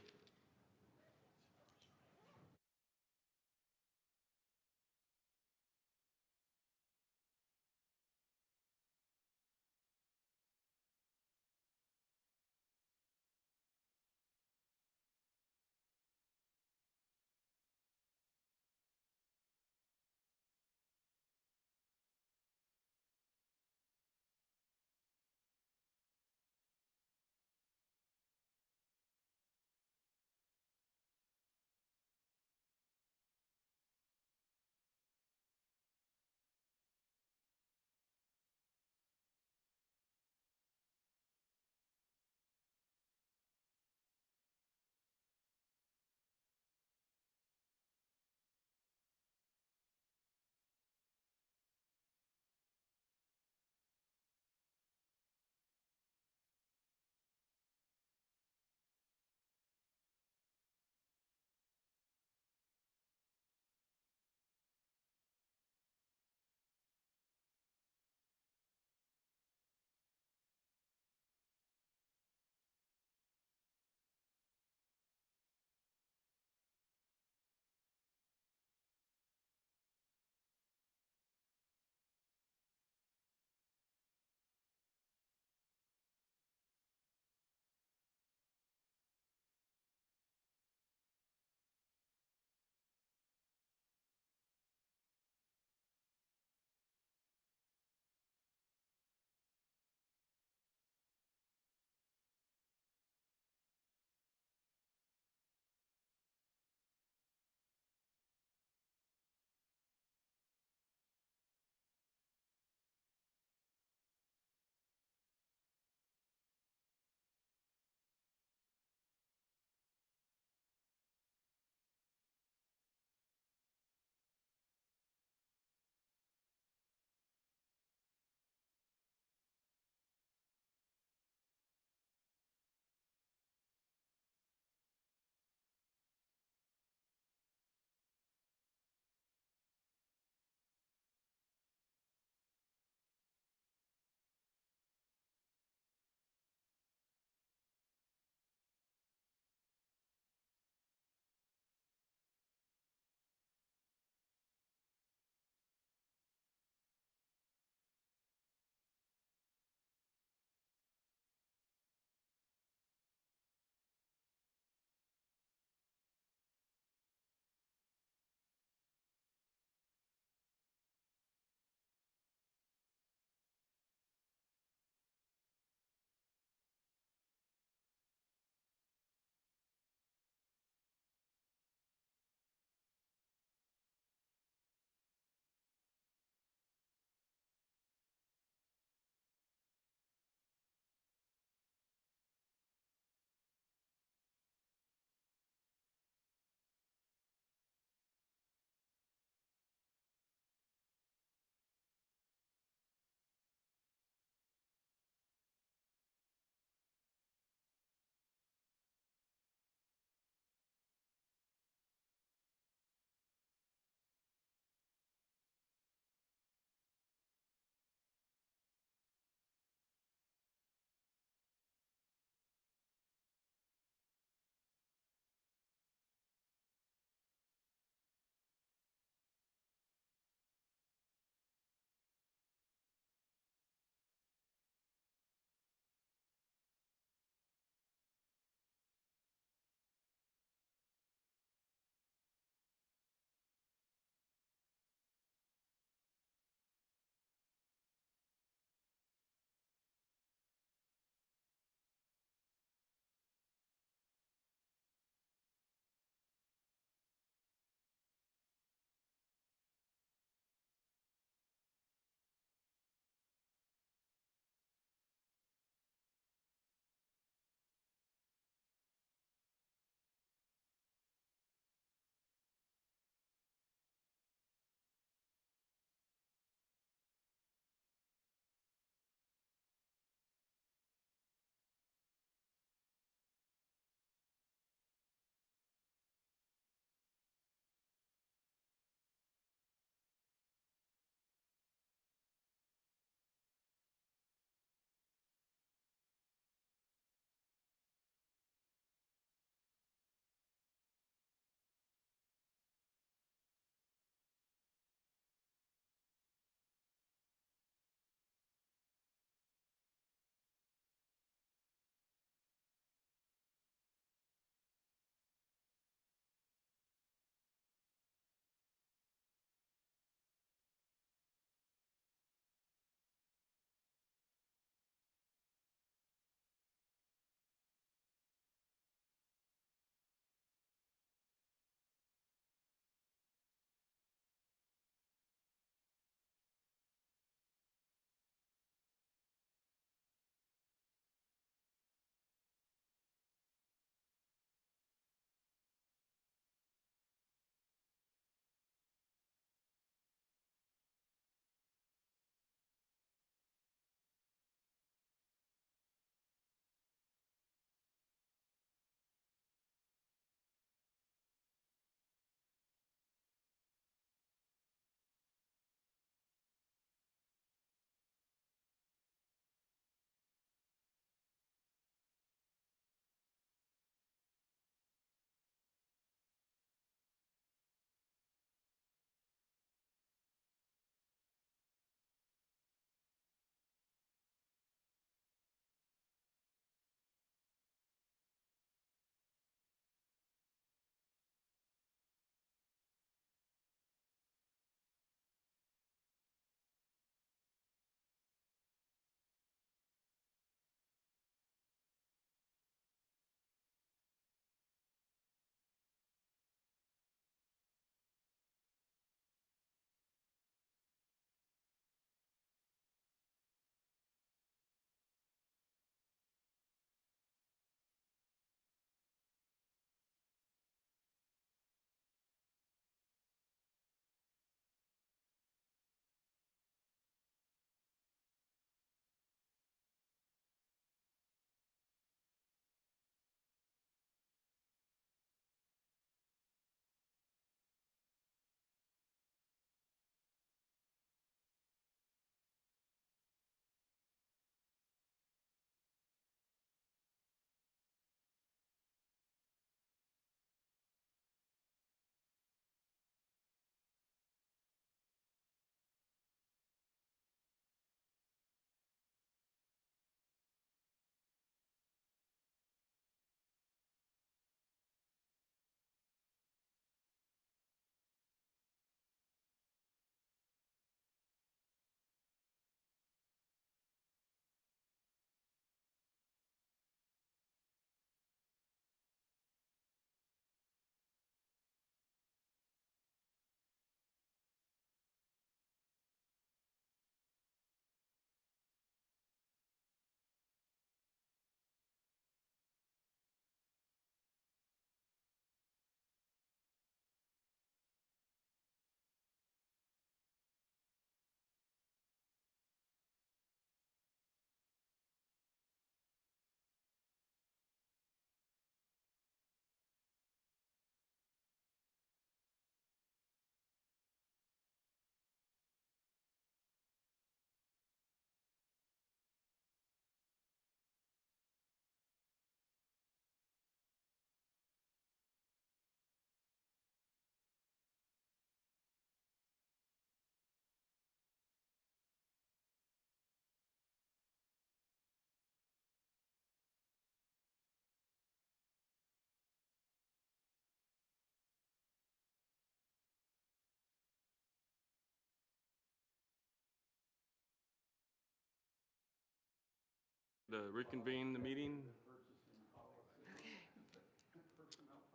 reconvene the meeting.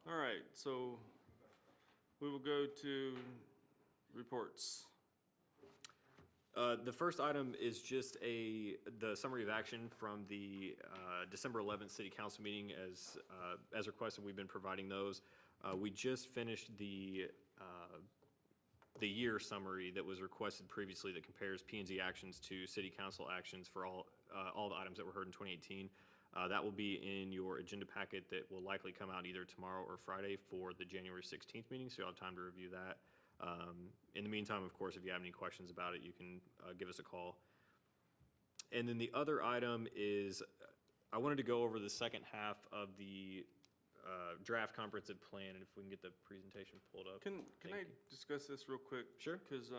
All right, so we will go to reports. The first item is just the summary of action from the December 11th City Council meeting. As requested, we've been providing those. We just finished the year summary that was requested previously that compares P&Z actions to City Council actions for all the items that were heard in 2018. That will be in your agenda packet that will likely come out either tomorrow or Friday for the January 16th meeting, so you'll have time to review that. In the meantime, of course, if you have any questions about it, you can give us a call. And then the other item is, I wanted to go over the second half of the draft comprehensive plan, and if we can get the presentation pulled up. Can I discuss this real quick? Sure. Because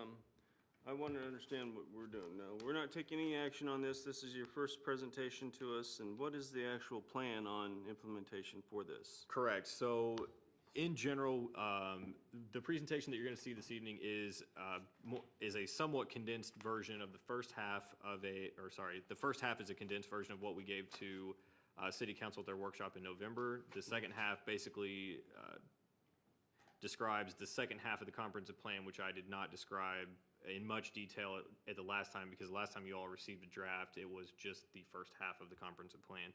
I want to understand what we're doing now. We're not taking any action on this. This is your first presentation to us, and what is the actual plan on implementation for this? Correct. So in general, the presentation that you're going to see this evening is a somewhat condensed version of the first half of the first half is a condensed version of what we gave to City Council at their workshop in November. The second half basically describes the second half of the comprehensive plan, which I did not describe in much detail at the last time, because the last time you all received a draft, it was just the first half of the comprehensive plan.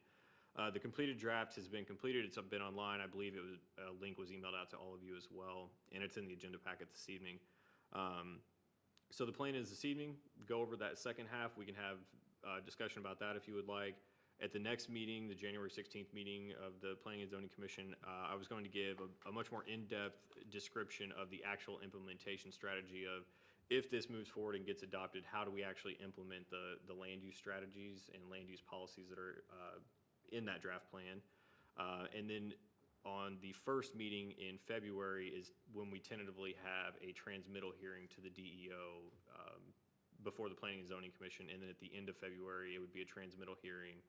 The completed draft has been completed. It's been online. I believe a link was emailed out to all of you as well, and it's in the agenda packet this evening. So the plan is this evening, go over that second half. We can have a discussion about that if you would like. At the next meeting, the January 16th meeting of the Planning and Zoning Commission, I was going to give a much more in-depth description of the actual implementation strategy of, if this moves forward and gets adopted, how do we actually implement the land use strategies and land use policies that are in that draft plan. And then on the first meeting in February is when we tentatively have a transmittal hearing to the DEO before the Planning and Zoning Commission. And then at the end of February, it would be a transmittal hearing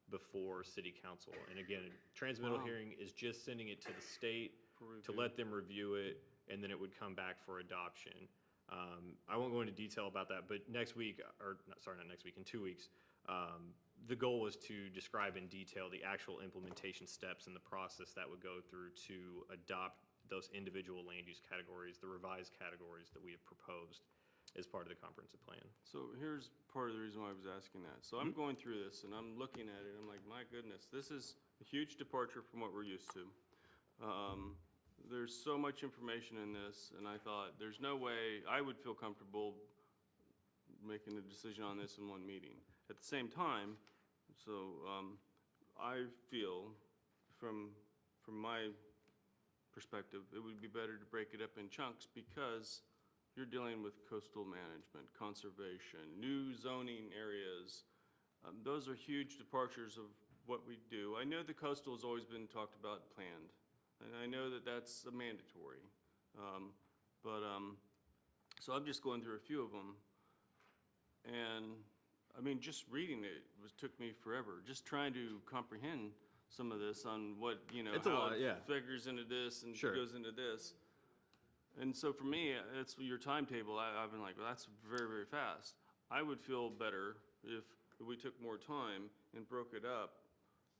before City Council. And again, a transmittal hearing is just sending it to the state to let them review it, and then it would come back for adoption. I won't go into detail about that, but next week, not next week, in 2 weeks, the goal was to describe in detail the actual implementation steps and the process that would go through to adopt those individual land use categories, the revised categories that we have proposed as part of the comprehensive plan. So here's part of the reason why I was asking that. So I'm going through this and I'm looking at it, I'm like, my goodness, this is a huge departure from what we're used to. There's so much information in this, and I thought, there's no way I would feel comfortable making a decision on this in one meeting. At the same time, I feel from my perspective, it would be better to break it up in chunks, because you're dealing with coastal management, conservation, new zoning areas. Those are huge departures of what we do. I know the coastal has always been talked about and planned, and I know that that's a mandatory. So I'm just going through a few of them, and I mean, just reading it took me forever, just trying to comprehend some of this on what, It's a lot, yeah. figures into this and Sure. goes into this. And so for me, it's your timetable. I've been like, well, that's very, very fast. I would feel better if we took more time and broke it up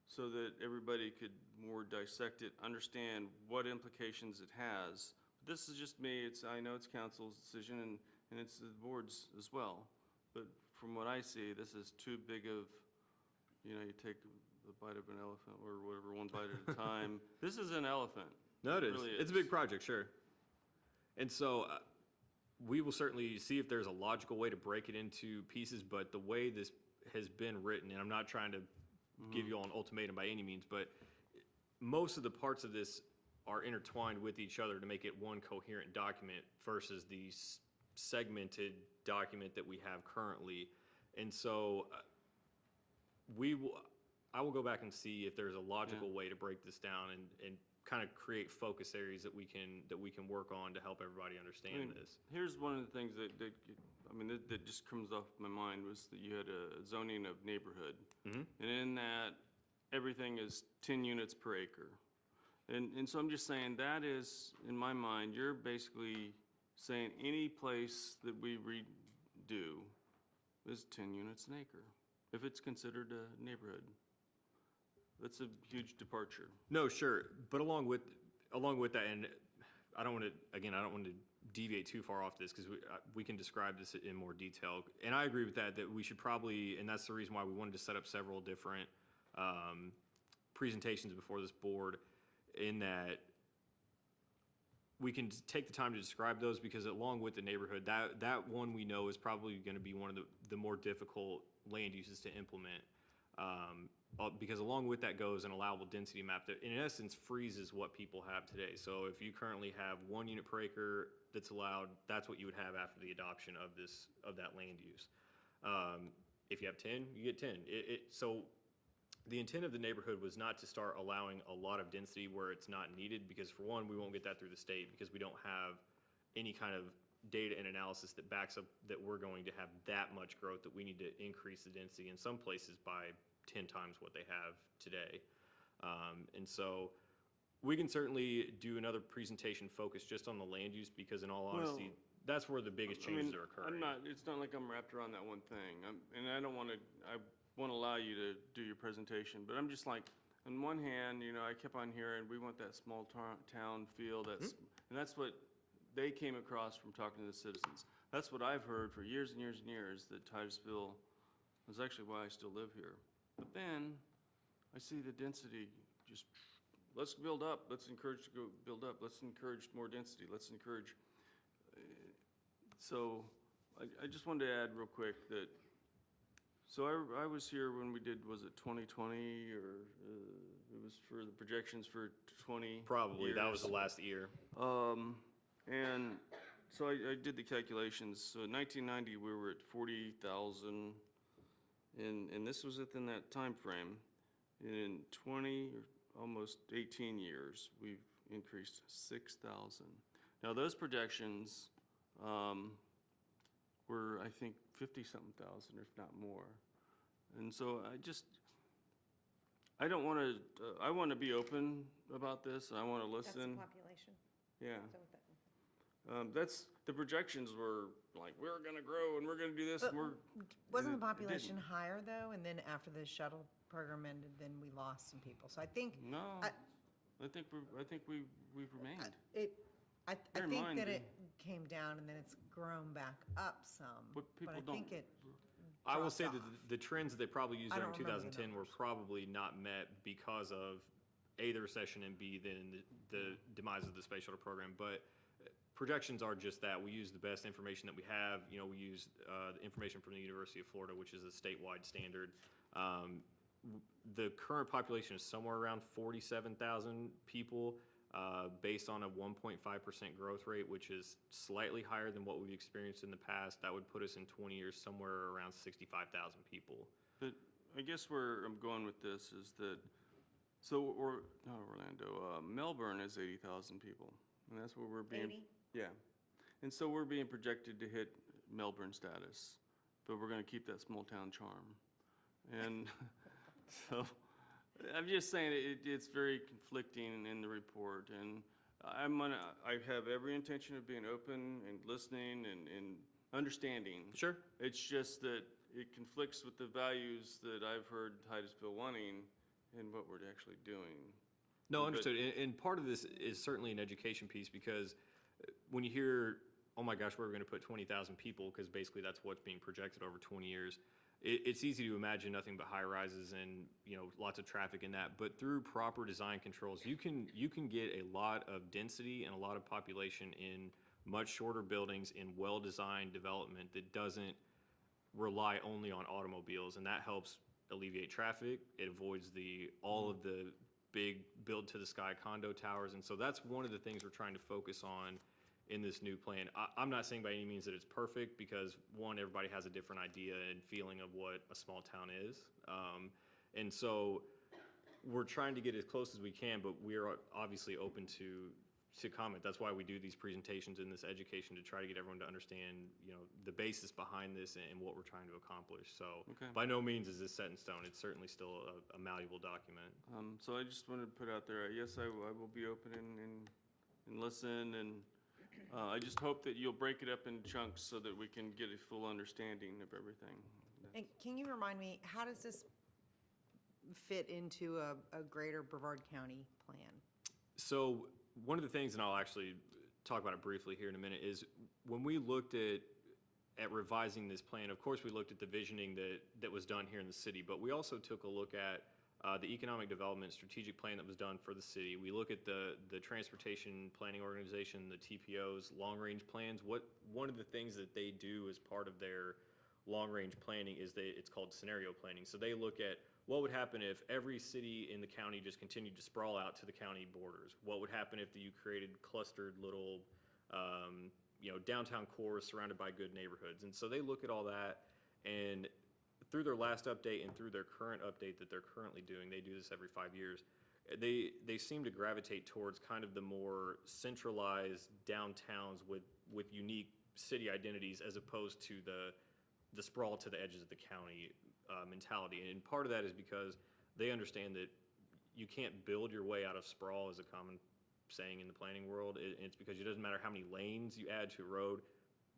so that everybody could more dissect it, understand what implications it has. This is just me. I know it's council's decision, and it's the board's as well. But from what I see, this is too big of, you take the bite of an elephant or whatever, one bite at a time. This is an elephant. No, it is. Really It's a big project, sure. And so we will certainly see if there's a logical way to break it into pieces, but the way this has been written, and I'm not trying to give you all an ultimatum by any means, but most of the parts of this are intertwined with each other to make it one coherent document versus the segmented document that we have currently. And so I will go back and see if there's a logical way to break this down and kind of create focus areas that we can work on to help everybody understand this. Here's one of the things that just comes off my mind was that you had a zoning of neighborhood. And in that, everything is 10 units per acre. And so I'm just saying that is, in my mind, you're basically saying any place that we redo is 10 units an acre. if it's considered a neighborhood. That's a huge departure. No, sure, but along with that, and I don't want to deviate too far off this, because we can describe this in more detail. And I agree with that we should probably, and that's the reason why we wanted to set up several different presentations before this board, in that we can take the time to describe those, because along with the neighborhood, that one we know is probably going to be one of the more difficult land uses to implement. Because along with that goes an allowable density map that in essence freezes what people have today. So if you currently have 1 unit per acre that's allowed, that's what you would have after the adoption of that land use. If you have 10, you get 10. So the intent of the neighborhood was not to start allowing a lot of density where it's not needed, because for one, we won't get that through the state, because we don't have any kind of data and analysis that backs up that we're going to have that much growth that we need to increase the density in some places by 10 times what they have today. And so we can certainly do another presentation focused just on the land use, because in all honesty, that's where the biggest changes are occurring. It's not like I'm wrapped around that one thing. And I want to allow you to do your presentation, but I'm just like, on one hand, I kept on hearing, we want that small town feel, and that's what they came across from talking to the citizens. That's what I've heard for years and years and years, that Titusville is actually why I still live here. But then I see the density just, let's build up, let's encourage to go build up, let's encourage more density, let's encourage. So I just wanted to add real quick that, so I was here when we did, was it 2020, or it was for the projections for 20 Probably, years. that was the last year. And so I did the calculations. So in 1990, we were at 40,000, and this was within that time frame. And in 20, or almost 18 years, we've increased 6,000. Now, those projections were, I think, 50-something thousand, if not more. And so I don't want to, I want to be open about this, and I want to listen. That's the population. Yeah. So with that- That's, the projections were like, we're going to grow and we're going to do this, and we're. Wasn't the and it population didn't. higher, though? And then after the shuttle program ended, then we lost some people. So I think. No, I think we've remained. I Bear in think mind that the- it came down and then it's grown back up some. But people I think don't- it. I will dropped say that off. the trends that they probably used I during don't remember the 2010 were numbers. probably not met because of A, the recession, and B, then the demise of the space shuttle program. But projections are just that. We use the best information that we have. We use the information from the University of Florida, which is a statewide standard. The current population is somewhere around 47,000 people, based on a 1.5% growth rate, which is slightly higher than what we've experienced in the past. That would put us in 20 years somewhere around 65,000 people. But I guess where I'm going with this is that, not Orlando, Melbourne is 80,000 people, and that's where we're being. 80? Yeah, and so we're being projected to hit Melbourne status, but we're going to keep that small town charm, and so I'm just saying it's very conflicting in the report, and I have every intention of being open and listening and understanding. Sure. It's just that it conflicts with the values that I've heard Titusville wanting and what we're actually doing. No, understood. And part of this is certainly an education piece, because when you hear, oh my gosh, we're going to put 20,000 people, because basically that's what's being projected over 20 years, it's easy to imagine nothing but high rises and lots of traffic in that. But through proper design controls, you can get a lot of density and a lot of population in much shorter buildings in well-designed development that doesn't rely only on automobiles, and that helps alleviate traffic. It avoids all of the big build-to-the-sky condo towers, and so that's one of the things we're trying to focus on in this new plan. I'm not saying by any means that it's perfect, because one, everybody has a different idea and feeling of what a small town is, and so we're trying to get as close as we can, but we are obviously open to comment. That's why we do these presentations and this education, to try to get everyone to understand, the basis behind this and what we're trying to accomplish. So by no means is this set in stone. It's certainly still a malleable document. So I just wanted to put out there, yes, I will be open and listen, and I just hope that you'll break it up in chunks so that we can get a full understanding of everything. And can you remind me, how does this fit into a greater Brevard County plan? So one of the things, and I'll actually talk about it briefly here in a minute, is when we looked at revising this plan, of course, we looked at the visioning that was done here in the city, but we also took a look at the economic development strategic plan that was done for the city. We look at the transportation planning organization, the TPO's long-range plans. One of the things that they do as part of their long-range planning is it's called scenario planning. So they look at what would happen if every city in the county just continued to sprawl out to the county borders. What would happen if you created clustered little, downtown cores surrounded by good neighborhoods. And so they look at all that, and through their last update and through their current update that they're currently doing, they do this every 5 years, they seem to gravitate towards kind of the more centralized downtowns with unique city identities, as opposed to the sprawl to the edges of the county mentality. And part of that is because they understand that you can't build your way out of sprawl, is a common saying in the planning world. It's because it doesn't matter how many lanes you add to a road,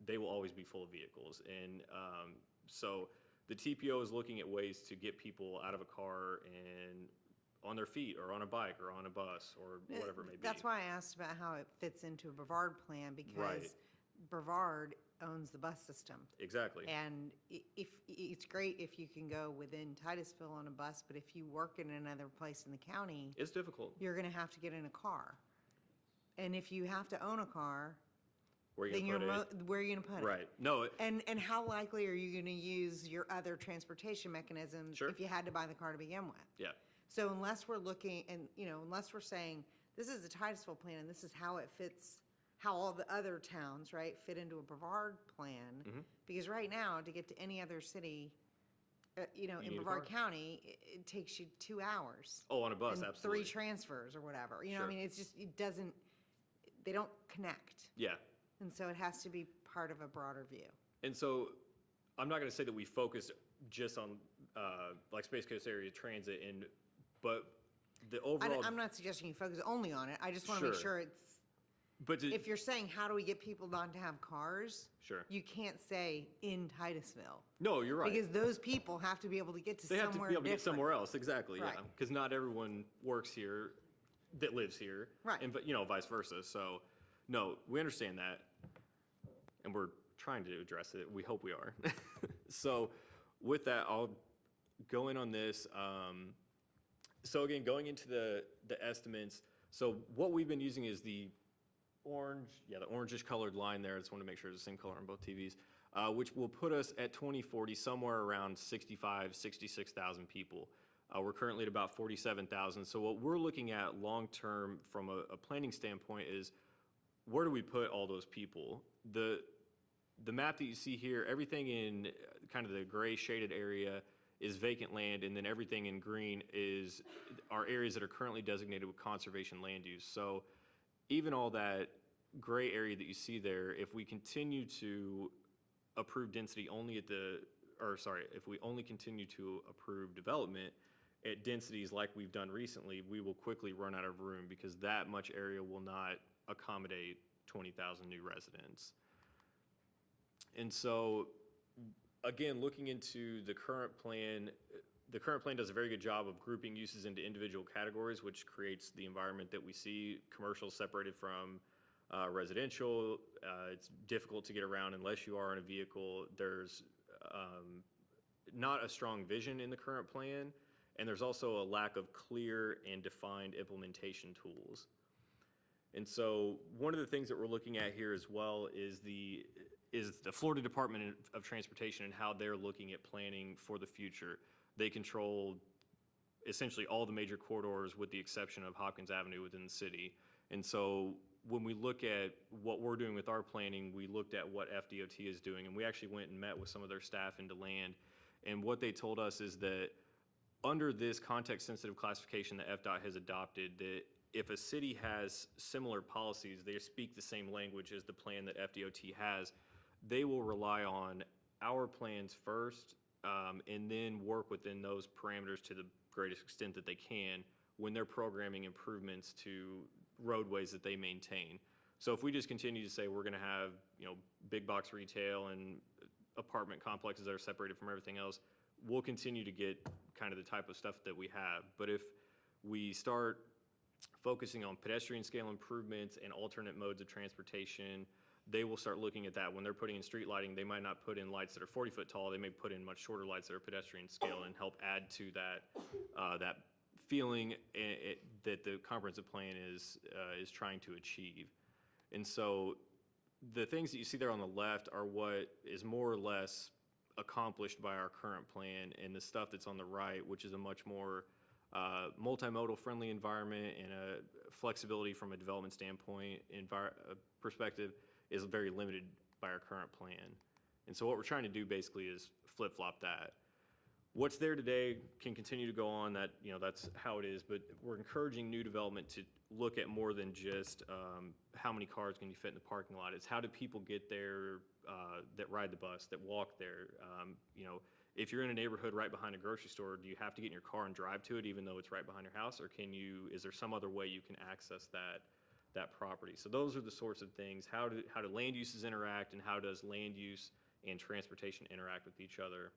they will always be full of vehicles. And so the TPO is looking at ways to get people out of a car and on their feet or on a bike or on a bus or whatever it may be. That's why I asked about how it fits into a Brevard plan, because Right. Brevard owns the bus system. Exactly. And if, it's great if you can go within Titusville on a bus, but if you work in another place in the county, It's difficult. you're gonna have to get in a car. And if you have to own a car, Where you then gonna put it? where are you gonna put it? Right. No, And how likely are you gonna use your other transportation mechanisms Sure. if you had to buy the car to begin with? yeah. So unless we're looking, and, unless we're saying, this is the Titusville plan, and this is how it fits, how all the other towns, right, fit into a Brevard plan. Mhm. Because right now, to get to any other city, need in a Brevard car. County, it takes you 2 hours. Oh, on a bus, and absolutely. 3 transfers or whatever. You know, I Sure. mean, it's just, it doesn't, they don't connect. Yeah. And so it has to be part of a broader view. And so I'm not going to say that we focused just on like Space Coast area transit, but the overall. I'm not suggesting you focus only on it. I just want to make Sure. sure it's, But if you're saying, how do we get people not to have cars? Sure. You can't say in Titusville. No, you're right. Because those people have to be able to get to They somewhere have to be able to get different. somewhere else, exactly, yeah. Right. Because not everyone works here that lives here. Right. And, vice versa. So, no, we understand that. And we're trying to address it. We hope we are. So, with that, I'll go in on this. So again, going into the estimates, so what we've been using is the orangish colored line there. I just want to make sure it's the same color on both TVs, which will put us at 2040 somewhere around 66,000 people. We're currently at about 47,000. So what we're looking at long-term from a planning standpoint is, where do we put all those people? The map that you see here, everything in kind of the gray shaded area is vacant land, and then everything in green are areas that are currently designated with conservation land use. So even all that gray area that you see there, if we continue to approve density only if we only continue to approve development at densities like we've done recently, we will quickly run out of room, because that much area will not accommodate 20,000 new residents. And so, again, looking into the current plan does a very good job of grouping uses into individual categories, which creates the environment that we see. Commercial separated from residential. It's difficult to get around unless you are in a vehicle. There's not a strong vision in the current plan, and there's also a lack of clear and defined implementation tools. And so one of the things that we're looking at here as well is the Florida Department of Transportation and how they're looking at planning for the future. They control essentially all the major corridors with the exception of Hopkins Avenue within the city. And so when we look at what we're doing with our planning, we looked at what FDOT is doing, and we actually went and met with some of their staff in DeLand. And what they told us is that under this context-sensitive classification that FDOT has adopted, that if a city has similar policies, they speak the same language as the plan that FDOT has, they will rely on our plans first, and then work within those parameters to the greatest extent that they can when they're programming improvements to roadways that they maintain. So if we just continue to say we're going to have, big box retail and apartment complexes that are separated from everything else, we'll continue to get kind of the type of stuff that we have. But if we start focusing on pedestrian scale improvements and alternate modes of transportation, they will start looking at that. When they're putting in street lighting, they might not put in lights that are 40-foot tall. They may put in much shorter lights that are pedestrian scale and help add to that feeling that the comprehensive plan is trying to achieve. And so the things that you see there on the left are what is more or less accomplished by our current plan, and the stuff that's on the right, which is a much more multimodal friendly environment and a flexibility from a development standpoint perspective, is very limited by our current plan. And so what we're trying to do basically is flip-flop that. What's there today can continue to go on, that's how it is, but we're encouraging new development to look at more than just how many cars can you fit in the parking lot. It's how do people get there that ride the bus, that walk there. If you're in a neighborhood right behind a grocery store, do you have to get in your car and drive to it even though it's right behind your house, or is there some other way you can access that property? So those are the sorts of things. How do land uses interact, and how does land use and transportation interact with each other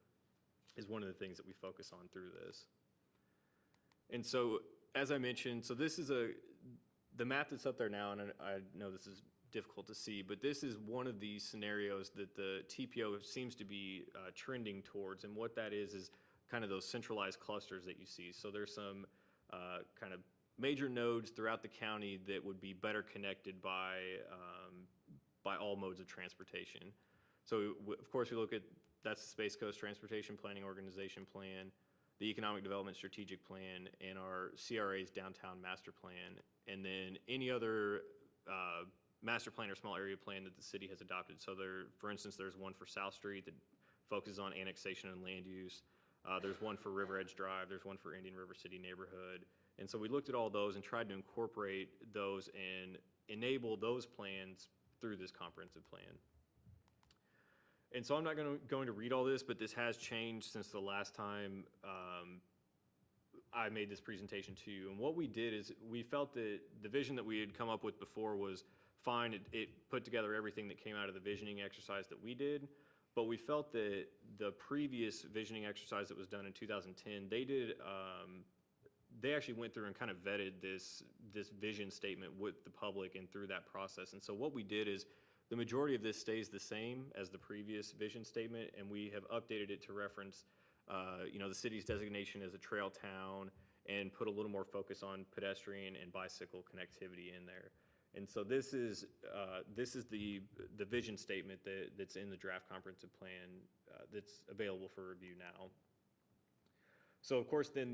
is one of the things that we focus on through this. And so, as I mentioned, so this is the map that's up there now, and I know this is difficult to see, but this is one of these scenarios that the TPO seems to be trending towards, and what that is kind of those centralized clusters that you see. So there's some kind of major nodes throughout the county that would be better connected by all modes of transportation. So of course we look at, that's the Space Coast Transportation Planning Organization Plan, the Economic Development Strategic Plan, and our CRA's Downtown Master Plan, and then any other master plan or small area plan that the city has adopted. So for instance, there's one for South Street that focuses on annexation and land use. There's one for River Edge Drive. There's one for Indian River City neighborhood. And so we looked at all those and tried to incorporate those and enable those plans through this comprehensive plan. And so I'm not going to read all this, but this has changed since the last time I made this presentation to you. And what we did is we felt that the vision that we had come up with before was fine. It put together everything that came out of the visioning exercise that we did, but we felt that the previous visioning exercise that was done in 2010, they actually went through and kind of vetted this vision statement with the public and through that process. And so what we did is the majority of this stays the same as the previous vision statement, and we have updated it to reference the city's designation as a trail town and put a little more focus on pedestrian and bicycle connectivity in there. And so this is the vision statement that's in the draft comprehensive plan that's available for review now. So of course then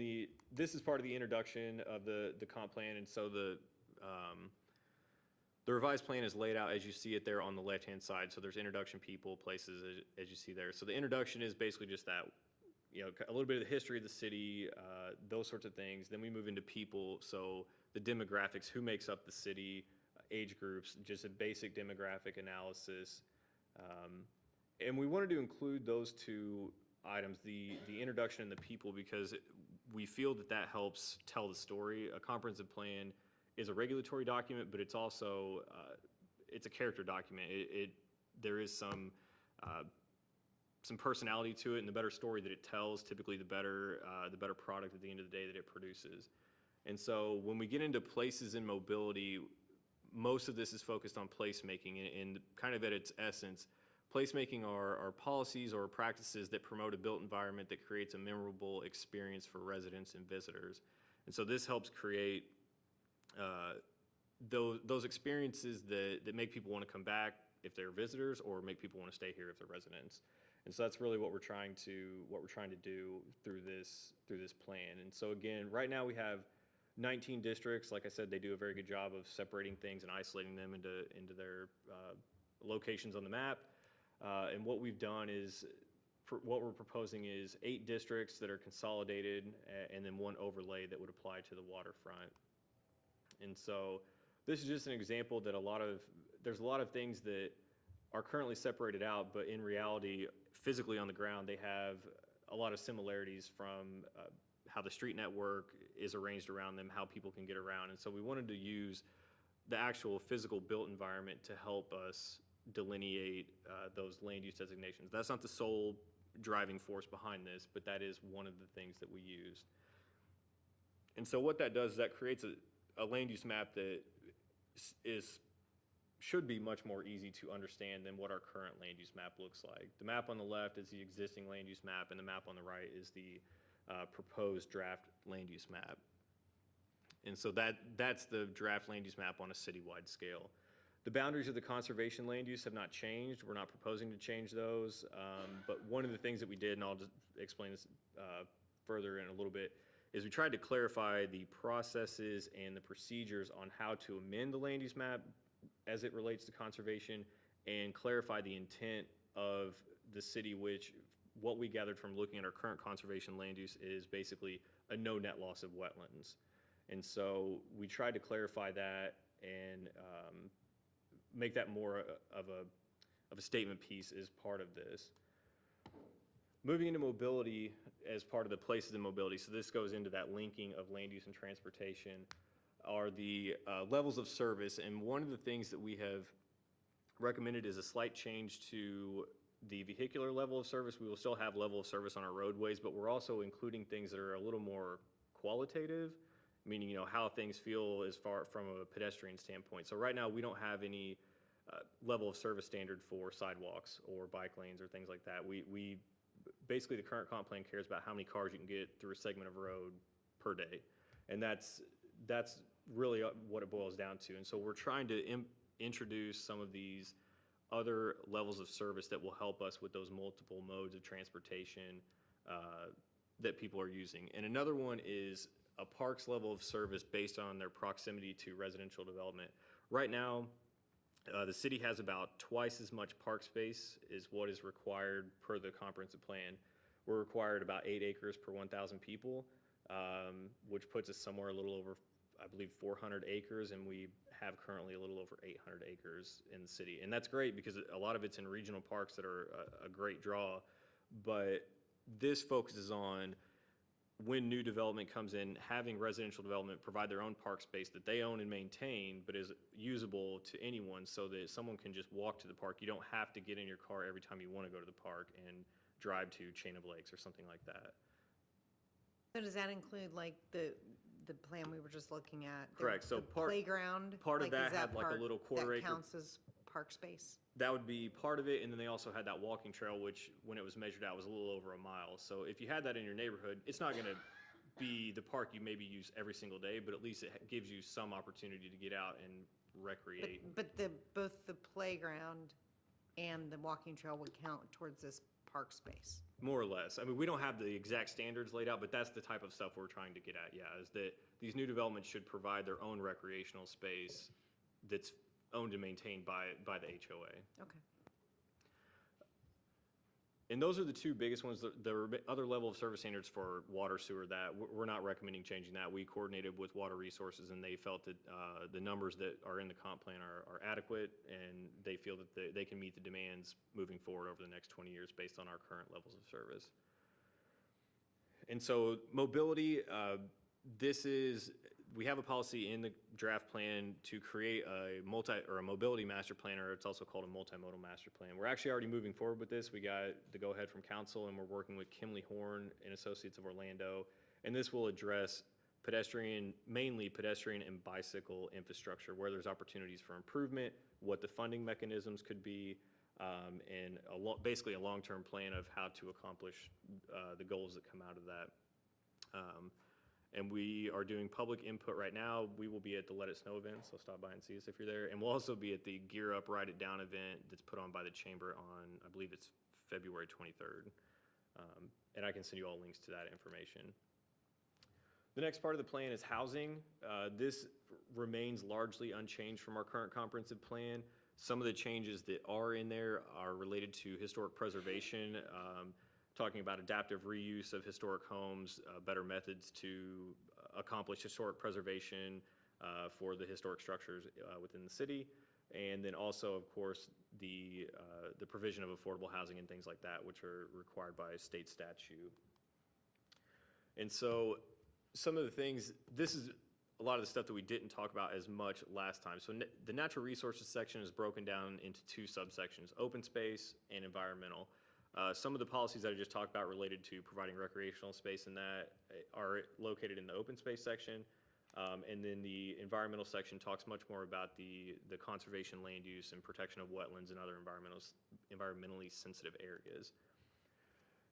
this is part of the introduction of the comp plan, and so the revised plan is laid out as you see it there on the left-hand side. So there's introduction, people, places, as you see there. So the introduction is basically just that, a little bit of the history of the city, those sorts of things. Then we move into people, so the demographics, who makes up the city, age groups, just a basic demographic analysis. And we wanted to include those two items, the introduction and the people, because we feel that helps tell the story. A comprehensive plan is a regulatory document, but it's also it's a character document. There is some personality to it, and the better story that it tells, typically the better product at the end of the day that it produces. And so when we get into places in mobility, most of this is focused on placemaking, and kind of at its essence, placemaking are policies or practices that promote a built environment that creates a memorable experience for residents and visitors. And so this helps create those experiences that make people want to come back if they're visitors, or make people want to stay here if they're residents. And so that's really what we're trying to do through this plan. And so again, right now we have 19 districts. Like I said, they do a very good job of separating things and isolating them into their locations on the map. And what we've done is, what we're proposing is 8 districts that are consolidated, and then 1 overlay that would apply to the waterfront. And so this is just an example that there's a lot of things that are currently separated out, but in reality, physically on the ground, they have a lot of similarities from how the street network is arranged around them, how people can get around. And so we wanted to use the actual physical built environment to help us delineate those land use designations. That's not the sole driving force behind this, but that is one of the things that we used. And so what that does is that creates a land use map that should be much more easy to understand than what our current land use map looks like. The map on the left is the existing land use map, and the map on the right is the proposed draft land use map. And so that's the draft land use map on a citywide scale. The boundaries of the conservation land use have not changed. We're not proposing to change those. But one of the things that we did, and I'll just explain this further in a little bit, is we tried to clarify the processes and the procedures on how to amend the land use map as it relates to conservation, and clarify the intent of the city, which what we gathered from looking at our current conservation land use is basically a no net loss of wetlands. And so we tried to clarify that and make that more of a statement piece as part of this. Moving into mobility as part of the places in mobility, so this goes into that linking of land use and transportation, are the levels of service. And one of the things that we have recommended is a slight change to the vehicular level of service. We will still have level of service on our roadways, but we're also including things that are a little more qualitative, meaning, you know, how things feel as far from a pedestrian standpoint. So right now, we don't have any level of service standard for sidewalks or bike lanes or things like that. We basically, the current comp plan cares about how many cars you can get through a segment of road per day. And that's really what it boils down to. And so we're trying to introduce some of these other levels of service that will help us with those multiple modes of transportation that people are using. And another one is a park's level of service based on their proximity to residential development. Right now, the city has about twice as much park space as what is required per the comprehensive plan. We're required about 8 acres per 1,000 people, which puts us somewhere a little over, I believe, 400 acres, and we have currently a little over 800 acres in the city. And that's great because a lot of it's in regional parks that are a great draw, but this focuses on when new development comes in, having residential development provide their own park space that they own and maintain, but is usable to anyone so that someone can just walk to the park. You don't have to get in your car every time you want to go to the park and drive to Chain of Lakes or something like that. So does that include like the plan we were just looking at? Correct. So playground? part of like, that is had like a part little quarter acre. That counts as park space? That would be part of it, and then they also had that walking trail, which when it was measured out was a little over a mile. So if you had that in your neighborhood, it's not going to be the park you maybe use every single day, but at least it gives you some opportunity to get out and recreate. But both the playground and the walking trail would count towards this park space? More or less. I mean, we don't have the exact standards laid out, but that's the type of stuff we're trying to get at, yeah, is that these new developments should provide their own recreational space that's owned and maintained by the HOA. Okay. And those are the two biggest ones. There are other level of service standards for water, sewer that we're not recommending changing that. We coordinated with Water Resources, and they felt that the numbers that are in the comp plan are adequate, and they feel that they can meet the demands moving forward over the next 20 years based on our current levels of service. And so mobility, we have a policy in the draft plan to create a mobility master plan, or it's also called a multimodal master plan. We're actually already moving forward with this. We got the go-ahead from council, and we're working with Kimley Horn and Associates of Orlando. And this will address mainly pedestrian and bicycle infrastructure, where there's opportunities for improvement, what the funding mechanisms could be, and basically a long-term plan of how to accomplish the goals that come out of that. And we are doing public input right now. We will be at the Let It Snow event, so stop by and see us if you're there. And we'll also be at the Gear Up, Ride It Down event that's put on by the Chamber on, I believe it's February 23rd. And I can send you all links to that information. The next part of the plan is housing. This remains largely unchanged from our current comprehensive plan. Some of the changes that are in there are related to historic preservation, talking about adaptive reuse of historic homes, better methods to accomplish historic preservation for the historic structures within the city, and then also, of course, the provision of affordable housing and things like that, which are required by state statute. And so some of the things, this is a lot of the stuff that we didn't talk about as much last time. So the natural resources section is broken down into two subsections, open space and environmental. Some of the policies that I just talked about related to providing recreational space and that are located in the open space section. And then the environmental section talks much more about the conservation land use and protection of wetlands and other environmentally sensitive areas.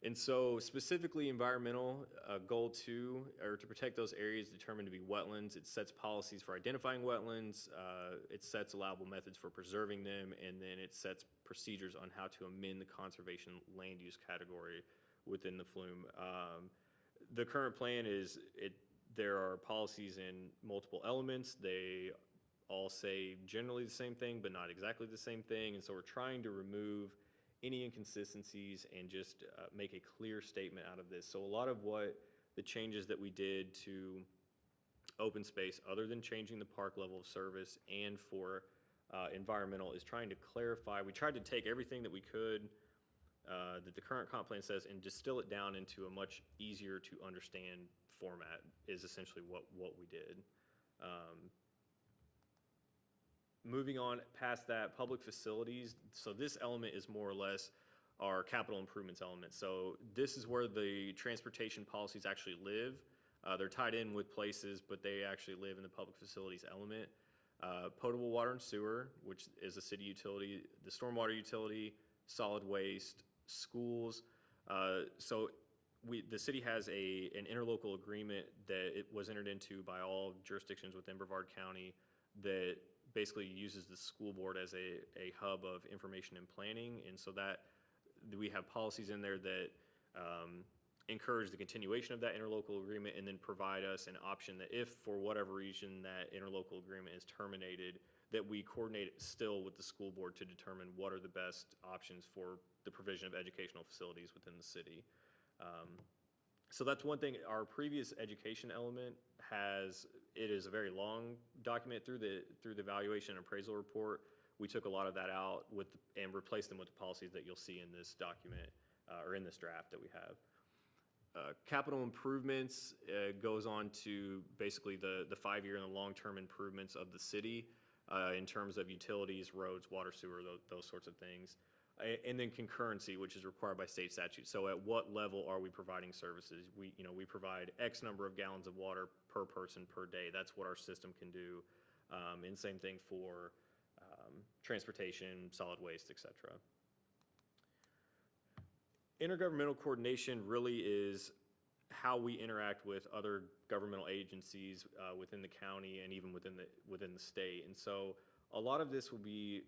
And so specifically environmental, goal 2, or to protect those areas determined to be wetlands, it sets policies for identifying wetlands, it sets allowable methods for preserving them, and then it sets procedures on how to amend the conservation land use category within the flume. The current plan is, there are policies in multiple elements. They all say generally the same thing, but not exactly the same thing, and so we're trying to remove any inconsistencies and just make a clear statement out of this. So a lot of what the changes that we did to open space, other than changing the park level of service and for environmental, is trying to clarify. We tried to take everything that we could that the current comp plan says and distill it down into a much easier to understand format is essentially what we did. Moving on past that, public facilities. So this element is more or less our capital improvements element. So this is where the transportation policies actually live. They're tied in with places, but they actually live in the public facilities element. Potable water and sewer, which is a city utility, the stormwater utility, solid waste, schools. So the city has an interlocal agreement that it was entered into by all jurisdictions within Brevard County that basically uses the school board as a hub of information and planning. And so that we have policies in there that encourage the continuation of that interlocal agreement and then provide us an option that if for whatever reason that interlocal agreement is terminated, that we coordinate still with the school board to determine what are the best options for the provision of educational facilities within the city. So that's one thing. Our previous education element it is a very long document through the evaluation and appraisal report. We took a lot of that out and replaced them with the policies that you'll see in this document or in this draft that we have. Capital improvements goes on to basically the 5-year and the long-term improvements of the city in terms of utilities, roads, water, sewer, those sorts of things. And then concurrency, which is required by state statute. So at what level are we providing services? We provide X number of gallons of water per person per day. That's what our system can do. And same thing for transportation, solid waste, et cetera. Intergovernmental coordination really is how we interact with other governmental agencies within the county and even within the state. And so a lot of this will be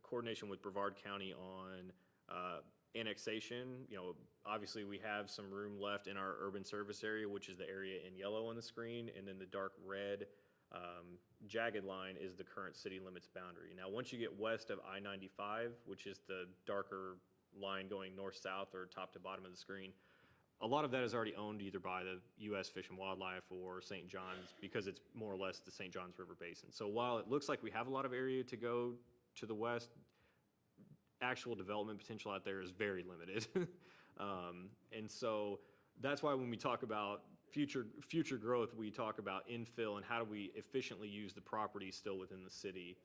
coordination with Brevard County on annexation. Obviously we have some room left in our urban service area, which is the area in yellow on the screen, and then the dark red jagged line is the current city limits boundary. Now, once you get west of I-95, which is the darker line going north-south or top to bottom of the screen, a lot of that is already owned either by the U.S. Fish and Wildlife or St. John's, because it's more or less the St. John's River Basin. So while it looks like we have a lot of area to go to the west, actual development potential out there is very limited. And so that's why when we talk about future growth, we talk about infill and how do we efficiently use the property still within the city,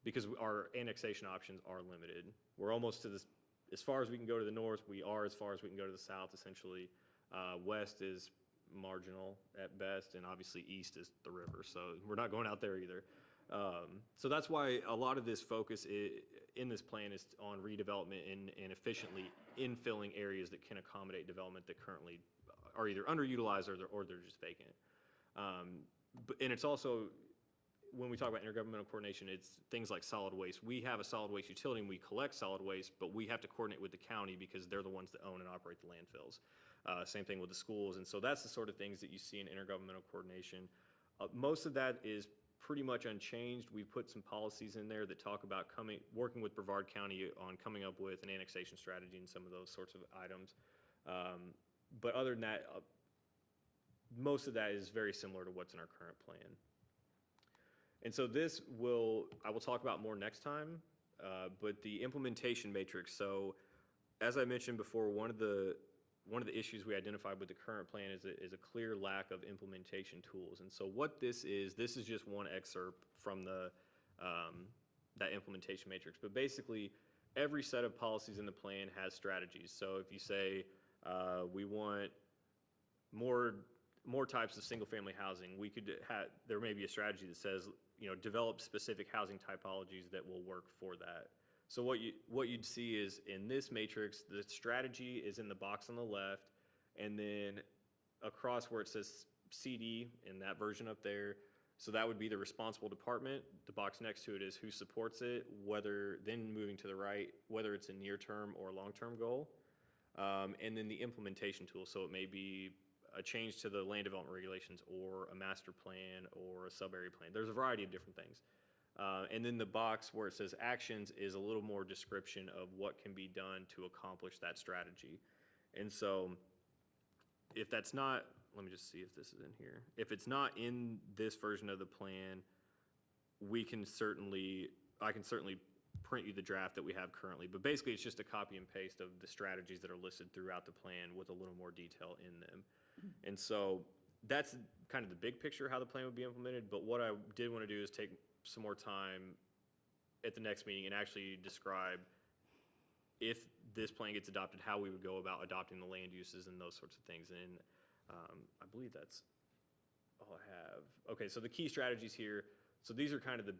because our annexation options are limited. We're almost to this, as far as we can go to the north, we are as far as we can go to the south, essentially. West is marginal at best, and obviously east is the river, so we're not going out there either. So that's why a lot of this focus in this plan is on redevelopment and efficiently infilling areas that can accommodate development that currently are either underutilized or they're just vacant. And it's also, when we talk about intergovernmental coordination, it's things like solid waste. We have a solid waste utility and we collect solid waste, but we have to coordinate with the county because they're the ones that own and operate the landfills. Same thing with the schools. And so that's the sort of things that you see in intergovernmental coordination. Most of that is pretty much unchanged. We've put some policies in there that talk about working with Brevard County on coming up with an annexation strategy and some of those sorts of items. But other than that, most of that is very similar to what's in our current plan. And so I will talk about more next time, but the implementation matrix. So as I mentioned before, one of one of the issues we identified with the current plan is a clear lack of implementation tools. And so what this is just one excerpt from the, that implementation matrix. But basically, every set of policies in the plan has strategies. So if you say, we want more types of single-family housing, we could have, there may be a strategy that says, develop specific housing typologies that will work for that. So what you'd see is in this matrix, the strategy is in the box on the left, and then across where it says CD in that version up there, so that would be the responsible department. The box next to it is who supports it, then moving to the right, whether it's a near-term or long-term goal. And then the implementation tool, so it may be a change to the land development regulations or a master plan or a sub-area plan. There's a variety of different things. And then the box where it says actions is a little more description of what can be done to accomplish that strategy. And so if that's not, let me just see if this is in here. If it's not in this version of the plan, I can certainly print you the draft that we have currently. But basically, it's just a copy and paste of the strategies that are listed throughout the plan with a little more detail in them. And so that's kind of the big picture how the plan would be implemented. But what I did want to do is take some more time at the next meeting and actually describe, if this plan gets adopted, how we would go about adopting the land uses and those sorts of things. And I believe that's all I have. Okay, so the key strategies here. So these are kind of the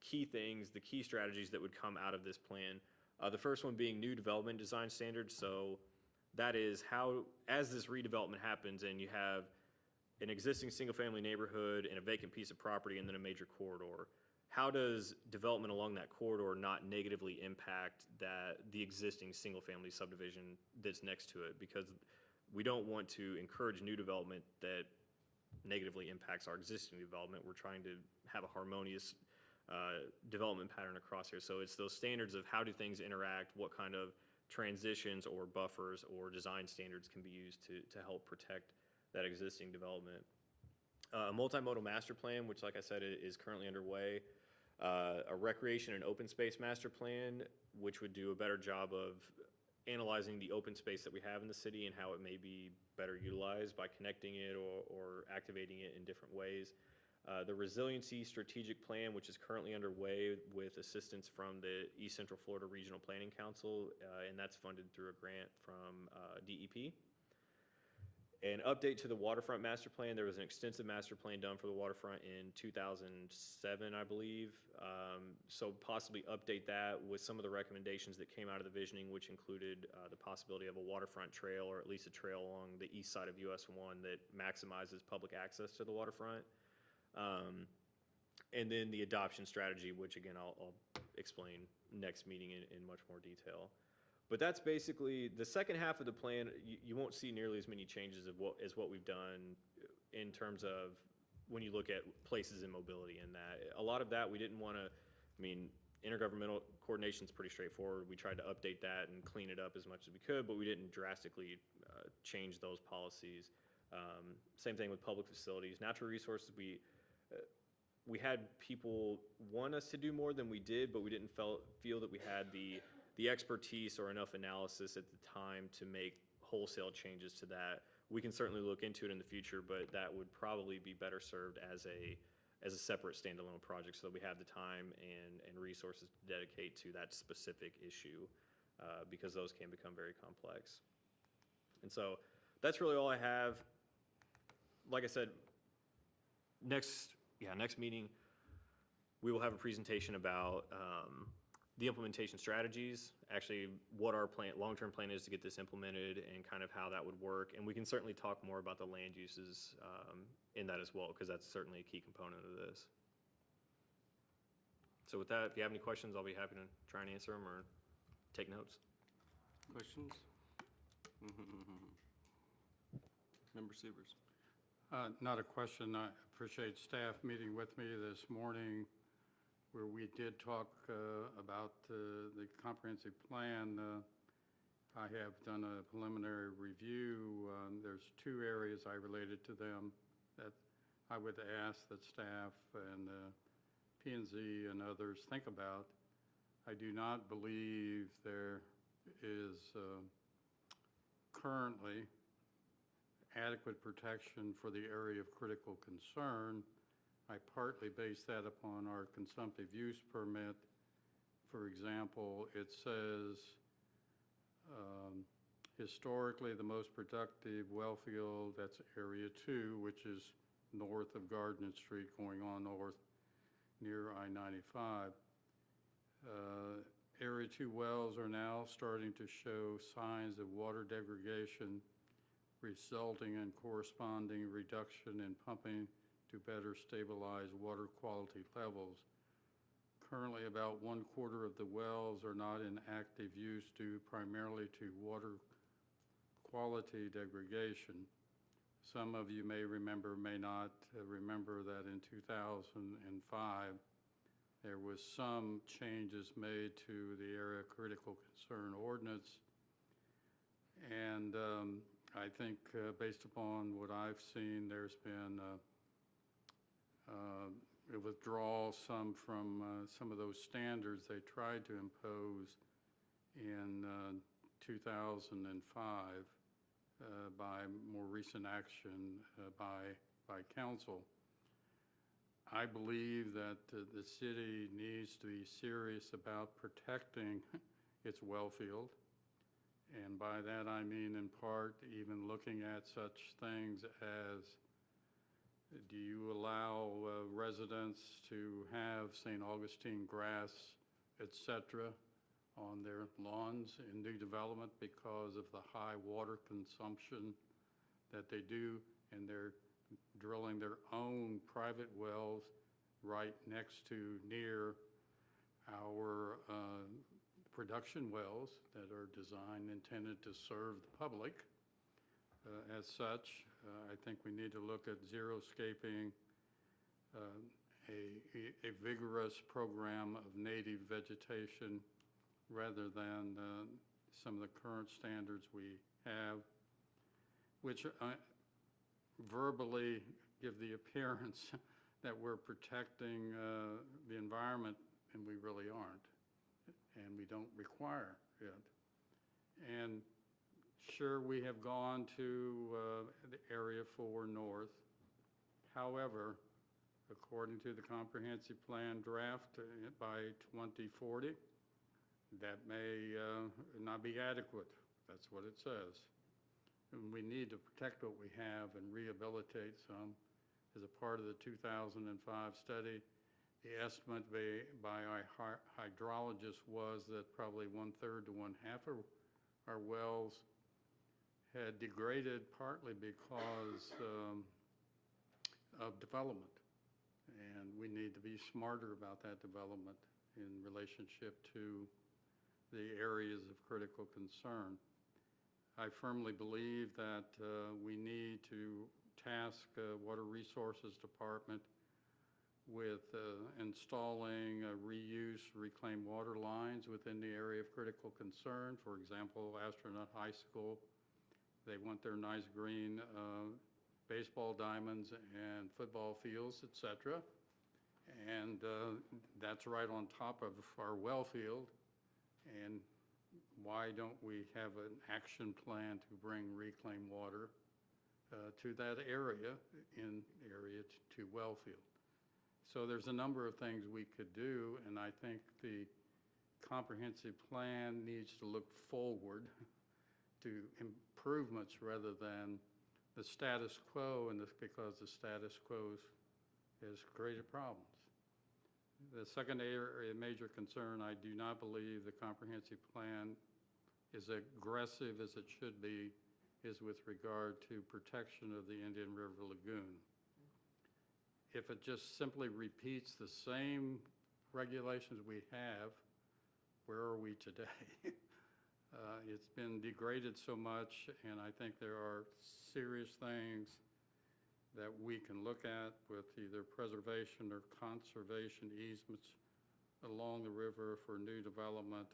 key things, the key strategies that would come out of this plan. The first one being new development design standards. So that is how, as this redevelopment happens and you have an existing single-family neighborhood and a vacant piece of property and then a major corridor, how does development along that corridor not negatively impact the existing single-family subdivision that's next to it? Because we don't want to encourage new development that negatively impacts our existing development. We're trying to have a harmonious development pattern across here. So it's those standards of how do things interact, what kind of transitions or buffers or design standards can be used to help protect that existing development. A multimodal master plan, which like I said is currently underway. A recreation and open space master plan, which would do a better job of analyzing the open space that we have in the city and how it may be better utilized by connecting it or activating it in different ways. The resiliency strategic plan, which is currently underway with assistance from the East Central Florida Regional Planning Council, and that's funded through a grant from DEP. An update to the waterfront master plan. There was an extensive master plan done for the waterfront in 2007, I believe. So possibly update that with some of the recommendations that came out of the visioning, which included the possibility of a waterfront trail, or at least a trail along the east side of US 1 that maximizes public access to the waterfront. And then the adoption strategy, which again, I'll explain next meeting in much more detail. But that's basically the second half of the plan. You won't see nearly as many changes as what we've done in terms of when you look at places and mobility in that. A lot of that we didn't want to, intergovernmental coordination is pretty straightforward. We tried to update that and clean it up as much as we could, but we didn't drastically change those policies. Same thing with public facilities. Natural resources, we had people want us to do more than we did, but we didn't feel that we had the expertise or enough analysis at the time to make wholesale changes to that. We can certainly look into it in the future, but that would probably be better served as a separate standalone project so that we have the time and resources to dedicate to that specific issue, because those can become very complex. And so that's really all I have. Like I said, next meeting, we will have a presentation about the implementation strategies, actually what our long-term plan is to get this implemented and kind of how that would work. And we can certainly talk more about the land uses in that as well, because that's certainly a key component of this. So with that, if you have any questions, I'll be happy to try and answer them or take notes. Questions? Member Severs. Not a question. I appreciate staff meeting with me this morning, where we did talk about the comprehensive plan. I have done a preliminary review. There's two areas I related to them that I would ask that staff and P&Z and others think about. I do not believe there is currently adequate protection for the area of critical concern. I partly base that upon our consumptive use permit. For example, it says, historically, the most productive well field, that's Area 2, which is north of Gardner Street going on north near I-95. Area 2 wells are now starting to show signs of water degradation, resulting in corresponding reduction in pumping to better stabilize water quality levels. Currently, about 1/4 of the wells are not in active use due primarily to water quality degradation. Some of you may remember, may not remember that in 2005, there was some changes made to the area critical concern ordinance. And I think based upon what I've seen, there's been a withdrawal from some of those standards they tried to impose in 2005 by more recent action by council. I believe that the city needs to be serious about protecting its well field. And by that I mean in part even looking at such things as, do you allow residents to have St. Augustine grass, et cetera, on their lawns in new development because of the high water consumption that they do, and they're drilling their own private wells right next to, near our production wells that are designed, intended to serve the public. As such, I think we need to look at xeriscaping, a vigorous program of native vegetation rather than some of the current standards we have, which verbally give the appearance that we're protecting the environment, and we really aren't, and we don't require it. And sure, we have gone to the Area 4 North. However, according to the comprehensive plan draft by 2040, that may not be adequate. That's what it says. And we need to protect what we have and rehabilitate some. As a part of the 2005 study, the estimate by our hydrologist was that probably 1/3 to 1/2 of our wells had degraded partly because of development. And we need to be smarter about that development in relationship to the areas of critical concern. I firmly believe that we need to task Water Resources Department with installing reuse, reclaimed water lines within the area of critical concern. For example, Astronaut High School, they want their nice green baseball diamonds and football fields, et cetera. And that's right on top of our well field. And why don't we have an action plan to bring reclaimed water to that area in Area 2 well field? So there's a number of things we could do, and I think the comprehensive plan needs to look forward to improvements rather than the status quo, and this because the status quo has created problems. The second area, major concern, I do not believe the comprehensive plan is aggressive as it should be, is with regard to protection of the Indian River Lagoon. If it just simply repeats the same regulations we have, where are we today? It's been degraded so much, and I think there are serious things that we can look at with either preservation or conservation easements along the river for new development,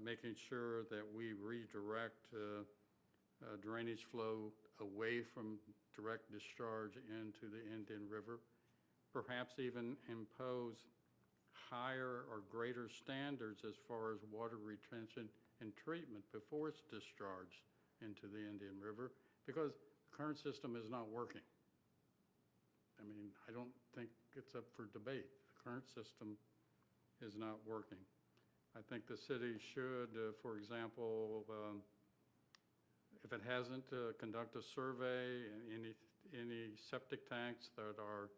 making sure that we redirect drainage flow away from direct discharge into the Indian River, perhaps even impose higher or greater standards as far as water retention and treatment before it's discharged into the Indian River because the current system is not working. I mean, I don't think it's up for debate. The current system is not working. I think the city should, for example, if it hasn't, conduct a survey and any septic tanks that are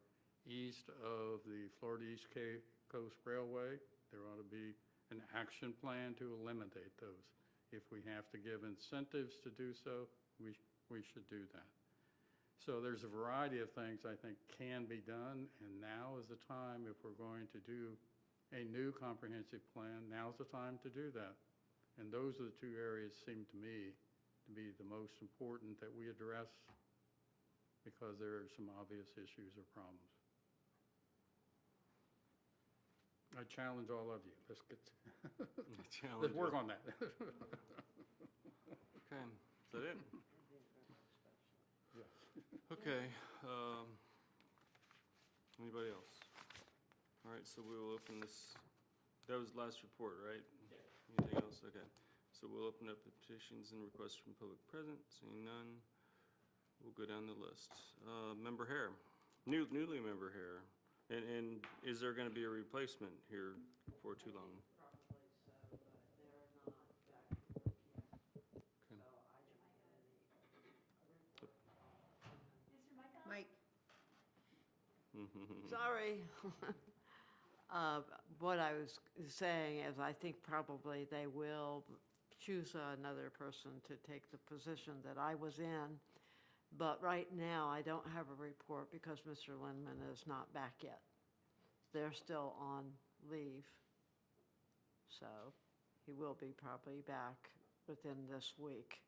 east of the Florida East Coast Railway. There ought to be an action plan to eliminate those. If we have to give incentives to do so, we should do that. So there's a variety of things I think can be done, and now is the time, if we're going to do a new comprehensive plan, now's the time to do that. And those are the two areas seem to me to be the most important that we address because there are some obvious issues or problems. I challenge all of you. Let's get, let's work on that. Okay, is that it? Okay, anybody else? All right, so we will open this, that was the last report, right? Anything else? Okay, so we'll open up the petitions and requests from public present, seeing none. We'll go down the list. Member Hare, newly member Hare. And is there gonna be a replacement here before too long? Mike? Sorry. What I was saying is I think probably they will choose another person to take the position that I was in. But right now, I don't have a report because Mr. Lindman is not back yet. They're still on leave. So he will be probably back within this week.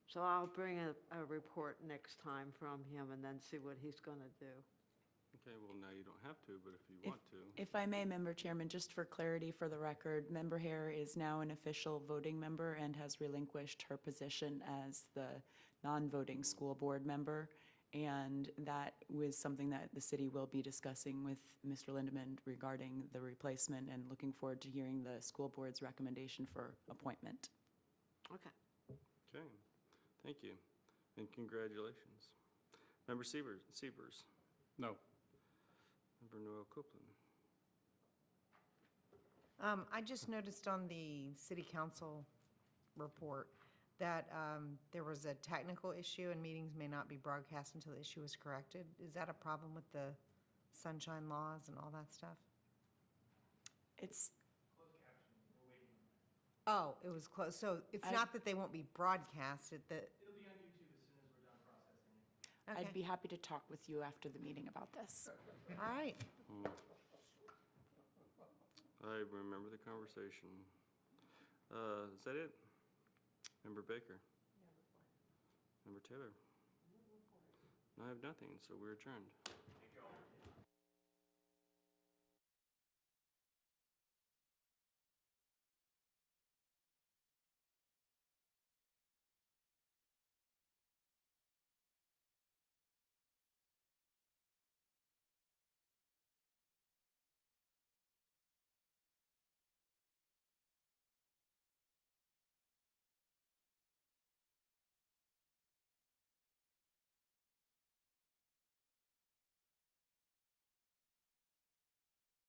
So I'll bring a report next time from him and then see what he's going to do. Okay, well, now you don't have to, but if you want to. If I may, Member Chairman, just for clarity for the record, Member Hare is now an official voting member and has relinquished her position as the non-voting school board member. And that was something that the city will be discussing with Mr. Lindemann regarding the replacement and looking forward to hearing the school board's recommendation for appointment. Okay. Okay, thank you, and congratulations. Member Severs? No. Member Noel Copeland? I just noticed on the city council report that there was a technical issue and meetings may not be broadcast until the issue is corrected. Is that a problem with the sunshine laws and all that stuff? It's, Oh, it was closed. So it's not that they won't be broadcasted, that, It'll be on YouTube as soon as we're done processing it. I'd be happy to talk with you after the meeting about this. all right. I remember the conversation. Is that it? Member Baker? Member Taylor? I have nothing, so we're adjourned.